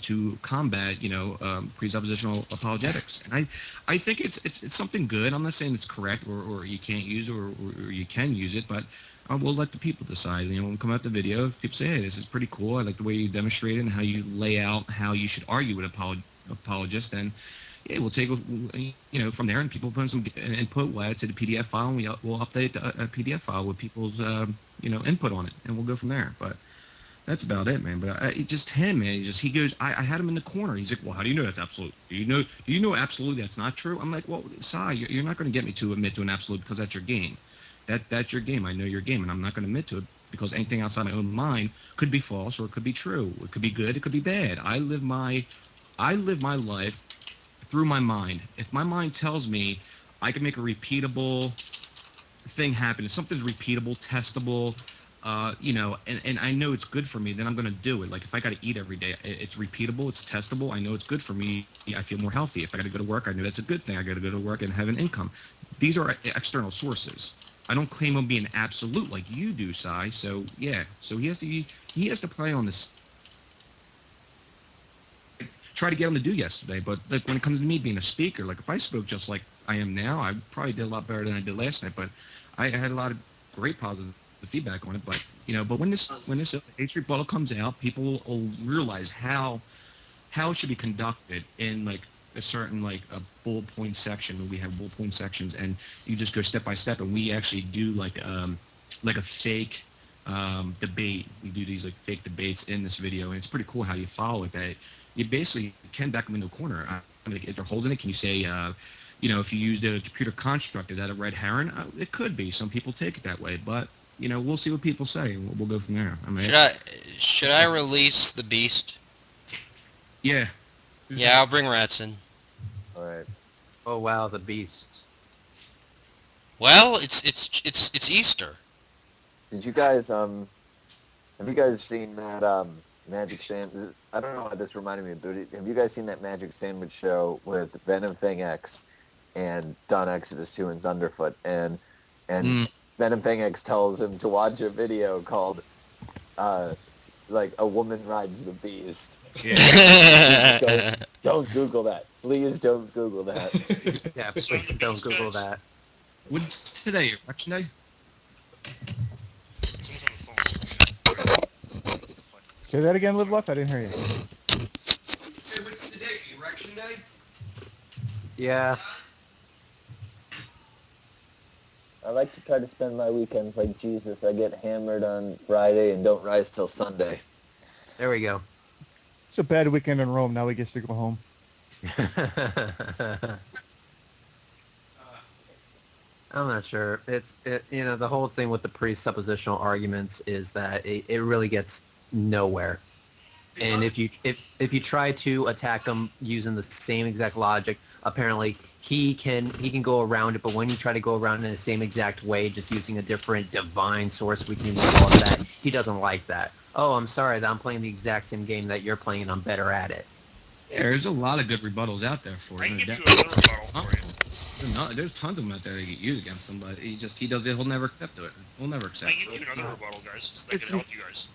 to combat, presuppositional apologetics. And I think it's something good. I'm not saying it's correct or you can't use it or you can use it, but we'll let the people decide. When we come out the video, if people say, hey, this is pretty cool, I like the way you demonstrate it and how you lay out how you should argue with apologists, then yeah, we'll take from there, and people put some input. We'll add it to the PDF file, and we'll update a PDF file with people's input on it, and we'll go from there. But that's about it, man. But just him, man. He goes. I had him in the corner. He's like, well, how do you know that's absolute? Do you know absolutely that's not true? I'm like, well, Sye, you're not going to get me to admit to an absolute, because that's your game. That's your game. I know your game, and I'm not going to admit to it, because anything outside my own mind could be false, or it could be true. It could be good. It could be bad. I live my life through my mind. If my mind tells me I can make a repeatable thing happen, if something's repeatable, testable, and I know it's good for me, then I'm going to do it. Like if I got to eat every day, it's repeatable, it's testable, I know it's good for me, I feel more healthy. If I got to go to work, I know that's a good thing. I got to go to work and have an income. These are external sources. I don't claim I'm being absolute like you do, Sye. So yeah, so he has to play on this. Try to get him to do yesterday, but like when it comes to me being a speaker, like if I spoke just like I am now, I probably did a lot better than I did last night. But I had a lot of great positive feedback on it. But but when this ACE rebuttal comes out, people will realize how it should be conducted in like a certain like a bullet point section. We have bullet point sections, and you just go step by step, and we actually do like a fake debate. We do these like fake debates in this video, and it's pretty cool how you follow it. That you basically can back them into a corner. is there holes in it? Can you say, if you used a computer construct, is that a red herring? It could be. Some people take it that way, but we'll see what people say. We'll go from there. I mean, should I release the beast? Yeah. Yeah, I'll bring Rattz in. All right. Oh wow, the beast. Well, it's Easter. Did you guys have you guys seen that Magic Sand? I don't know why this reminded me of, but have you guys seen that Magic Sandwich show with Venom Thing X and Don Exodus 2 and Thunderfoot? And Venom Thing X tells him to watch a video called like A Woman Rides the Beast. Yeah. Goes, don't Google that. Please don't Google that. Yeah, please don't Google that. What's today? Election day? Say that again, LiveLife. I didn't hear you. Hey, what's today? Election day? Yeah. I like to try to spend my weekends like Jesus. I get hammered on Friday and don't rise till Sunday. There we go. It's a bad weekend in Rome. Now he gets to go home. I'm not sure. The whole thing with the presuppositional arguments is that it really gets nowhere. And if you try to attack them using the same exact logic, apparently he can go around it. But when you try to go around in the same exact way, just using a different divine source, we can even call it that, he doesn't like that. Oh, I'm sorry that I'm playing the exact same game that you're playing and I'm better at it. Yeah, there's a lot of good rebuttals out there for it. I can give you another rebuttal for you. There's tons of them out there that get used against him, but he'll never accept it. He'll never accept I it. can give you another rebuttal, guys. That can help you guys.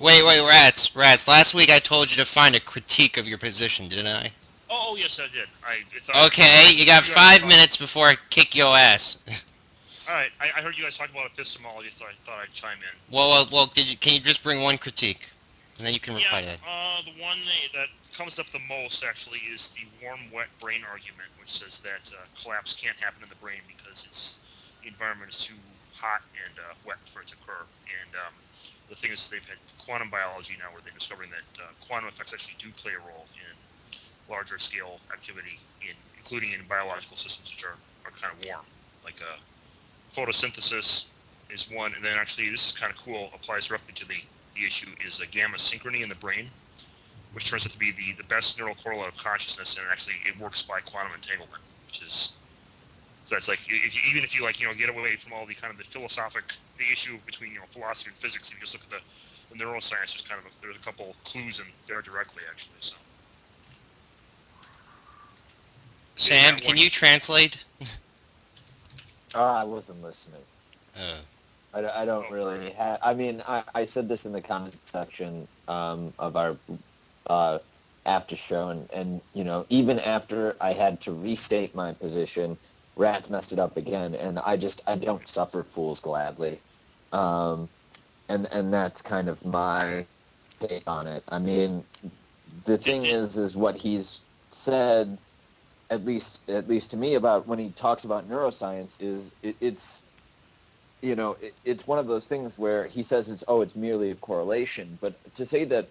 Wait, Rattz. Last week I told you to find a critique of your position, didn't I? Oh yes, I did. Okay, you got 5 minutes before I kick your ass. All right, I heard you guys talk about epistemology, so I thought I'd chime in. Well, can you just bring one critique, and then you can reply to that. The one that comes up the most actually is the warm-wet brain argument, which says that collapse can't happen in the brain because the environment is too hot and wet for it to occur. And the thing is, they've had quantum biology now where they're discovering that quantum effects actually do play a role in larger scale activity, including in biological systems which are kind of warm, like photosynthesis is one, and then actually this is kind of cool, applies directly to the issue, is a gamma synchrony in the brain, which turns out to be the best neural correlate of consciousness, and actually it works by quantum entanglement, which is, so that's like, even if you get away from all the kind of the issue between philosophy and physics, if you just look at the neuroscience, there's a couple clues in there directly actually. So Sam, can you translate? I wasn't listening. I don't really have... I mean, I said this in the comment section of our after show, and even after I had to restate my position, Rattz messed it up again, and I don't suffer fools gladly. And that's kind of my take on it. I mean, the thing is what he's said, at least to me, about when he talks about neuroscience, is it's one of those things where he says it's merely a correlation, but to say that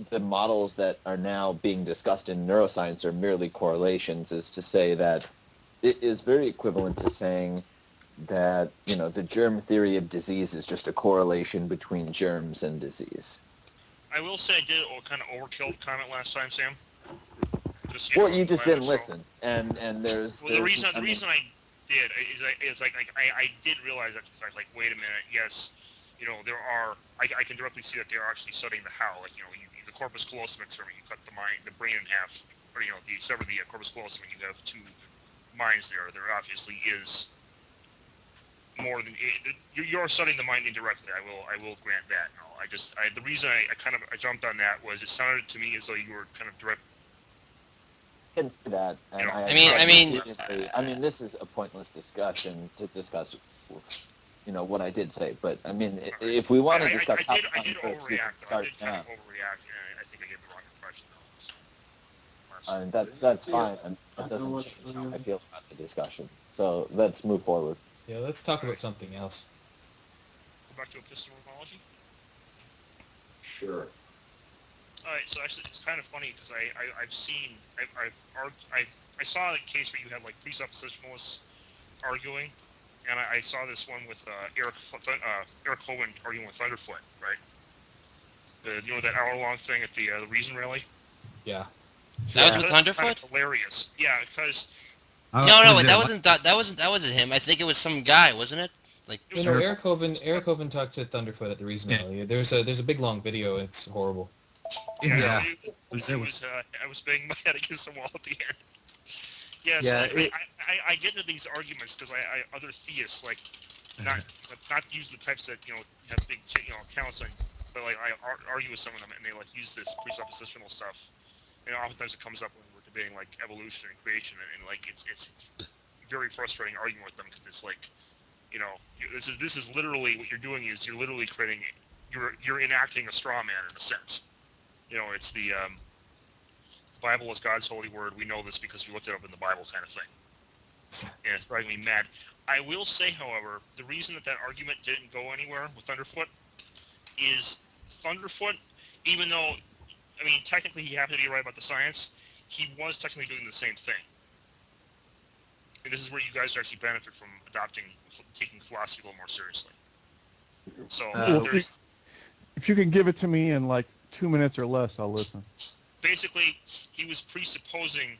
the models that are now being discussed in neuroscience are merely correlations is to say that it is very equivalent to saying that the germ theory of disease is just a correlation between germs and disease. I will say I did kind of overkill the comment last time, Sam. You just didn't listen, and there's... Well, the reason I did is I did realize that the fact, wait a minute, yes, there are, I can directly see that they are actually studying the how, the corpus callosum experiment, you cut the brain in half, or you sever the corpus callosum, and you have two minds there. There obviously is more than you're studying the mind indirectly. I will grant that. No, the reason I jumped on that was it sounded to me as though you were kind of direct. Into that, and I mean, this is a pointless discussion to discuss, what I did say. But I mean, if we want to discuss how I did overreact. I did kind of overreact, and I think I gave the wrong impression. That's fine. And that doesn't change how I feel about the discussion. So let's move forward. Yeah, let's talk about something else. Go back to epistemology. Sure. Alright, so actually, it's kind of funny because I've seen, I saw a case where you had like presuppositionalists arguing, and I saw this one with Eric Hovind arguing with Thunderfoot, right? You know that hour-long thing at the Reason Rally? Yeah. That was with Kind Thunderfoot? of hilarious. Yeah, because No, that wasn't him. I think it was some guy, wasn't it? Like You know, Eric Hovind talked to Thunderfoot at the Reason Rally. There's a big long video. It's horrible. Yeah. I was banging my head against the wall at the end. Yeah, Yeah, so I get into these arguments because other theists like not use the types that have big accounts on, but like I argue with some of them and they like use this presuppositional stuff, and oftentimes it comes up when we're debating like evolution and creation, and like it's very frustrating arguing with them because it's like this is literally what you're doing is you're literally creating you're enacting a straw man in a sense. It's the Bible is God's holy word. We know this because we looked it up in the Bible kind of thing. And it's driving me mad. I will say, however, the reason that argument didn't go anywhere with Thunderfoot is Thunderfoot, even though, technically he happened to be right about the science, he was technically doing the same thing. And this is where you guys actually benefit from taking philosophy a little more seriously. So, if you can give it to me in like 2 minutes or less, I'll listen. Basically, he was presupposing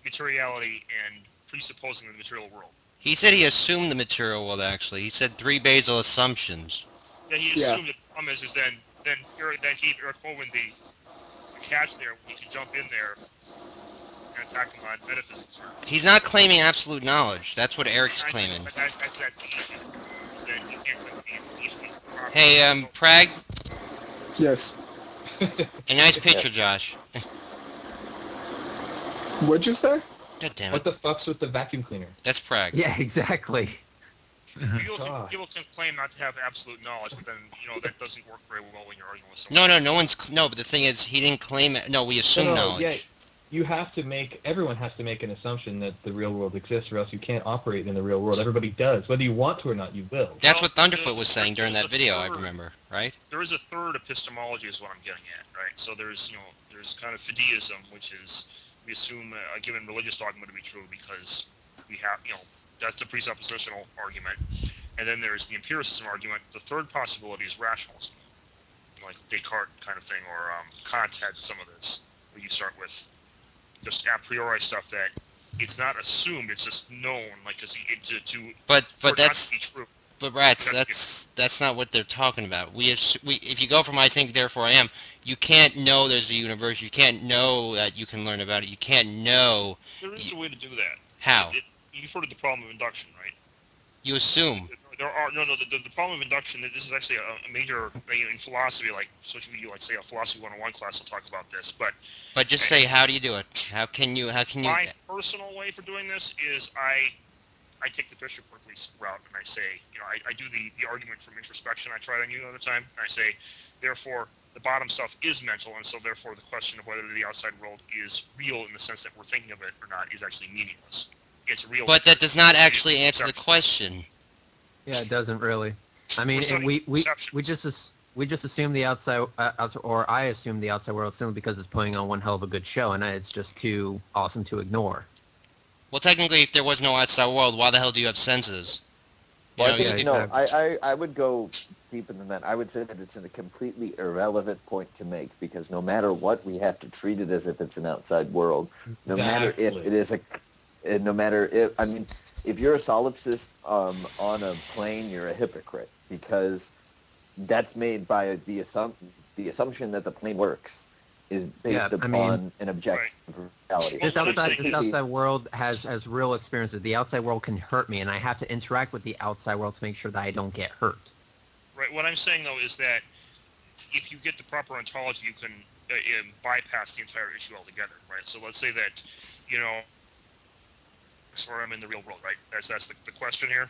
materiality and presupposing the material world. he said he assumed the material world. Actually, he said 3 basal assumptions. Yeah, he assumed the problem is then that gave Eric Hovind the catch there. We could jump in there and attack him on metaphysics. He's not claiming absolute knowledge. That's what Eric's claiming. That's the issue. Is that you can't claim the issue. Hey, Prag, Yes. a nice picture, Josh. What'd you say? God damn What it. the fuck's with the vacuum cleaner? That's Prag. Yeah, exactly. People can claim not to have absolute knowledge, but then that doesn't work very well when you're arguing with someone. No, but the thing is, he didn't claim it. No, we assume knowledge. Yeah, everyone has to make an assumption that the real world exists, or else you can't operate in the real world. Everybody does. Whether you want to or not, you will. That's what Thunderfoot was saying during that video, I remember, right? There is a third epistemology is what I'm getting at, right? So there's kind of fideism, which is we assume a given religious dogma to be true because we have, that's the presuppositional argument. And then there's the empiricism argument. The third possibility is rationalism, like Descartes kind of thing, or Kant had some of this, where you start with just a priori stuff that it's not assumed, it's just known, like But that's that's to be true. But Rattz, that's not what they're talking about. If you go from I think therefore I am, you can't know there's a universe. You can't know that you can learn about it. You can't know. There is a way to do that. How? You've heard of the problem of induction, right? You assume. There are the problem of induction. This is actually a major in philosophy, like especially you like say a philosophy 101 class will talk about this. But just say how do you do it? How can you? My personal way for doing this is I take the Bishop Berkeley route and I say, I do the argument from introspection I tried on you the other time, and I say, therefore, the bottom stuff is mental, and so therefore the question of whether the outside world is real in the sense that we're thinking of it or not is actually meaningless. It's real. But that does not actually answer the question. Yeah, it doesn't really. I mean, we just assume the outside, or I assume the outside world simply because it's putting on one hell of a good show, and it's just too awesome to ignore. Well, technically, if there was no outside world, why the hell do you have senses? Well, I would go deeper than that. I would say that it's a completely irrelevant point to make because no matter what, we have to treat it as if it's an outside world. No matter if it is if you're a solipsist on a plane, you're a hypocrite because that's made by the assumption that the plane works is based upon an objective reality. This outside world has real experiences. The outside world can hurt me, and I have to interact with the outside world to make sure that I don't get hurt. Right. What I'm saying though is that if you get the proper ontology, you can bypass the entire issue altogether. Right. So let's say that or I'm in the real world, right? That's the question here.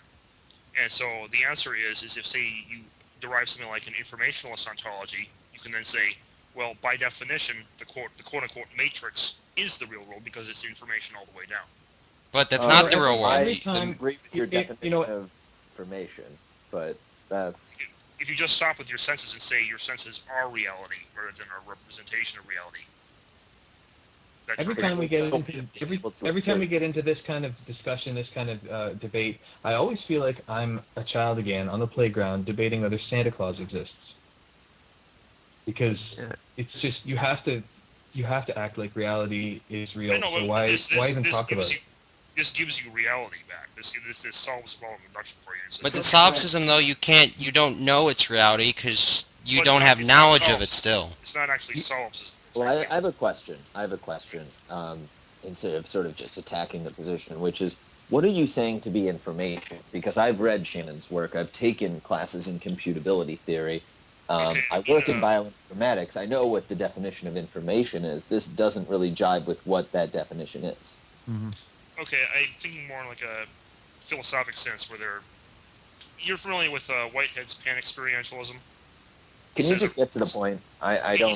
And so the answer is if say you derive something like an informationalist ontology, you can then say, well, by definition, the quote-unquote matrix is the real world because it's information all the way down. But that's not the real world. I agree with your definition of information, but that's... if you just stop with your senses and say your senses are reality rather than a representation of reality. Every time we get into this kind of discussion, this kind of debate, I always feel like I'm a child again on the playground debating whether Santa Claus exists. Because it's just you have to act like reality is real. Know, so why even talk about it? This gives you reality back. This solves the problem reduction for you. But the solipsism, though, you don't know it's reality because you don't have knowledge of it still. It's not actually solipsism. Well, I have a question. Instead of sort of just attacking the position, which is, what are you saying to be information? Because I've read Shannon's work. I've taken classes in computability theory. I work in bioinformatics. I know what the definition of information is. This doesn't really jibe with what that definition is. Mm-hmm. Okay, I'm thinking more in like a philosophic sense where you're familiar with Whitehead's pan-experientialism? Can you just get to the point? I don't... He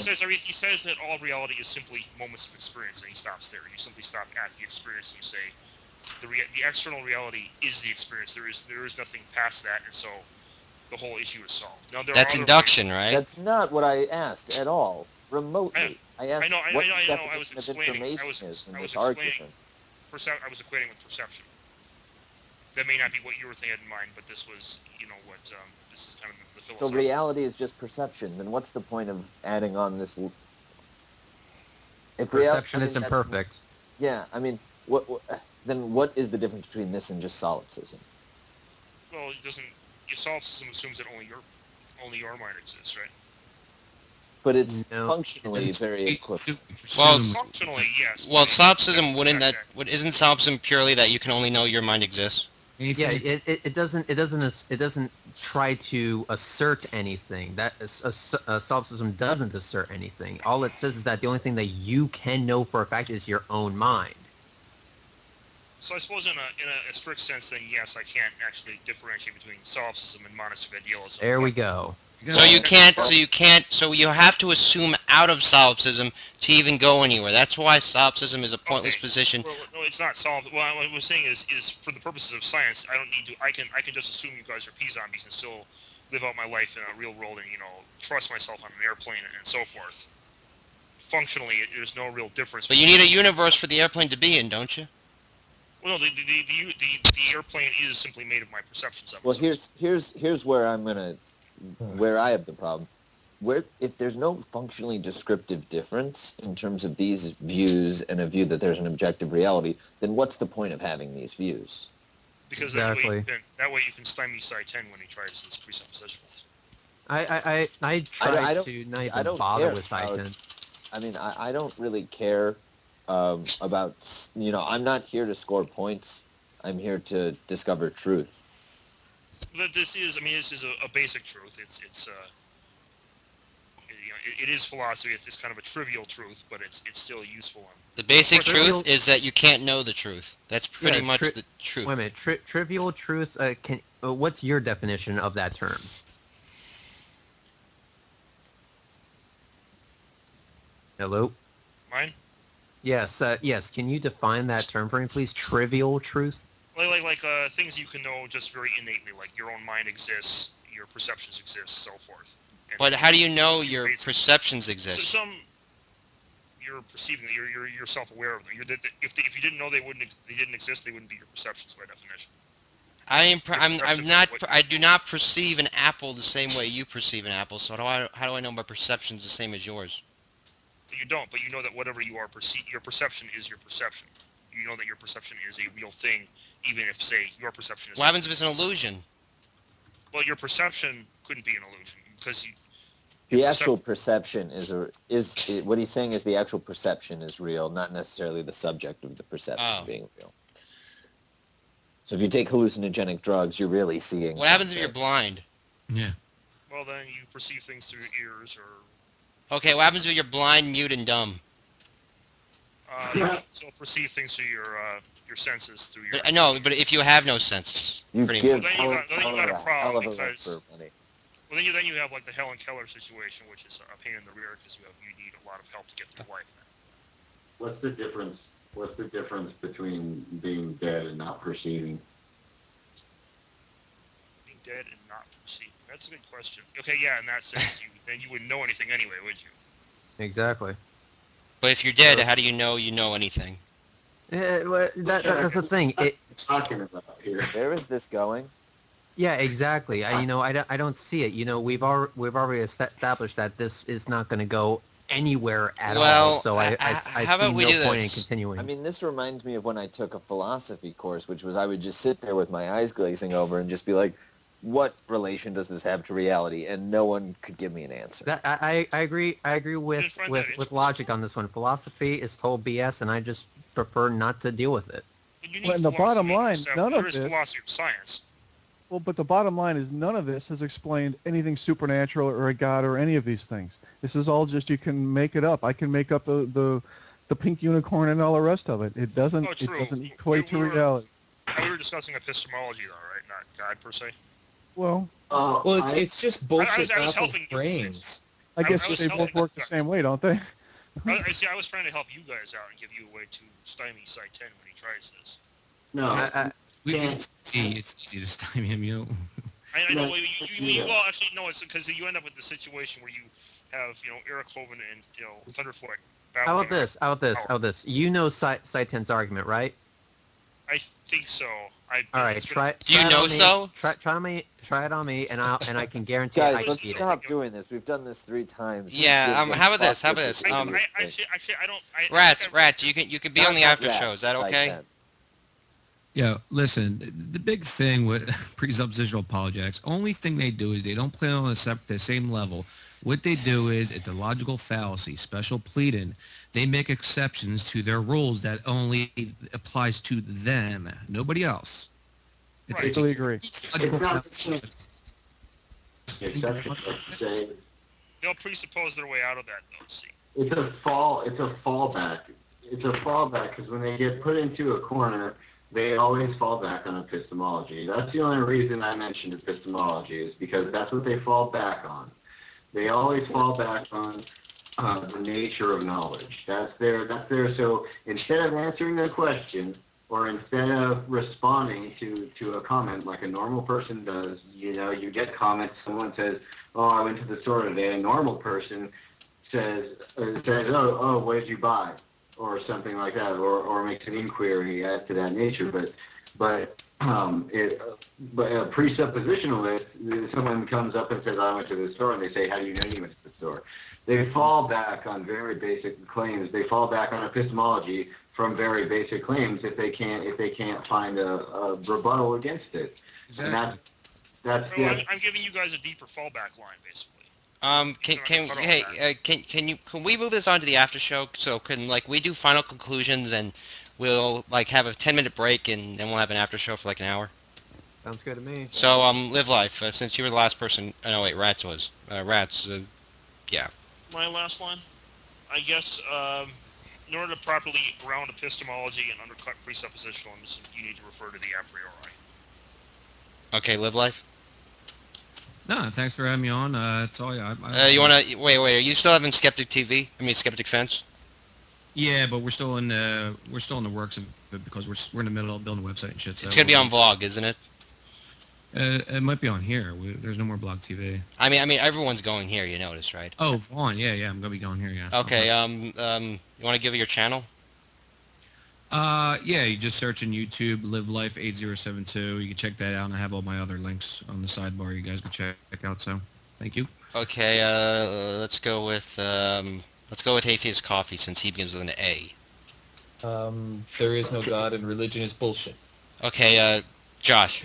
says that all reality is simply moments of experience, and he stops there. You simply stop at the experience, and you say the external reality is the experience. There is nothing past that, and so the whole issue is solved. Now, that's induction, right? That's not what I asked at all. Remotely. I asked what the definition of information is in this argument. I was equating with perception. That may not be what you were thinking in mind, but this was, what this is kind of the philosophy. So reality is just perception. Then what's the point of adding on this? If perception is imperfect. Yeah, I mean, then what is the difference between this and just solipsism? Well, it doesn't. Solipsism assumes that only your mind exists, right? But it's functionally very equivalent. Well, functionally, yes. Well, solipsism isn't solipsism purely that you can only know your mind exists? Yeah, it doesn't try to assert anything. That solipsism doesn't assert anything. All it says is that the only thing that you can know for a fact is your own mind. So I suppose in a strict sense, then yes, I can't actually differentiate between solipsism and monistic idealism. There we go. So you have to assume out of solipsism to even go anywhere. That's why solipsism is a pointless position. Well, no, it's not solipsism. Well, what I was saying is for the purposes of science, I don't need to. I can just assume you guys are pea zombies and still live out my life in a real world and trust myself on an airplane and so forth. Functionally, there's no real difference. But you need a universe for the airplane to be in, don't you? Well, no, the airplane is simply made of my perceptions of it. Well, here's where I have the problem. If there's no functionally descriptive difference in terms of these views and a view that there's an objective reality, then what's the point of having these views? Because exactly. that way you can stymie Sye Ten when he tries his presuppositionals. I try to not even bother with Sye Ten. I mean, I don't really care about, I'm not here to score points. I'm here to discover truth. But this is a basic truth. It is philosophy. It's kind of a trivial truth, but it's still a useful one. The basic truth is that you can't know the truth. That's pretty much the truth. Wait a minute. Trivial truth. What's your definition of that term? Hello? Mine? Yes. Yes. Can you define that term for me, please? Trivial truth. Like things you can know just very innately, like your own mind exists, your perceptions exist, so forth. But how do you know your perceptions exist? So you're perceiving that you're self-aware of them. If you didn't know they didn't exist, they wouldn't be your perceptions by definition. I do not perceive an apple the same way you perceive an apple. So how do I know my perception's the same as yours? You don't, but you know that whatever you are your perception is your perception. You know that your perception is a real thing, even if, say, your perception is... What happens if it's an illusion? Well, your perception couldn't be an illusion, because the actual perception is what he's saying is the actual perception is real, not necessarily the subject of the perception being real. So if you take hallucinogenic drugs, you're really seeing... What happens if you're blind? Yeah. Well, then you perceive things through your ears, or... Okay, what happens if you're blind, mute, and dumb? You still perceive things through your senses, through your... No, but if you have no senses, pretty much. Then you got a problem, because... Well, then you have like the Helen Keller situation, which is a pain in the rear because you need a lot of help to get through life. What's the difference? What's the difference between being dead and not perceiving? Being dead and not perceiving. That's a good question. Okay, yeah, in that sense, then you wouldn't know anything anyway, would you? Exactly. But if you're dead, how do you know anything? That's the thing. Talking about here. Where is this going? Yeah, exactly. I don't see it. We've already established that this is not going to go anywhere at all. So I how see about we no do point in this? continuing. I mean, this reminds me of when I took a philosophy course, which was I would just sit there with my eyes glazing over and just be like, what relation does this have to reality? And no one could give me an answer. I agree with logic on this one. Philosophy is total BS, and I just prefer not to deal with it. Well, and the bottom line, none of there is this. philosophy of science. Well, but the bottom line is none of this has explained anything supernatural or a god or any of these things. This is all just you can make it up. I can make up the pink unicorn and all the rest of it. It doesn't equate to reality. We were discussing epistemology, though, right? Not God per se. Well, it's just bullshit I was apples helping brains. I guess they both work the same way, don't they? I was trying to help you guys out and give you a way to stymie Sye Ten when he tries this. No, We can't see. It's easy to stymie him, I know. Well, actually, no. It's because you end up with the situation where you have, Eric Hovind and Thunderfoot. How about this? You know Sye Ten's argument, right? I think so. All right, try. Do you know so? Try it on me, and I can guarantee. Guys, I let's can stop doing this. We've done this 3 times. Yeah. How about this? Actually, I don't. Rattz, you could be on the after show. Is that okay? Yeah, listen, the big thing with presuppositional apologetics, only thing they do is they don't play on the same level. What they do is, it's a logical fallacy, special pleading. They make exceptions to their rules that only applies to them, nobody else. I totally agree. They'll presuppose their way out of that, though, see. It's a fallback. It's a fallback because when they get put into a corner, they always fall back on epistemology. That's the only reason I mentioned epistemology, is because that's what they fall back on. They always fall back on the nature of knowledge. That's their. So instead of answering their question, or instead of responding to a comment like a normal person does, you get comments. Someone says, "Oh, I went to the store today." A normal person says, "Oh, what did you buy?" or something like that, or makes an inquiry as to that nature. But a presuppositionalist, someone comes up and says, "I went to the store," and they say, "How do you know you went to the store?" They fall back on very basic claims. They fall back on epistemology from very basic claims if they can't find a rebuttal against it. Exactly. And that's I'm giving you guys a deeper fallback line, basically. Can we move this on to the after show? So can we do final conclusions and we'll have a 10-minute break and then we'll have an after show for an hour. Sounds good to me. So LiveLife, since you were the last person. No wait, Rattz was. Rattz, yeah. My last line, I guess. In order to properly ground epistemology and undercut presuppositionalism, you need to refer to the a priori. Okay, LiveLife. No, thanks for having me on. That's all. You wanna wait? Are you still having Skeptic TV? I mean, Skeptic Fence. Yeah, but we're still in the works of it because we're in the middle of building a website and shit. So it's gonna be on Vlog, isn't it? It might be on here. There's no more Blog TV. I mean, everyone's going here. You notice, right? Oh, Vaughn. Yeah, I'm gonna be going here. Yeah. Okay. You want to give it your channel? Yeah, you just search in YouTube, LiveLife 8072. You can check that out, and I have all my other links on the sidebar. You guys can check out. So, thank you. Okay. Let's go with Atheist Coffee since he begins with an A. There is no God and religion is bullshit. Okay. Josh.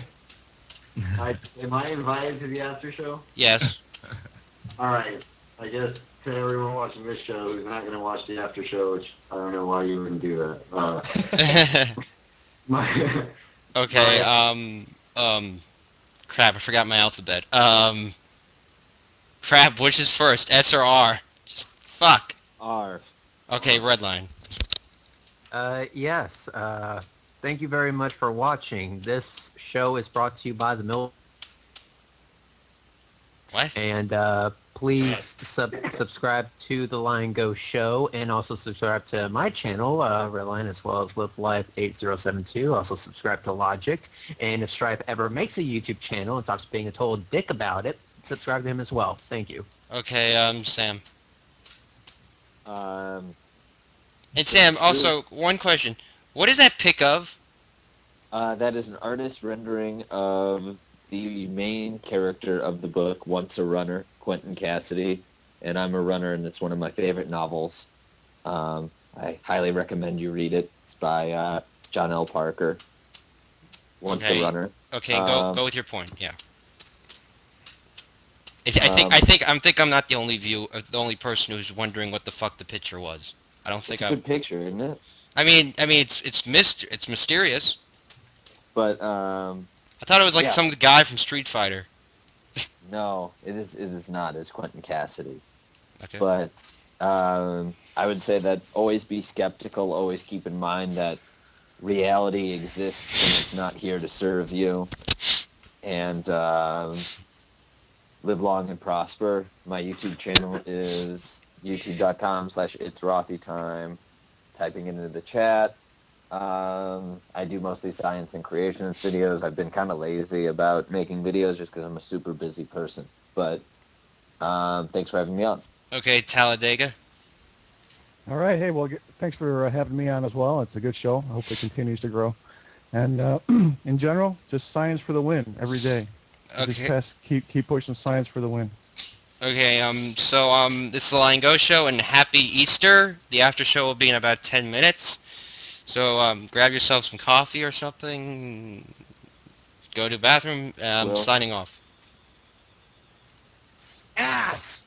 Am I invited to the after show? Yes. All right. I guess to everyone watching this show who's not going to watch the after show, which I don't know why you wouldn't do that. Okay. Crap! I forgot my alphabet. Crap! Which is first, S or R? Fuck. R. Okay, Redline. Yes. Thank you very much for watching. This show is brought to you by the Mill. What? And please subscribe to the Lion Go Show, and also subscribe to my channel, Redline, as well as LiveLife 8072. Also subscribe to Logic. And if Stripe ever makes a YouTube channel and stops being a total dick about it, subscribe to him as well. Thank you. Okay, Sam. Um, And Sam, also, one question. What is that pic of? that is an artist rendering of the main character of the book, Once a Runner, Quentin Cassidy, and I'm a runner, and it's one of my favorite novels. I highly recommend you read it. It's by John L. Parker. Once a Runner. Okay, go with your point. Yeah. I think I'm not the only person who's wondering what the fuck the picture was. I don't think It's a good picture, isn't it? I mean, it's mysterious. But I thought it was like some guy from Street Fighter. no, it is not. It's Quentin Cassidy. Okay. But I would say that always be skeptical. Always keep in mind that reality exists and it's not here to serve you. And live long and prosper. My YouTube channel is youtube.com/itsrothytime. Typing it into the chat. I do mostly science and creationist videos. I've been kind of lazy about making videos just because I'm a super busy person. But thanks for having me on. Okay, Talladega. All right. Hey, well, thanks for having me on as well. It's a good show. I hope it continues to grow. And in general, just science for the win every day. Okay. Just keep pushing science for the win. Okay, so this is the Lion Go Show, and happy Easter. The after show will be in about 10 minutes. So grab yourself some coffee or something. Go to the bathroom. Signing off. Ass!